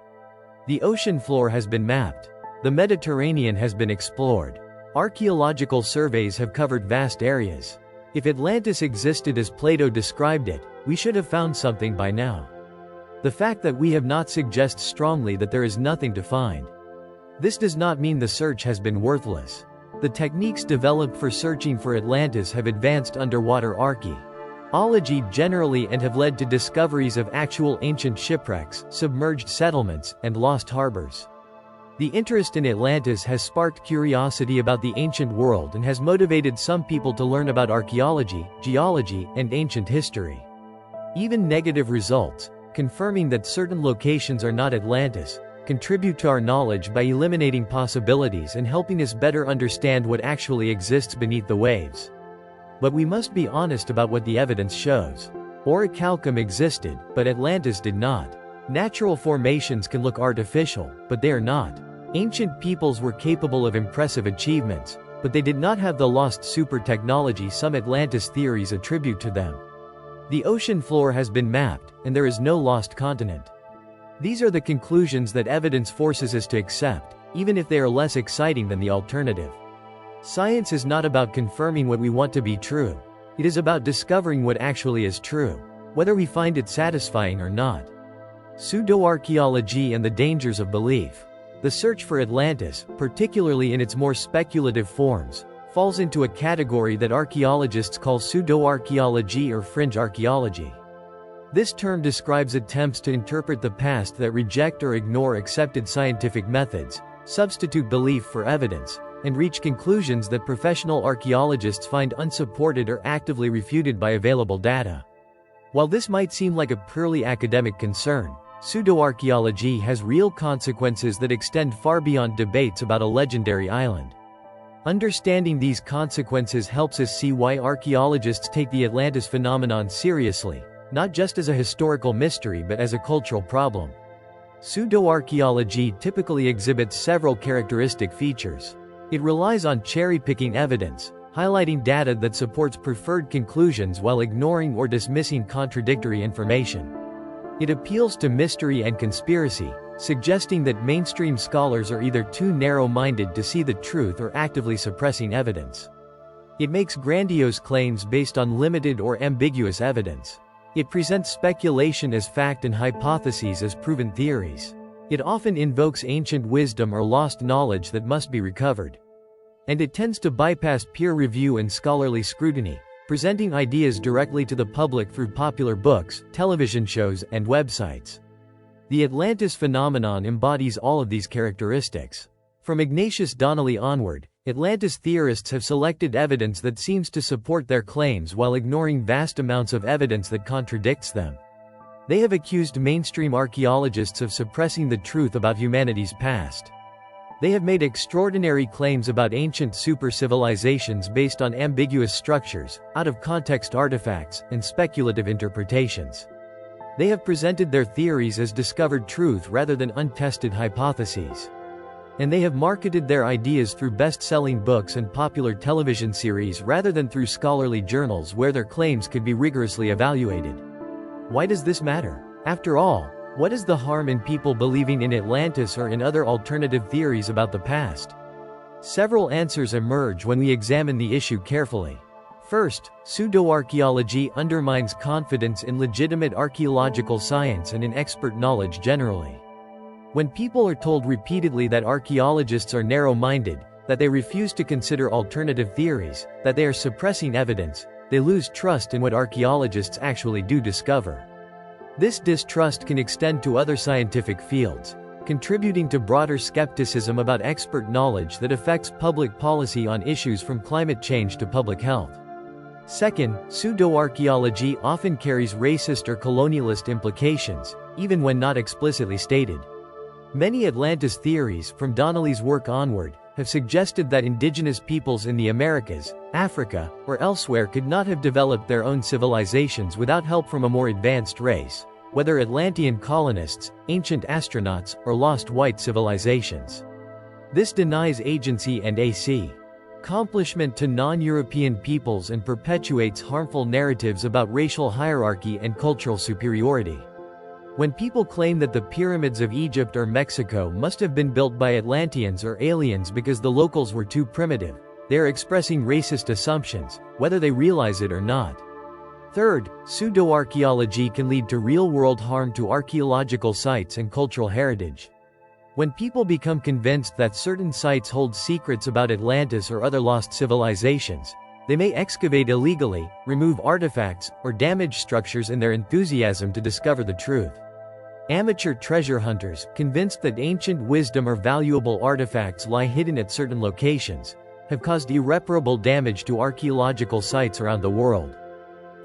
The ocean floor has been mapped. The Mediterranean has been explored. Archaeological surveys have covered vast areas. If Atlantis existed as Plato described it, we should have found something by now. The fact that we have not suggests strongly that there is nothing to find. This does not mean the search has been worthless. The techniques developed for searching for Atlantis have advanced underwater archaeology generally and have led to discoveries of actual ancient shipwrecks, submerged settlements, and lost harbors. The interest in Atlantis has sparked curiosity about the ancient world and has motivated some people to learn about archaeology, geology, and ancient history. Even negative results, confirming that certain locations are not Atlantis, contribute to our knowledge by eliminating possibilities and helping us better understand what actually exists beneath the waves. But we must be honest about what the evidence shows. Orichalcum existed, but Atlantis did not. Natural formations can look artificial, but they are not. Ancient peoples were capable of impressive achievements, but they did not have the lost super technology some Atlantis theories attribute to them. The ocean floor has been mapped, and there is no lost continent. These are the conclusions that evidence forces us to accept, even if they are less exciting than the alternative. Science is not about confirming what we want to be true. It is about discovering what actually is true, whether we find it satisfying or not. Pseudo-archaeology and the dangers of belief. The search for Atlantis, particularly in its more speculative forms, falls into a category that archaeologists call pseudo-archaeology or fringe archaeology. This term describes attempts to interpret the past that reject or ignore accepted scientific methods, substitute belief for evidence, and reach conclusions that professional archaeologists find unsupported or actively refuted by available data. While this might seem like a purely academic concern, pseudo-archaeology has real consequences that extend far beyond debates about a legendary island. Understanding these consequences helps us see why archaeologists take the Atlantis phenomenon seriously, not just as a historical mystery but as a cultural problem. Pseudo-archaeology typically exhibits several characteristic features. It relies on cherry-picking evidence, highlighting data that supports preferred conclusions while ignoring or dismissing contradictory information. It appeals to mystery and conspiracy, suggesting that mainstream scholars are either too narrow-minded to see the truth or actively suppressing evidence. It makes grandiose claims based on limited or ambiguous evidence. It presents speculation as fact and hypotheses as proven theories. It often invokes ancient wisdom or lost knowledge that must be recovered. And it tends to bypass peer review and scholarly scrutiny, presenting ideas directly to the public through popular books, television shows, and websites. The Atlantis phenomenon embodies all of these characteristics. From Ignatius Donnelly onward, Atlantis theorists have selected evidence that seems to support their claims while ignoring vast amounts of evidence that contradicts them. They have accused mainstream archaeologists of suppressing the truth about humanity's past. They have made extraordinary claims about ancient super-civilizations based on ambiguous structures, out-of-context artifacts, and speculative interpretations. They have presented their theories as discovered truth rather than untested hypotheses. And they have marketed their ideas through best-selling books and popular television series rather than through scholarly journals where their claims could be rigorously evaluated. Why does this matter? After all, what is the harm in people believing in Atlantis or in other alternative theories about the past? Several answers emerge when we examine the issue carefully. First, pseudo-archaeology undermines confidence in legitimate archaeological science and in expert knowledge generally. When people are told repeatedly that archaeologists are narrow-minded, that they refuse to consider alternative theories, that they are suppressing evidence, they lose trust in what archaeologists actually do discover. This distrust can extend to other scientific fields, contributing to broader skepticism about expert knowledge that affects public policy on issues from climate change to public health. Second, pseudo-archaeology often carries racist or colonialist implications, even when not explicitly stated. Many Atlantis theories, from Donnelly's work onward, have suggested that indigenous peoples in the Americas, Africa, or elsewhere could not have developed their own civilizations without help from a more advanced race, whether Atlantean colonists, ancient astronauts, or lost white civilizations. This denies agency and accomplishment to non-European peoples and perpetuates harmful narratives about racial hierarchy and cultural superiority. When people claim that the pyramids of Egypt or Mexico must have been built by Atlanteans or aliens because the locals were too primitive, they are expressing racist assumptions, whether they realize it or not. Third, pseudo-archaeology can lead to real-world harm to archaeological sites and cultural heritage. When people become convinced that certain sites hold secrets about Atlantis or other lost civilizations, they may excavate illegally, remove artifacts, or damage structures in their enthusiasm to discover the truth. Amateur treasure hunters, convinced that ancient wisdom or valuable artifacts lie hidden at certain locations, have caused irreparable damage to archaeological sites around the world.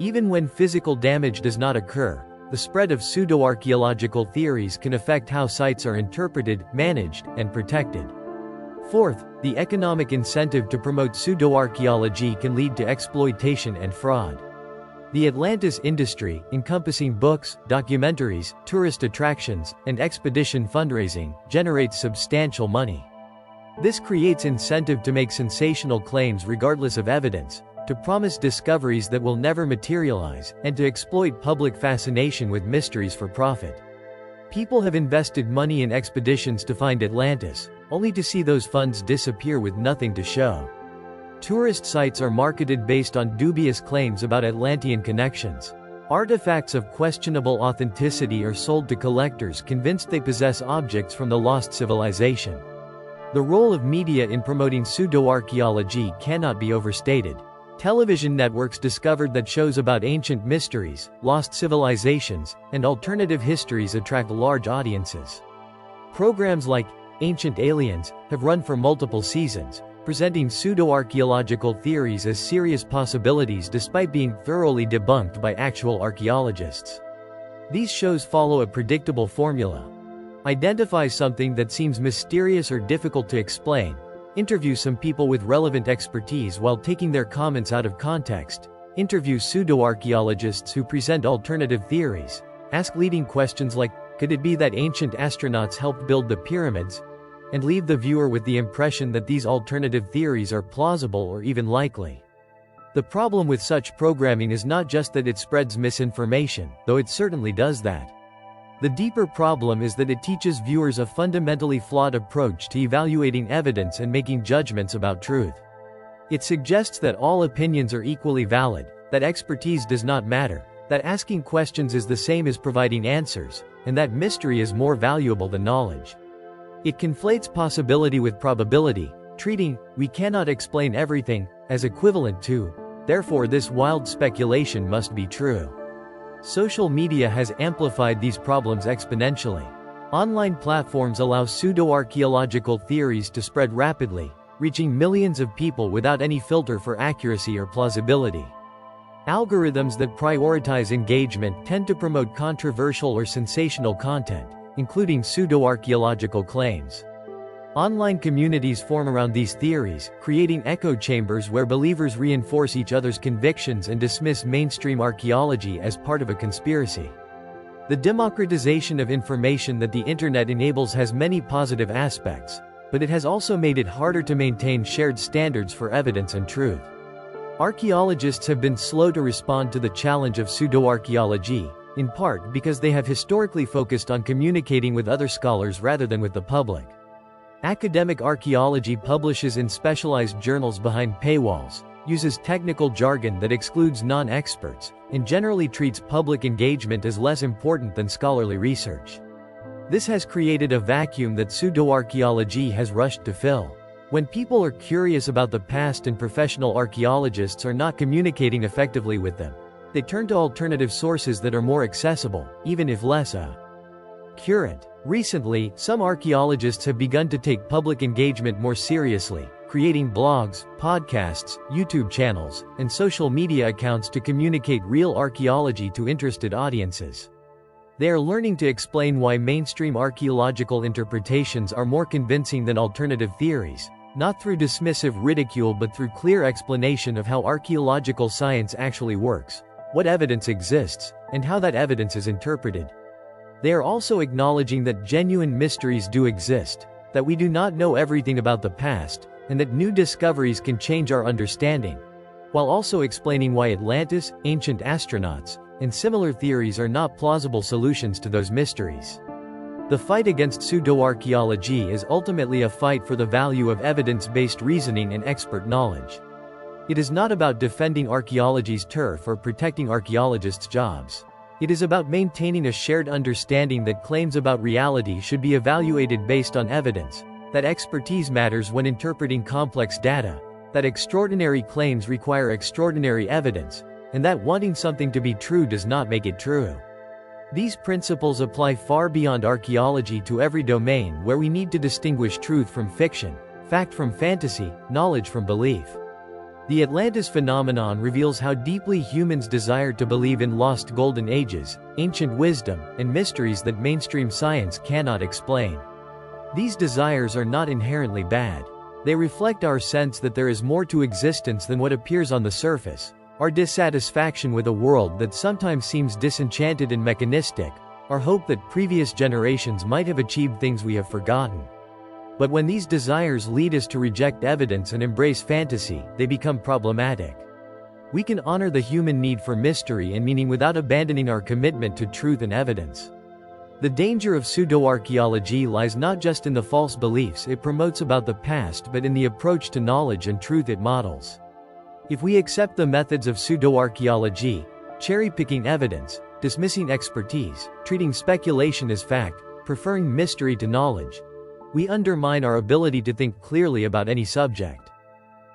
Even when physical damage does not occur, the spread of pseudo-archaeological theories can affect how sites are interpreted, managed, and protected. Fourth, the economic incentive to promote pseudo-archaeology can lead to exploitation and fraud. The Atlantis industry, encompassing books, documentaries, tourist attractions, and expedition fundraising, generates substantial money. This creates incentive to make sensational claims regardless of evidence, to promise discoveries that will never materialize, and to exploit public fascination with mysteries for profit. People have invested money in expeditions to find Atlantis, only to see those funds disappear with nothing to show. Tourist sites are marketed based on dubious claims about Atlantean connections. Artifacts of questionable authenticity are sold to collectors convinced they possess objects from the lost civilization. The role of media in promoting pseudo-archaeology cannot be overstated. Television networks discovered that shows about ancient mysteries, lost civilizations, and alternative histories attract large audiences. Programs like Ancient Aliens have run for multiple seasons, presenting pseudo-archaeological theories as serious possibilities despite being thoroughly debunked by actual archaeologists. These shows follow a predictable formula. Identify something that seems mysterious or difficult to explain, interview some people with relevant expertise while taking their comments out of context, interview pseudo-archaeologists who present alternative theories, ask leading questions like, could it be that ancient astronauts helped build the pyramids? And leave the viewer with the impression that these alternative theories are plausible or even likely. The problem with such programming is not just that it spreads misinformation, though it certainly does that. The deeper problem is that it teaches viewers a fundamentally flawed approach to evaluating evidence and making judgments about truth. It suggests that all opinions are equally valid, that expertise does not matter, that asking questions is the same as providing answers, and that mystery is more valuable than knowledge. It conflates possibility with probability, treating "we cannot explain everything" as equivalent to "therefore this wild speculation must be true." Social media has amplified these problems exponentially. Online platforms allow pseudo-archaeological theories to spread rapidly, reaching millions of people without any filter for accuracy or plausibility. Algorithms that prioritize engagement tend to promote controversial or sensational content, including pseudo-archaeological claims. Online communities form around these theories, creating echo chambers where believers reinforce each other's convictions and dismiss mainstream archaeology as part of a conspiracy. The democratization of information that the internet enables has many positive aspects, but it has also made it harder to maintain shared standards for evidence and truth. Archaeologists have been slow to respond to the challenge of pseudo-archaeology, in part because they have historically focused on communicating with other scholars rather than with the public. Academic archaeology publishes in specialized journals behind paywalls, uses technical jargon that excludes non-experts, and generally treats public engagement as less important than scholarly research. This has created a vacuum that pseudo-archaeology has rushed to fill. When people are curious about the past and professional archaeologists are not communicating effectively with them, they turn to alternative sources that are more accessible, even if less current. Recently, some archaeologists have begun to take public engagement more seriously, creating blogs, podcasts, YouTube channels, and social media accounts to communicate real archaeology to interested audiences. They are learning to explain why mainstream archaeological interpretations are more convincing than alternative theories, not through dismissive ridicule but through clear explanation of how archaeological science actually works, what evidence exists, and how that evidence is interpreted. They are also acknowledging that genuine mysteries do exist, that we do not know everything about the past, and that new discoveries can change our understanding, while also explaining why Atlantis, ancient astronauts, and similar theories are not plausible solutions to those mysteries. The fight against pseudo-archaeology is ultimately a fight for the value of evidence-based reasoning and expert knowledge. It is not about defending archaeology's turf or protecting archaeologists' jobs. It is about maintaining a shared understanding that claims about reality should be evaluated based on evidence, that expertise matters when interpreting complex data, that extraordinary claims require extraordinary evidence, and that wanting something to be true does not make it true. These principles apply far beyond archaeology to every domain where we need to distinguish truth from fiction, fact from fantasy, knowledge from belief. The Atlantis phenomenon reveals how deeply humans desire to believe in lost golden ages, ancient wisdom, and mysteries that mainstream science cannot explain. These desires are not inherently bad. They reflect our sense that there is more to existence than what appears on the surface, our dissatisfaction with a world that sometimes seems disenchanted and mechanistic, our hope that previous generations might have achieved things we have forgotten. But when these desires lead us to reject evidence and embrace fantasy, they become problematic. We can honor the human need for mystery and meaning without abandoning our commitment to truth and evidence. The danger of pseudo-archaeology lies not just in the false beliefs it promotes about the past but in the approach to knowledge and truth it models. If we accept the methods of pseudo-archaeology, cherry-picking evidence, dismissing expertise, treating speculation as fact, preferring mystery to knowledge, we undermine our ability to think clearly about any subject.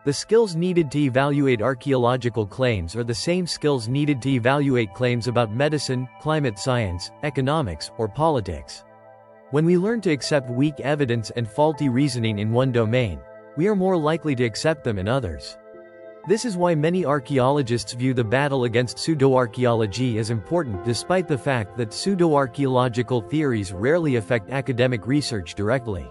The skills needed to evaluate archaeological claims are the same skills needed to evaluate claims about medicine, climate science, economics, or politics. When we learn to accept weak evidence and faulty reasoning in one domain, we are more likely to accept them in others. This is why many archaeologists view the battle against pseudo-archaeology as important despite the fact that pseudo-archaeological theories rarely affect academic research directly.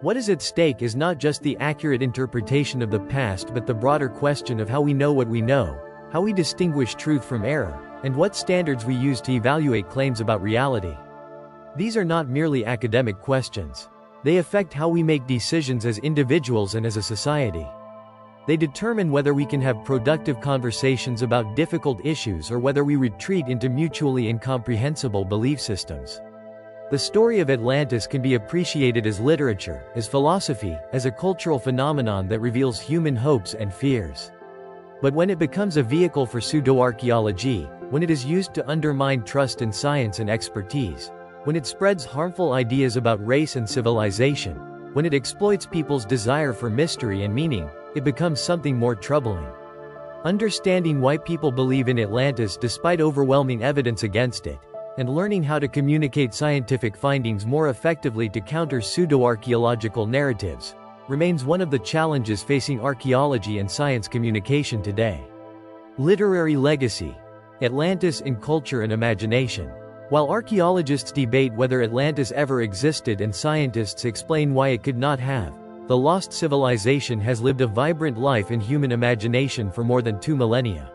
What is at stake is not just the accurate interpretation of the past but the broader question of how we know what we know, how we distinguish truth from error, and what standards we use to evaluate claims about reality. These are not merely academic questions. They affect how we make decisions as individuals and as a society. They determine whether we can have productive conversations about difficult issues or whether we retreat into mutually incomprehensible belief systems. The story of Atlantis can be appreciated as literature, as philosophy, as a cultural phenomenon that reveals human hopes and fears. But when it becomes a vehicle for pseudo-archaeology, when it is used to undermine trust in science and expertise, when it spreads harmful ideas about race and civilization, when it exploits people's desire for mystery and meaning, it becomes something more troubling. Understanding why people believe in Atlantis despite overwhelming evidence against it, and learning how to communicate scientific findings more effectively to counter pseudo-archaeological narratives, remains one of the challenges facing archaeology and science communication today. Literary legacy. Atlantis in culture and imagination. While archaeologists debate whether Atlantis ever existed and scientists explain why it could not have, the lost civilization has lived a vibrant life in human imagination for more than 2 millennia.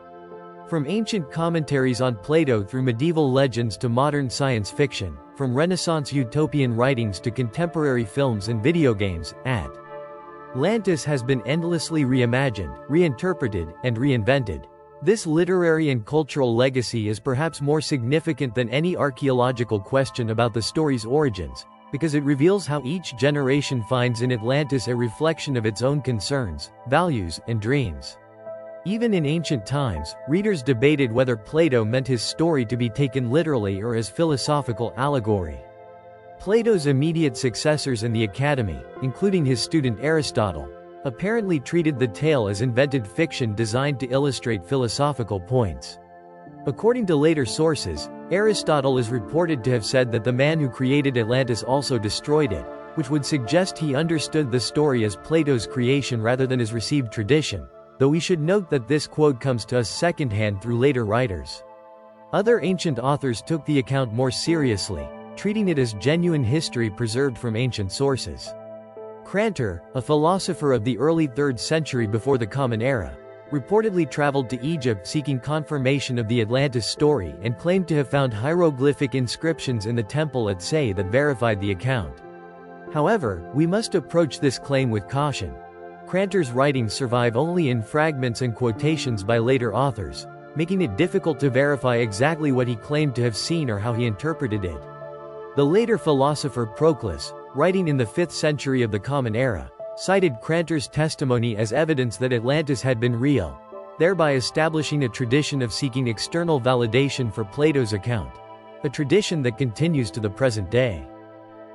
From ancient commentaries on Plato through medieval legends to modern science fiction, from Renaissance utopian writings to contemporary films and video games, Atlantis has been endlessly reimagined, reinterpreted, and reinvented. This literary and cultural legacy is perhaps more significant than any archaeological question about the story's origins, because it reveals how each generation finds in Atlantis a reflection of its own concerns, values, and dreams. Even in ancient times, readers debated whether Plato meant his story to be taken literally or as philosophical allegory. Plato's immediate successors in the Academy, including his student Aristotle, apparently treated the tale as invented fiction designed to illustrate philosophical points. According to later sources, Aristotle is reported to have said that the man who created Atlantis also destroyed it, which would suggest he understood the story as Plato's creation rather than as received tradition, though we should note that this quote comes to us secondhand through later writers. Other ancient authors took the account more seriously, treating it as genuine history preserved from ancient sources. Crantor, a philosopher of the early 3rd century before the Common Era, reportedly traveled to Egypt seeking confirmation of the Atlantis story and claimed to have found hieroglyphic inscriptions in the temple at Sais that verified the account. However, we must approach this claim with caution. Crantor's writings survive only in fragments and quotations by later authors, making it difficult to verify exactly what he claimed to have seen or how he interpreted it. The later philosopher Proclus, writing in the 5th century of the Common Era, cited Crantor's testimony as evidence that Atlantis had been real, thereby establishing a tradition of seeking external validation for Plato's account, a tradition that continues to the present day.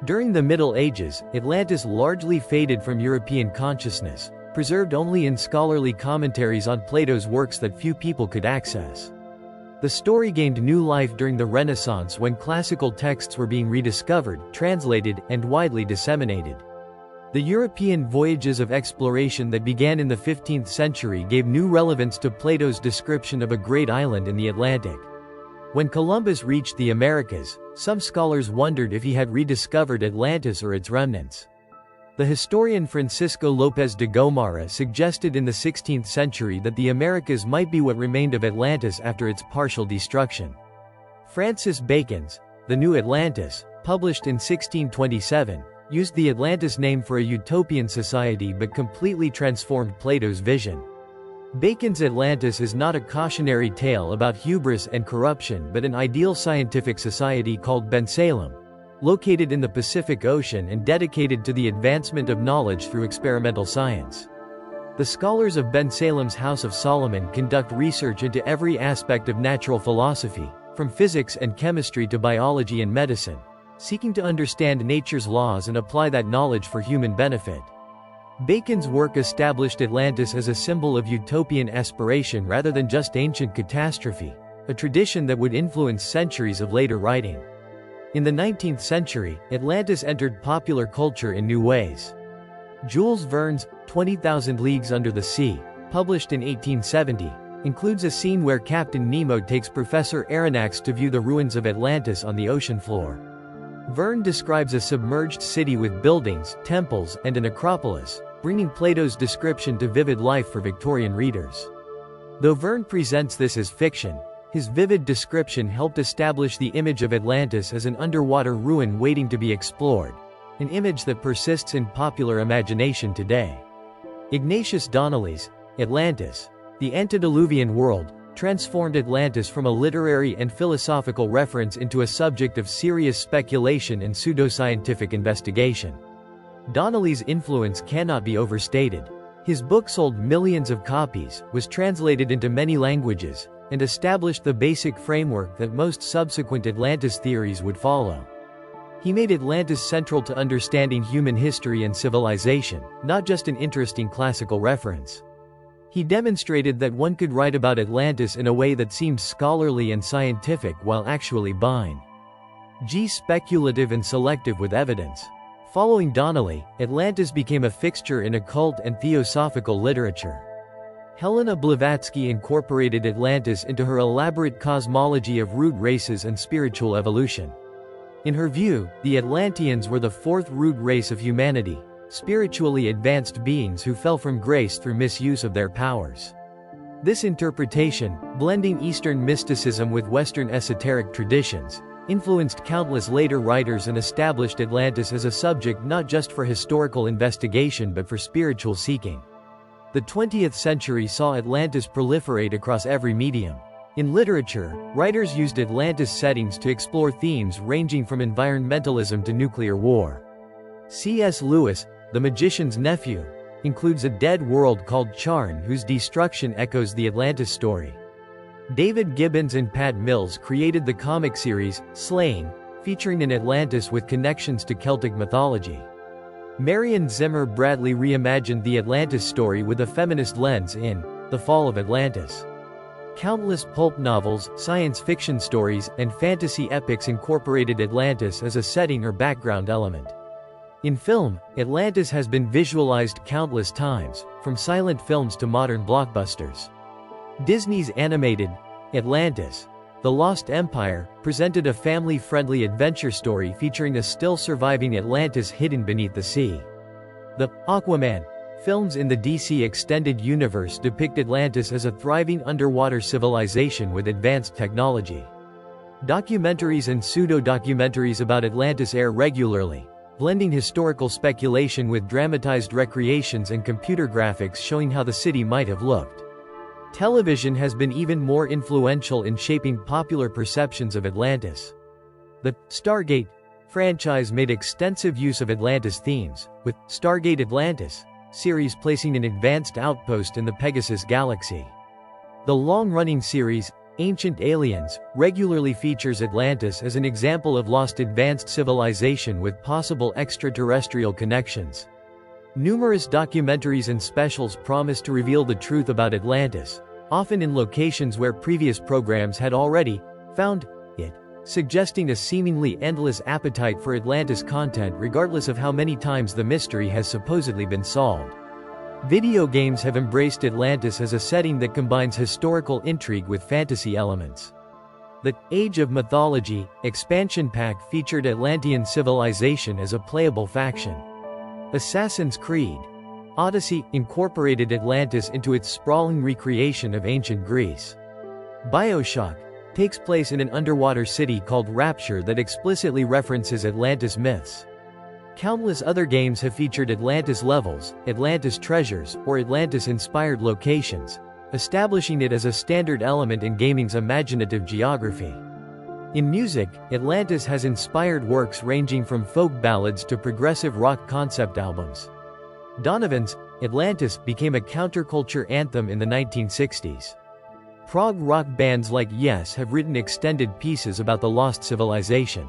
During the Middle Ages, Atlantis largely faded from European consciousness, preserved only in scholarly commentaries on Plato's works that few people could access. The story gained new life during the Renaissance when classical texts were being rediscovered, translated, and widely disseminated. The European voyages of exploration that began in the 15th century gave new relevance to Plato's description of a great island in the Atlantic. When Columbus reached the Americas, some scholars wondered if he had rediscovered Atlantis or its remnants. The historian Francisco López de Gomara suggested in the 16th century that the Americas might be what remained of Atlantis after its partial destruction. Francis Bacon's The New Atlantis, published in 1627, used the Atlantis name for a utopian society but completely transformed Plato's vision. Bacon's Atlantis is not a cautionary tale about hubris and corruption but an ideal scientific society called Bensalem, located in the Pacific Ocean and dedicated to the advancement of knowledge through experimental science. The scholars of Ben Salem's House of Solomon conduct research into every aspect of natural philosophy, from physics and chemistry to biology and medicine, seeking to understand nature's laws and apply that knowledge for human benefit. Bacon's work established Atlantis as a symbol of utopian aspiration rather than just ancient catastrophe, a tradition that would influence centuries of later writing. In the 19th century, Atlantis entered popular culture in new ways. Jules Verne's 20,000 Leagues Under the Sea, published in 1870, includes a scene where Captain Nemo takes Professor Aronnax to view the ruins of Atlantis on the ocean floor. Verne describes a submerged city with buildings, temples, and an acropolis, bringing Plato's description to vivid life for Victorian readers. Though Verne presents this as fiction, his vivid description helped establish the image of Atlantis as an underwater ruin waiting to be explored, an image that persists in popular imagination today. Ignatius Donnelly's Atlantis, the Antediluvian World, transformed Atlantis from a literary and philosophical reference into a subject of serious speculation and pseudoscientific investigation. Donnelly's influence cannot be overstated. His book sold millions of copies, was translated into many languages, and established the basic framework that most subsequent Atlantis theories would follow. He made Atlantis central to understanding human history and civilization, not just an interesting classical reference. He demonstrated that one could write about Atlantis in a way that seemed scholarly and scientific while actually speculative and selective with evidence. Following Donnelly, Atlantis became a fixture in occult and theosophical literature. Helena Blavatsky incorporated Atlantis into her elaborate cosmology of root races and spiritual evolution. In her view, the Atlanteans were the fourth root race of humanity, spiritually advanced beings who fell from grace through misuse of their powers. This interpretation, blending Eastern mysticism with Western esoteric traditions, influenced countless later writers and established Atlantis as a subject not just for historical investigation but for spiritual seeking. The 20th century saw Atlantis proliferate across every medium. In literature, writers used Atlantis settings to explore themes ranging from environmentalism to nuclear war. C.S. Lewis, The Magician's Nephew, includes a dead world called Charn whose destruction echoes the Atlantis story. David Gibbons and Pat Mills created the comic series, Slain, featuring an Atlantis with connections to Celtic mythology. Marion Zimmer Bradley reimagined the Atlantis story with a feminist lens in The Fall of Atlantis. Countless pulp novels, science fiction stories, and fantasy epics incorporated Atlantis as a setting or background element. In film, Atlantis has been visualized countless times, from silent films to modern blockbusters. Disney's animated Atlantis, The Lost Empire, presented a family-friendly adventure story featuring a still surviving Atlantis hidden beneath the sea. The Aquaman films in the DC Extended Universe depict Atlantis as a thriving underwater civilization with advanced technology. Documentaries and pseudo-documentaries about Atlantis air regularly, blending historical speculation with dramatized recreations and computer graphics showing how the city might have looked. Television has been even more influential in shaping popular perceptions of Atlantis. The Stargate franchise made extensive use of Atlantis themes, with Stargate Atlantis series placing an advanced outpost in the Pegasus galaxy. The long-running series, Ancient Aliens, regularly features Atlantis as an example of lost advanced civilization with possible extraterrestrial connections. Numerous documentaries and specials promise to reveal the truth about Atlantis, often in locations where previous programs had already found it, suggesting a seemingly endless appetite for Atlantis content regardless of how many times the mystery has supposedly been solved. Video games have embraced Atlantis as a setting that combines historical intrigue with fantasy elements. The Age of Mythology expansion pack featured Atlantean civilization as a playable faction. Assassin's Creed Odyssey incorporated Atlantis into its sprawling recreation of ancient Greece. BioShock takes place in an underwater city called Rapture that explicitly references Atlantis myths. Countless other games have featured Atlantis levels, Atlantis treasures, or Atlantis-inspired locations, establishing it as a standard element in gaming's imaginative geography. In music, Atlantis has inspired works ranging from folk ballads to progressive rock concept albums. Donovan's Atlantis became a counterculture anthem in the 1960s. Prog rock bands like Yes have written extended pieces about the lost civilization.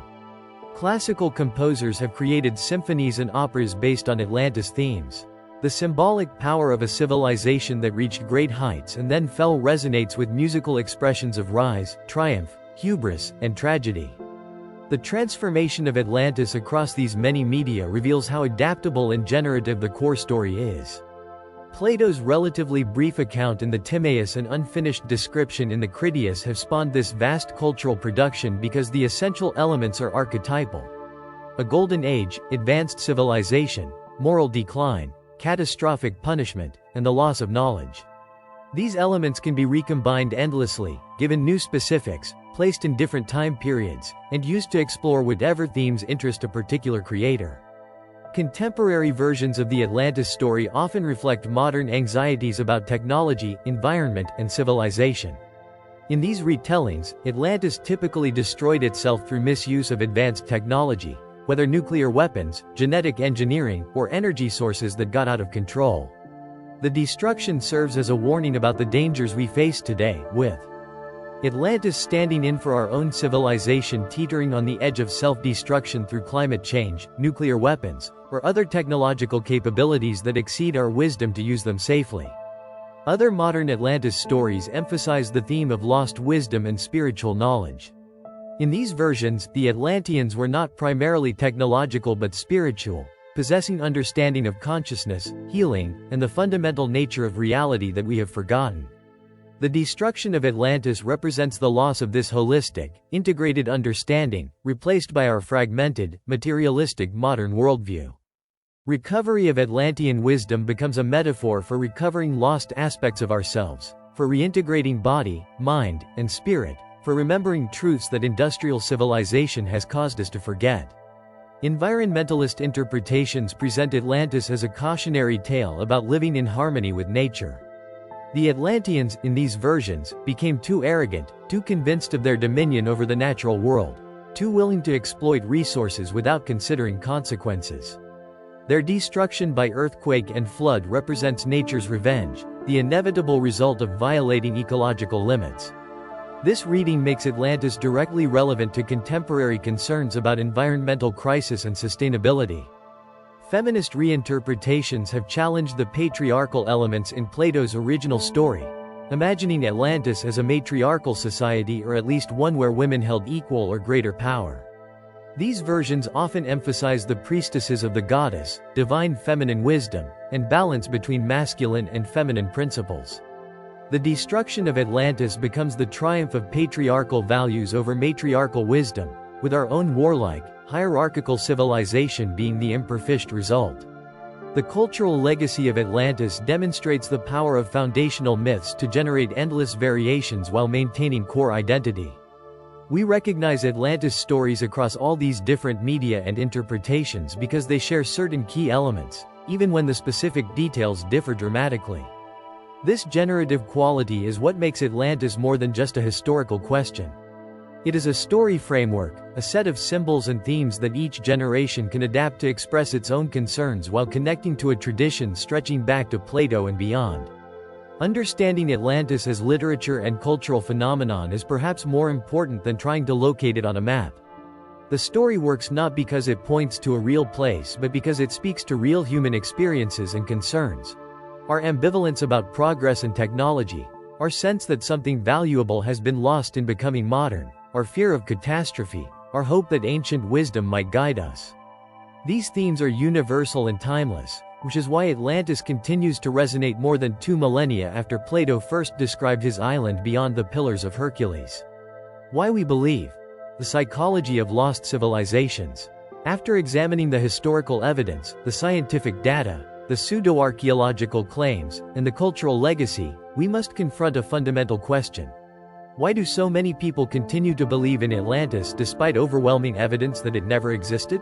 Classical composers have created symphonies and operas based on Atlantis themes. The symbolic power of a civilization that reached great heights and then fell resonates with musical expressions of rise, triumph, hubris, and tragedy. The transformation of Atlantis across these many media reveals how adaptable and generative the core story is. Plato's relatively brief account in the Timaeus and unfinished description in the Critias have spawned this vast cultural production because the essential elements are archetypal. A golden age, advanced civilization, moral decline, catastrophic punishment, and the loss of knowledge. These elements can be recombined endlessly, given new specifics, placed in different time periods, and used to explore whatever themes interest a particular creator. Contemporary versions of the Atlantis story often reflect modern anxieties about technology, environment, and civilization. In these retellings, Atlantis typically destroyed itself through misuse of advanced technology, whether nuclear weapons, genetic engineering, or energy sources that got out of control. The destruction serves as a warning about the dangers we face today, with Atlantis standing in for our own civilization teetering on the edge of self-destruction through climate change, nuclear weapons, or other technological capabilities that exceed our wisdom to use them safely. Other modern Atlantis stories emphasize the theme of lost wisdom and spiritual knowledge. In these versions, the Atlanteans were not primarily technological but spiritual, possessing understanding of consciousness, healing, and the fundamental nature of reality that we have forgotten. The destruction of Atlantis represents the loss of this holistic, integrated understanding, replaced by our fragmented, materialistic modern worldview. Recovery of Atlantean wisdom becomes a metaphor for recovering lost aspects of ourselves, for reintegrating body, mind, and spirit, for remembering truths that industrial civilization has caused us to forget. Environmentalist interpretations present Atlantis as a cautionary tale about living in harmony with nature. The Atlanteans, in these versions, became too arrogant, too convinced of their dominion over the natural world, too willing to exploit resources without considering consequences. Their destruction by earthquake and flood represents nature's revenge, the inevitable result of violating ecological limits. This reading makes Atlantis directly relevant to contemporary concerns about environmental crisis and sustainability. Feminist reinterpretations have challenged the patriarchal elements in Plato's original story, imagining Atlantis as a matriarchal society or at least one where women held equal or greater power. These versions often emphasize the priestesses of the goddess, divine feminine wisdom, and balance between masculine and feminine principles. The destruction of Atlantis becomes the triumph of patriarchal values over matriarchal wisdom, with our own warlike, hierarchical civilization being the imperfect result. The cultural legacy of Atlantis demonstrates the power of foundational myths to generate endless variations while maintaining core identity. We recognize Atlantis stories across all these different media and interpretations because they share certain key elements, even when the specific details differ dramatically. This generative quality is what makes Atlantis more than just a historical question. It is a story framework, a set of symbols and themes that each generation can adapt to express its own concerns while connecting to a tradition stretching back to Plato and beyond. Understanding Atlantis as literature and cultural phenomenon is perhaps more important than trying to locate it on a map. The story works not because it points to a real place but because it speaks to real human experiences and concerns. Our ambivalence about progress and technology, our sense that something valuable has been lost in becoming modern, our fear of catastrophe, our hope that ancient wisdom might guide us. These themes are universal and timeless, which is why Atlantis continues to resonate more than 2 millennia after Plato first described his island beyond the Pillars of Hercules. Why we believe. The psychology of lost civilizations. After examining the historical evidence, the scientific data, the pseudo-archaeological claims, and the cultural legacy, we must confront a fundamental question. Why do so many people continue to believe in Atlantis despite overwhelming evidence that it never existed?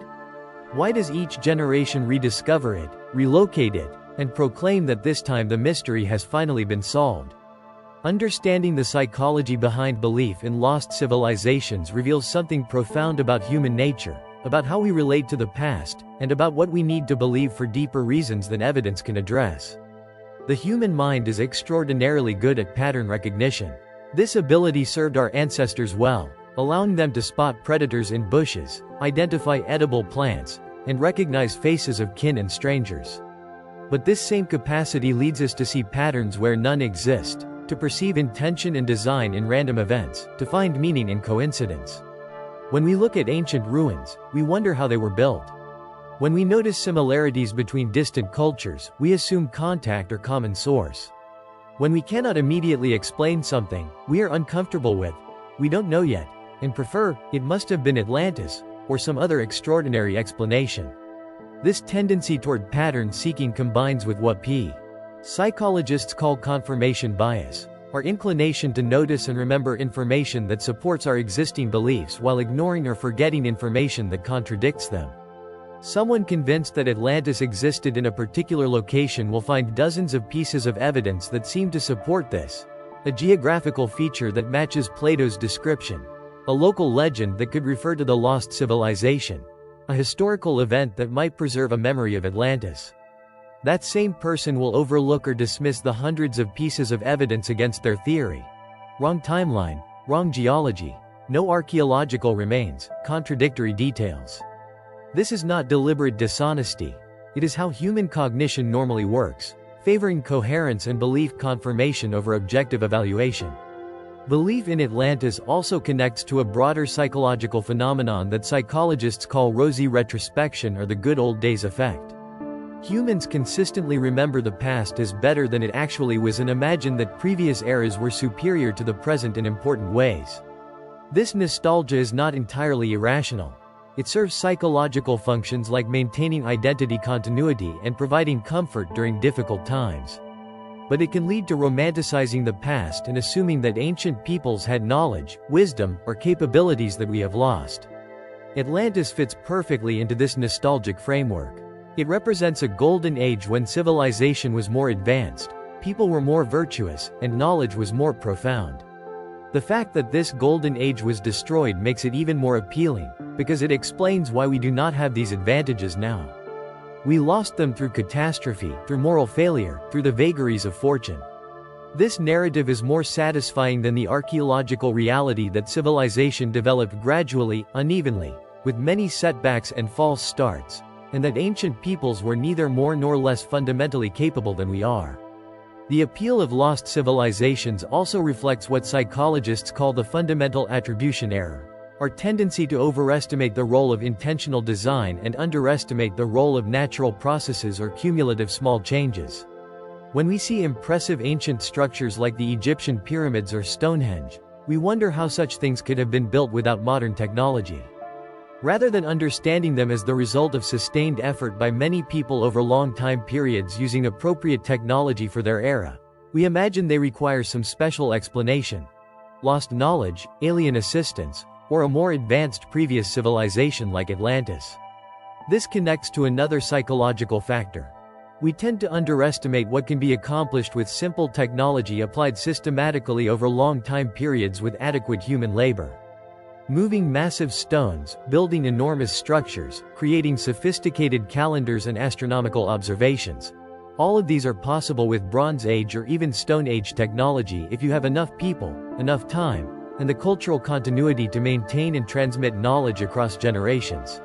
Why does each generation rediscover it, relocate it, and proclaim that this time the mystery has finally been solved? Understanding the psychology behind belief in lost civilizations reveals something profound about human nature, about how we relate to the past, and about what we need to believe for deeper reasons than evidence can address. The human mind is extraordinarily good at pattern recognition. This ability served our ancestors well, allowing them to spot predators in bushes, identify edible plants, and recognize faces of kin and strangers. But this same capacity leads us to see patterns where none exist, to perceive intention and design in random events, to find meaning in coincidence. When we look at ancient ruins, we wonder how they were built. When we notice similarities between distant cultures, we assume contact or common source. When we cannot immediately explain something we are uncomfortable with, we don't know yet, and prefer, it must have been Atlantis, or some other extraordinary explanation. This tendency toward pattern seeking combines with what psychologists call confirmation bias, our inclination to notice and remember information that supports our existing beliefs while ignoring or forgetting information that contradicts them. Someone convinced that Atlantis existed in a particular location will find dozens of pieces of evidence that seem to support this. A geographical feature that matches Plato's description. A local legend that could refer to the lost civilization. A historical event that might preserve a memory of Atlantis. That same person will overlook or dismiss the hundreds of pieces of evidence against their theory. Wrong timeline, wrong geology, no archaeological remains, contradictory details. This is not deliberate dishonesty. It is how human cognition normally works, favoring coherence and belief confirmation over objective evaluation. Belief in Atlantis also connects to a broader psychological phenomenon that psychologists call rosy retrospection or the good old days effect. Humans consistently remember the past as better than it actually was and imagine that previous eras were superior to the present in important ways. This nostalgia is not entirely irrational. It serves psychological functions like maintaining identity continuity and providing comfort during difficult times. But it can lead to romanticizing the past and assuming that ancient peoples had knowledge, wisdom, or capabilities that we have lost. Atlantis fits perfectly into this nostalgic framework. It represents a golden age when civilization was more advanced, people were more virtuous, and knowledge was more profound. The fact that this golden age was destroyed makes it even more appealing, because it explains why we do not have these advantages now. We lost them through catastrophe, through moral failure, through the vagaries of fortune. This narrative is more satisfying than the archaeological reality that civilization developed gradually, unevenly, with many setbacks and false starts, and that ancient peoples were neither more nor less fundamentally capable than we are. The appeal of lost civilizations also reflects what psychologists call the fundamental attribution error, our tendency to overestimate the role of intentional design and underestimate the role of natural processes or cumulative small changes. When we see impressive ancient structures like the Egyptian pyramids or Stonehenge, we wonder how such things could have been built without modern technology. Rather than understanding them as the result of sustained effort by many people over long time periods using appropriate technology for their era, we imagine they require some special explanation. Lost knowledge, alien assistance, or a more advanced previous civilization like Atlantis. This connects to another psychological factor. We tend to underestimate what can be accomplished with simple technology applied systematically over long time periods with adequate human labor. Moving massive stones, building enormous structures, creating sophisticated calendars and astronomical observations. All of these are possible with Bronze Age or even Stone Age technology if you have enough people, enough time, and the cultural continuity to maintain and transmit knowledge across generations.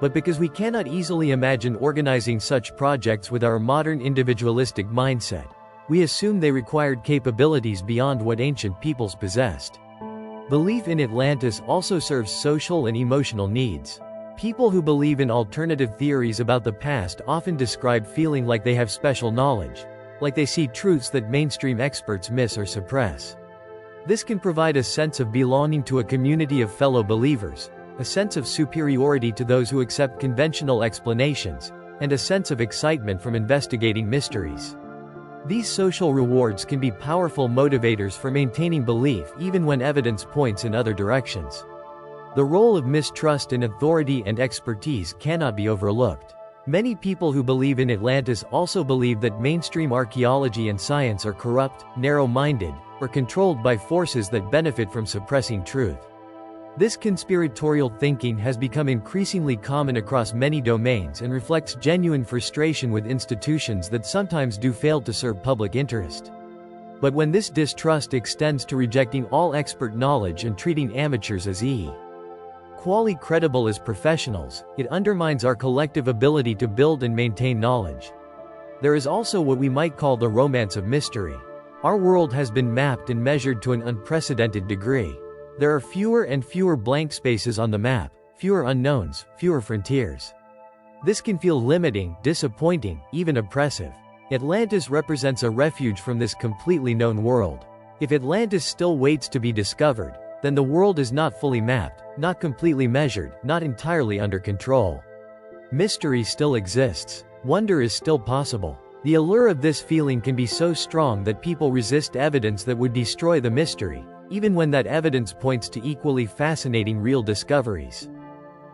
But because we cannot easily imagine organizing such projects with our modern individualistic mindset, we assume they required capabilities beyond what ancient peoples possessed. Belief in Atlantis also serves social and emotional needs. People who believe in alternative theories about the past often describe feeling like they have special knowledge, like they see truths that mainstream experts miss or suppress. This can provide a sense of belonging to a community of fellow believers, a sense of superiority to those who accept conventional explanations, and a sense of excitement from investigating mysteries. These social rewards can be powerful motivators for maintaining belief even when evidence points in other directions. The role of mistrust in authority and expertise cannot be overlooked. Many people who believe in Atlantis also believe that mainstream archaeology and science are corrupt, narrow-minded, or controlled by forces that benefit from suppressing truth. This conspiratorial thinking has become increasingly common across many domains and reflects genuine frustration with institutions that sometimes do fail to serve public interest. But when this distrust extends to rejecting all expert knowledge and treating amateurs as equally credible as professionals, it undermines our collective ability to build and maintain knowledge. There is also what we might call the romance of mystery. Our world has been mapped and measured to an unprecedented degree. There are fewer and fewer blank spaces on the map, fewer unknowns, fewer frontiers. This can feel limiting, disappointing, even oppressive. Atlantis represents a refuge from this completely known world. If Atlantis still waits to be discovered, then the world is not fully mapped, not completely measured, not entirely under control. Mystery still exists. Wonder is still possible. The allure of this feeling can be so strong that people resist evidence that would destroy the mystery, even when that evidence points to equally fascinating real discoveries.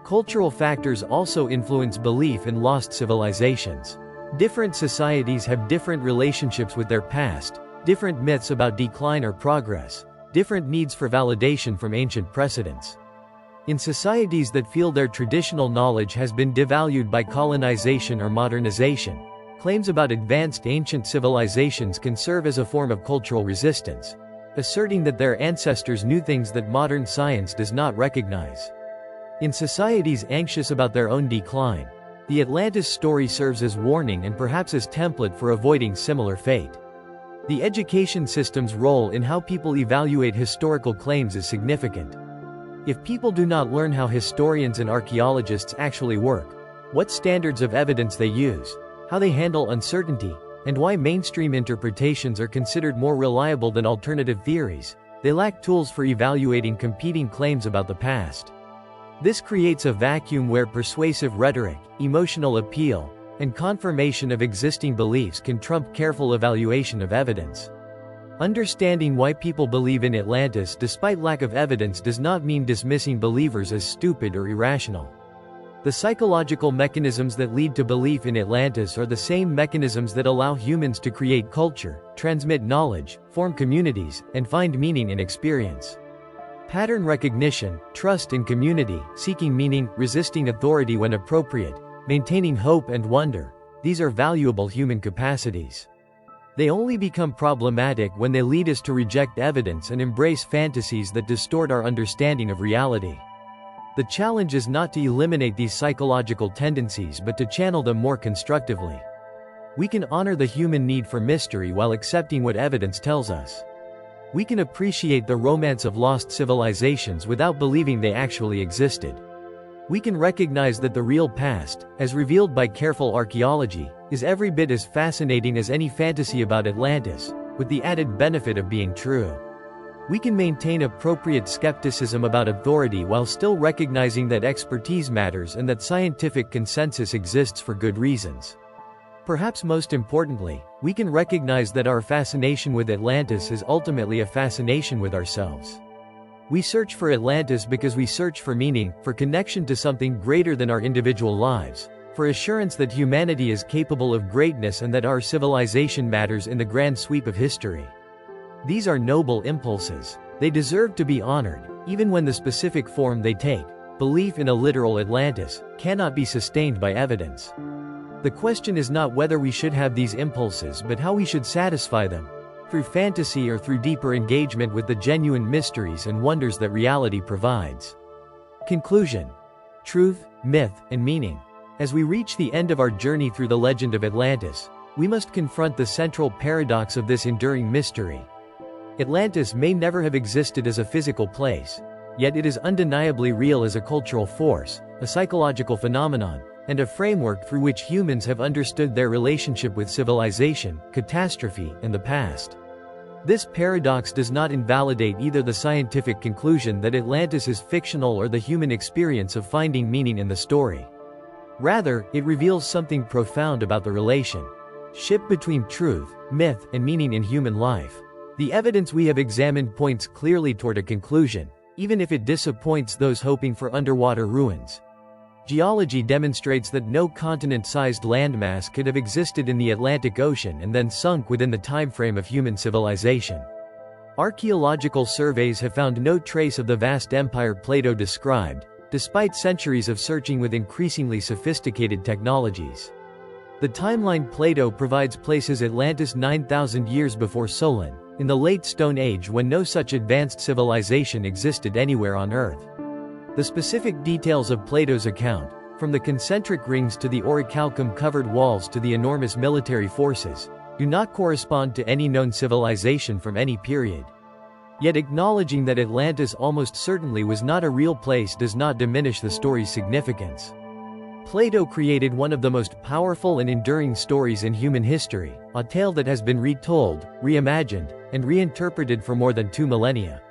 Cultural factors also influence belief in lost civilizations. Different societies have different relationships with their past, different myths about decline or progress, different needs for validation from ancient precedents. In societies that feel their traditional knowledge has been devalued by colonization or modernization, claims about advanced ancient civilizations can serve as a form of cultural resistance, asserting that their ancestors knew things that modern science does not recognize. In societies anxious about their own decline, the Atlantis story serves as warning and perhaps as template for avoiding similar fate. The education system's role in how people evaluate historical claims is significant. If people do not learn how historians and archaeologists actually work, what standards of evidence they use, how they handle uncertainty, and why mainstream interpretations are considered more reliable than alternative theories, they lack tools for evaluating competing claims about the past. This creates a vacuum where persuasive rhetoric, emotional appeal, and confirmation of existing beliefs can trump careful evaluation of evidence. Understanding why people believe in Atlantis despite lack of evidence does not mean dismissing believers as stupid or irrational. The psychological mechanisms that lead to belief in Atlantis are the same mechanisms that allow humans to create culture, transmit knowledge, form communities, and find meaning in experience. Pattern recognition, trust in community, seeking meaning, resisting authority when appropriate, maintaining hope and wonder, these are valuable human capacities. They only become problematic when they lead us to reject evidence and embrace fantasies that distort our understanding of reality. The challenge is not to eliminate these psychological tendencies but to channel them more constructively. We can honor the human need for mystery while accepting what evidence tells us. We can appreciate the romance of lost civilizations without believing they actually existed. We can recognize that the real past, as revealed by careful archaeology, is every bit as fascinating as any fantasy about Atlantis, with the added benefit of being true. We can maintain appropriate skepticism about authority while still recognizing that expertise matters and that scientific consensus exists for good reasons. Perhaps most importantly, we can recognize that our fascination with Atlantis is ultimately a fascination with ourselves. We search for Atlantis because we search for meaning, for connection to something greater than our individual lives, for assurance that humanity is capable of greatness and that our civilization matters in the grand sweep of history. These are noble impulses. They deserve to be honored, even when the specific form they take, belief in a literal Atlantis, cannot be sustained by evidence. The question is not whether we should have these impulses but how we should satisfy them, through fantasy or through deeper engagement with the genuine mysteries and wonders that reality provides. Conclusion. Truth, myth, and meaning. As we reach the end of our journey through the legend of Atlantis, we must confront the central paradox of this enduring mystery. Atlantis may never have existed as a physical place, yet it is undeniably real as a cultural force, a psychological phenomenon, and a framework through which humans have understood their relationship with civilization, catastrophe, and the past. This paradox does not invalidate either the scientific conclusion that Atlantis is fictional or the human experience of finding meaning in the story. Rather, it reveals something profound about the relationship between truth, myth, and meaning in human life. The evidence we have examined points clearly toward a conclusion, even if it disappoints those hoping for underwater ruins. Geology demonstrates that no continent-sized landmass could have existed in the Atlantic Ocean and then sunk within the timeframe of human civilization. Archaeological surveys have found no trace of the vast empire Plato described, despite centuries of searching with increasingly sophisticated technologies. The timeline Plato provides places Atlantis 9,000 years before Solon, in the late Stone Age when no such advanced civilization existed anywhere on Earth. The specific details of Plato's account, from the concentric rings to the orichalcum-covered walls to the enormous military forces, do not correspond to any known civilization from any period. Yet acknowledging that Atlantis almost certainly was not a real place does not diminish the story's significance. Plato created one of the most powerful and enduring stories in human history, a tale that has been retold, reimagined, and reinterpreted for more than 2 millennia.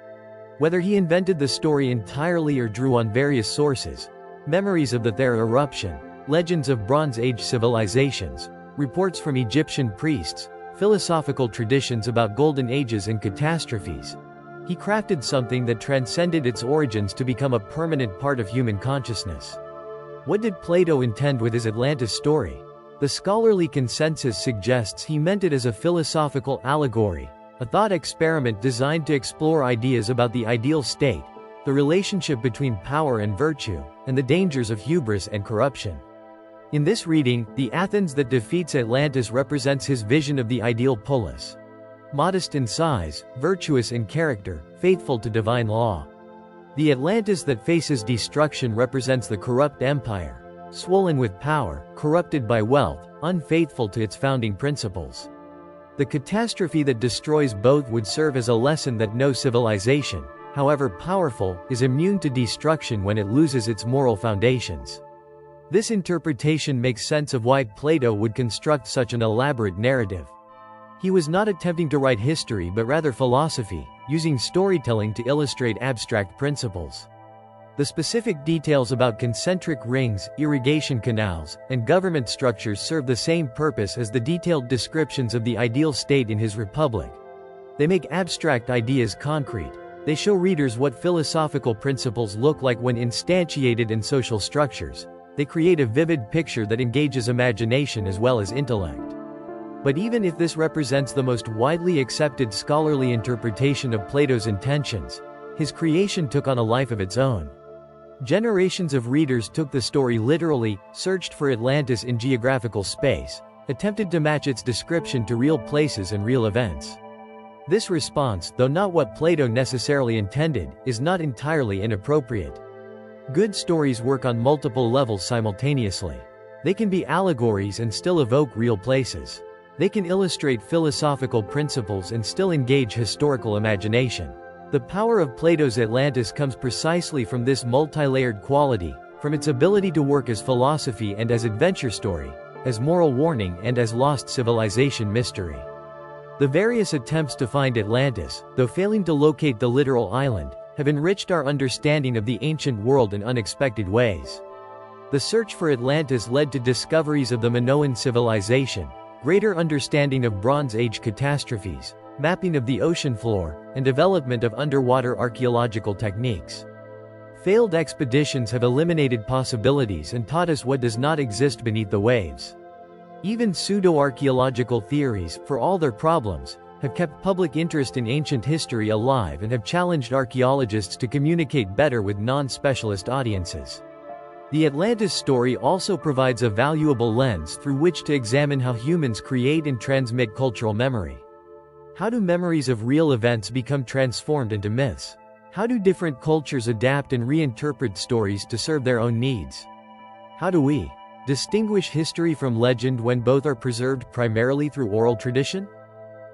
Whether he invented the story entirely or drew on various sources, memories of the Thera eruption, legends of Bronze Age civilizations, reports from Egyptian priests, philosophical traditions about golden ages and catastrophes, he crafted something that transcended its origins to become a permanent part of human consciousness. What did Plato intend with his Atlantis story? The scholarly consensus suggests he meant it as a philosophical allegory, a thought experiment designed to explore ideas about the ideal state, the relationship between power and virtue, and the dangers of hubris and corruption. In this reading, the Athens that defeats Atlantis represents his vision of the ideal polis. Modest in size, virtuous in character, faithful to divine law. The Atlantis that faces destruction represents the corrupt empire, swollen with power, corrupted by wealth, unfaithful to its founding principles. The catastrophe that destroys both would serve as a lesson that no civilization, however powerful, is immune to destruction when it loses its moral foundations. This interpretation makes sense of why Plato would construct such an elaborate narrative. He was not attempting to write history but rather philosophy, using storytelling to illustrate abstract principles. The specific details about concentric rings, irrigation canals, and government structures serve the same purpose as the detailed descriptions of the ideal state in his Republic. They make abstract ideas concrete. They show readers what philosophical principles look like when instantiated in social structures. They create a vivid picture that engages imagination as well as intellect. But even if this represents the most widely accepted scholarly interpretation of Plato's intentions, his creation took on a life of its own. Generations of readers took the story literally, searched for Atlantis in geographical space, attempted to match its description to real places and real events. This response, though not what Plato necessarily intended, is not entirely inappropriate. Good stories work on multiple levels simultaneously. They can be allegories and still evoke real places. They can illustrate philosophical principles and still engage historical imagination. The power of Plato's Atlantis comes precisely from this multi-layered quality, from its ability to work as philosophy and as adventure story, as moral warning and as lost civilization mystery. The various attempts to find Atlantis, though failing to locate the literal island, have enriched our understanding of the ancient world in unexpected ways. The search for Atlantis led to discoveries of the Minoan civilization, greater understanding of Bronze Age catastrophes, mapping of the ocean floor, and development of underwater archaeological techniques. Failed expeditions have eliminated possibilities and taught us what does not exist beneath the waves. Even pseudo-archaeological theories, for all their problems, have kept public interest in ancient history alive and have challenged archaeologists to communicate better with non-specialist audiences. The Atlantis story also provides a valuable lens through which to examine how humans create and transmit cultural memory. How do memories of real events become transformed into myths? How do different cultures adapt and reinterpret stories to serve their own needs? How do we distinguish history from legend when both are preserved primarily through oral tradition?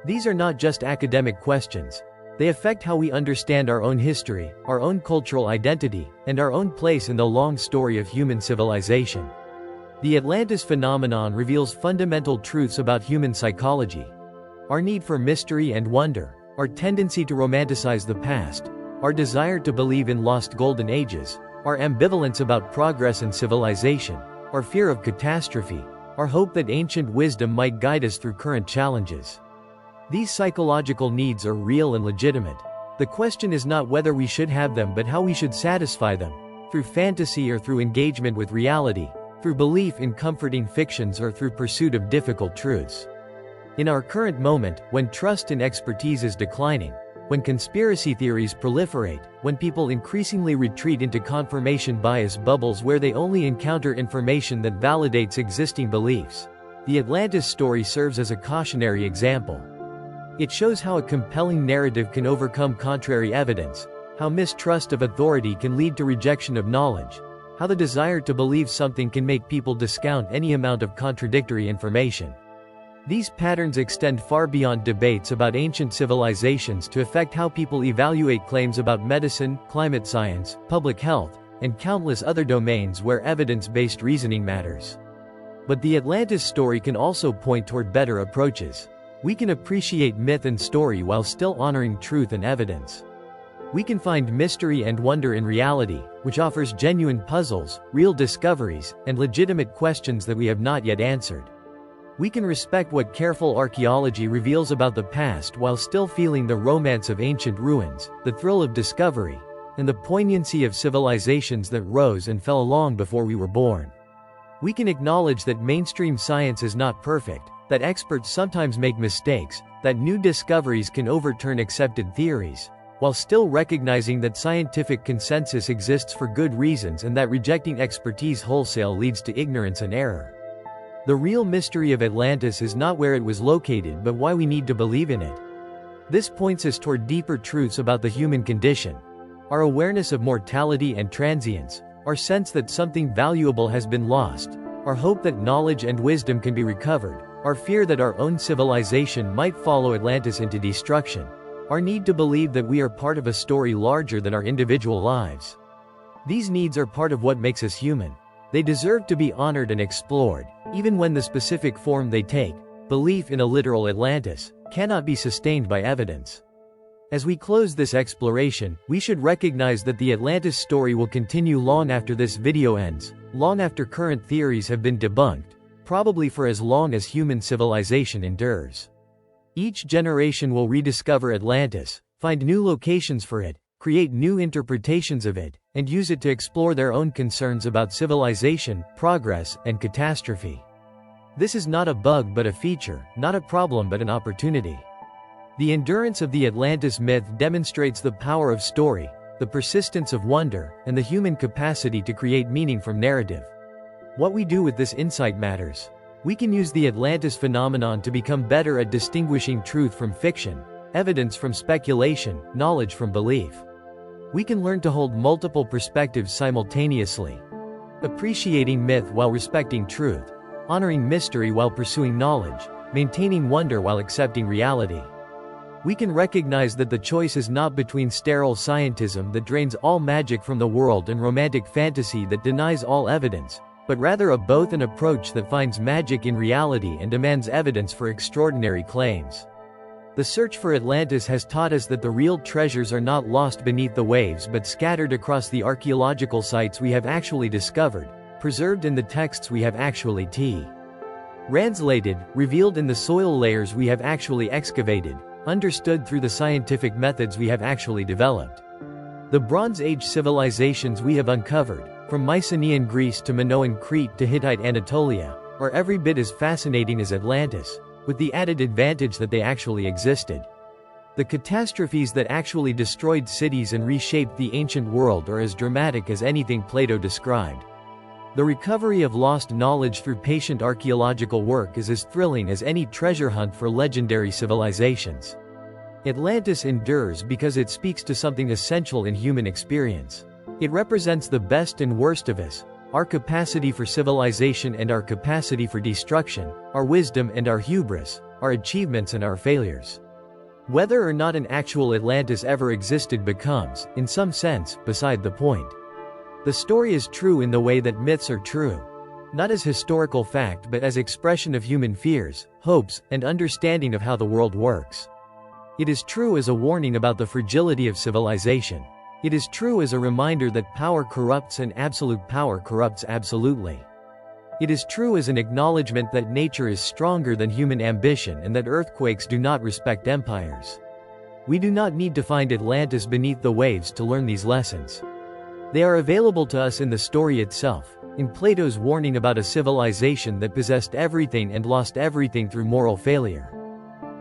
These are not just academic questions. They affect how we understand our own history, our own cultural identity, and our own place in the long story of human civilization. The Atlantis phenomenon reveals fundamental truths about human psychology. Our need for mystery and wonder, our tendency to romanticize the past, our desire to believe in lost golden ages, our ambivalence about progress and civilization, our fear of catastrophe, our hope that ancient wisdom might guide us through current challenges. These psychological needs are real and legitimate. The question is not whether we should have them but how we should satisfy them, through fantasy or through engagement with reality, through belief in comforting fictions or through pursuit of difficult truths. In our current moment, when trust in expertise is declining, when conspiracy theories proliferate, when people increasingly retreat into confirmation bias bubbles where they only encounter information that validates existing beliefs, the Atlantis story serves as a cautionary example. It shows how a compelling narrative can overcome contrary evidence, how mistrust of authority can lead to rejection of knowledge, how the desire to believe something can make people discount any amount of contradictory information. These patterns extend far beyond debates about ancient civilizations to affect how people evaluate claims about medicine, climate science, public health, and countless other domains where evidence-based reasoning matters. But the Atlantis story can also point toward better approaches. We can appreciate myth and story while still honoring truth and evidence. We can find mystery and wonder in reality, which offers genuine puzzles, real discoveries, and legitimate questions that we have not yet answered. We can respect what careful archaeology reveals about the past while still feeling the romance of ancient ruins, the thrill of discovery, and the poignancy of civilizations that rose and fell long before we were born. We can acknowledge that mainstream science is not perfect, that experts sometimes make mistakes, that new discoveries can overturn accepted theories, while still recognizing that scientific consensus exists for good reasons and that rejecting expertise wholesale leads to ignorance and error. The real mystery of Atlantis is not where it was located but why we need to believe in it. This points us toward deeper truths about the human condition. Our awareness of mortality and transience, our sense that something valuable has been lost, our hope that knowledge and wisdom can be recovered, our fear that our own civilization might follow Atlantis into destruction, our need to believe that we are part of a story larger than our individual lives. These needs are part of what makes us human. They deserve to be honored and explored, even when the specific form they take, belief in a literal Atlantis, cannot be sustained by evidence. As we close this exploration, we should recognize that the Atlantis story will continue long after this video ends, long after current theories have been debunked, probably for as long as human civilization endures. Each generation will rediscover Atlantis, find new locations for it, create new interpretations of it, and use it to explore their own concerns about civilization, progress, and catastrophe. This is not a bug but a feature, not a problem but an opportunity. The endurance of the Atlantis myth demonstrates the power of story, the persistence of wonder, and the human capacity to create meaning from narrative. What we do with this insight matters. We can use the Atlantis phenomenon to become better at distinguishing truth from fiction, evidence from speculation, knowledge from belief. We can learn to hold multiple perspectives simultaneously, appreciating myth while respecting truth, honoring mystery while pursuing knowledge, maintaining wonder while accepting reality. We can recognize that the choice is not between sterile scientism that drains all magic from the world and romantic fantasy that denies all evidence, but rather a both and approach that finds magic in reality and demands evidence for extraordinary claims. The search for Atlantis has taught us that the real treasures are not lost beneath the waves but scattered across the archaeological sites we have actually discovered, preserved in the texts we have actually translated, revealed in the soil layers we have actually excavated, understood through the scientific methods we have actually developed. The Bronze Age civilizations we have uncovered, from Mycenaean Greece to Minoan Crete to Hittite Anatolia, are every bit as fascinating as Atlantis, with the added advantage that they actually existed. The catastrophes that actually destroyed cities and reshaped the ancient world are as dramatic as anything Plato described. The recovery of lost knowledge through patient archaeological work is as thrilling as any treasure hunt for legendary civilizations. Atlantis endures because it speaks to something essential in human experience. It represents the best and worst of us, our capacity for civilization and our capacity for destruction, our wisdom and our hubris, our achievements and our failures. Whether or not an actual Atlantis ever existed becomes, in some sense, beside the point. The story is true in the way that myths are true. Not as historical fact but as expression of human fears, hopes, and understanding of how the world works. It is true as a warning about the fragility of civilization. It is true as a reminder that power corrupts and absolute power corrupts absolutely. It is true as an acknowledgement that nature is stronger than human ambition and that earthquakes do not respect empires. We do not need to find Atlantis beneath the waves to learn these lessons. They are available to us in the story itself, in Plato's warning about a civilization that possessed everything and lost everything through moral failure.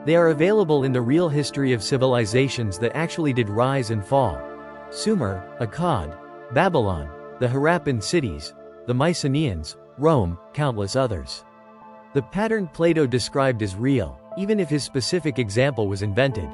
They are available in the real history of civilizations that actually did rise and fall. Sumer, Akkad, Babylon, the Harappan cities, the Mycenaeans, Rome, countless others. The pattern Plato described is real, even if his specific example was invented.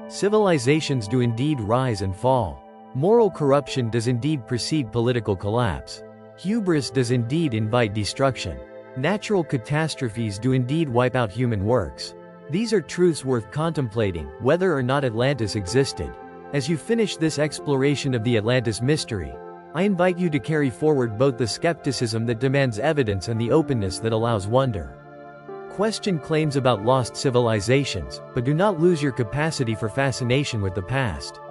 Civilizations do indeed rise and fall. Moral corruption does indeed precede political collapse. Hubris does indeed invite destruction. Natural catastrophes do indeed wipe out human works. These are truths worth contemplating, whether or not Atlantis existed. As you finish this exploration of the Atlantis mystery, I invite you to carry forward both the skepticism that demands evidence and the openness that allows wonder. Question claims about lost civilizations, but do not lose your capacity for fascination with the past.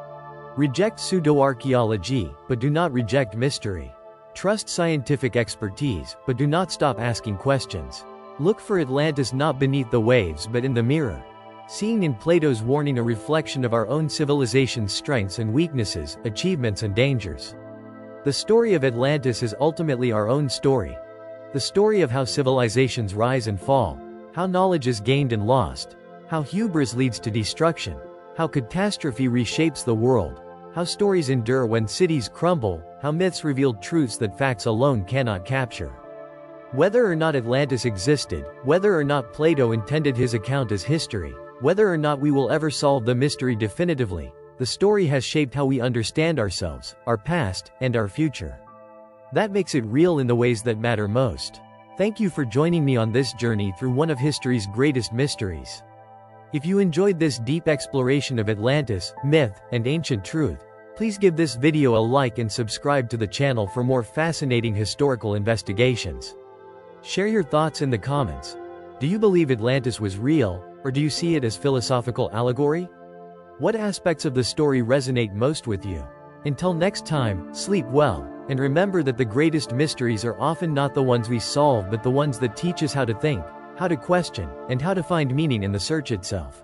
Reject pseudo-archaeology, but do not reject mystery. Trust scientific expertise, but do not stop asking questions. Look for Atlantis not beneath the waves but in the mirror. Seeing in Plato's warning a reflection of our own civilization's strengths and weaknesses, achievements and dangers. The story of Atlantis is ultimately our own story. The story of how civilizations rise and fall, how knowledge is gained and lost, how hubris leads to destruction, how catastrophe reshapes the world, how stories endure when cities crumble, how myths reveal truths that facts alone cannot capture. Whether or not Atlantis existed, whether or not Plato intended his account as history, whether or not we will ever solve the mystery definitively, the story has shaped how we understand ourselves, our past, and our future. That makes it real in the ways that matter most. Thank you for joining me on this journey through one of history's greatest mysteries. If you enjoyed this deep exploration of Atlantis, myth, and ancient truth, please give this video a like and subscribe to the channel for more fascinating historical investigations. Share your thoughts in the comments. Do you believe Atlantis was real, or do you see it as philosophical allegory? What aspects of the story resonate most with you? Until next time, sleep well, and remember that the greatest mysteries are often not the ones we solve but the ones that teach us how to think, how to question, and how to find meaning in the search itself.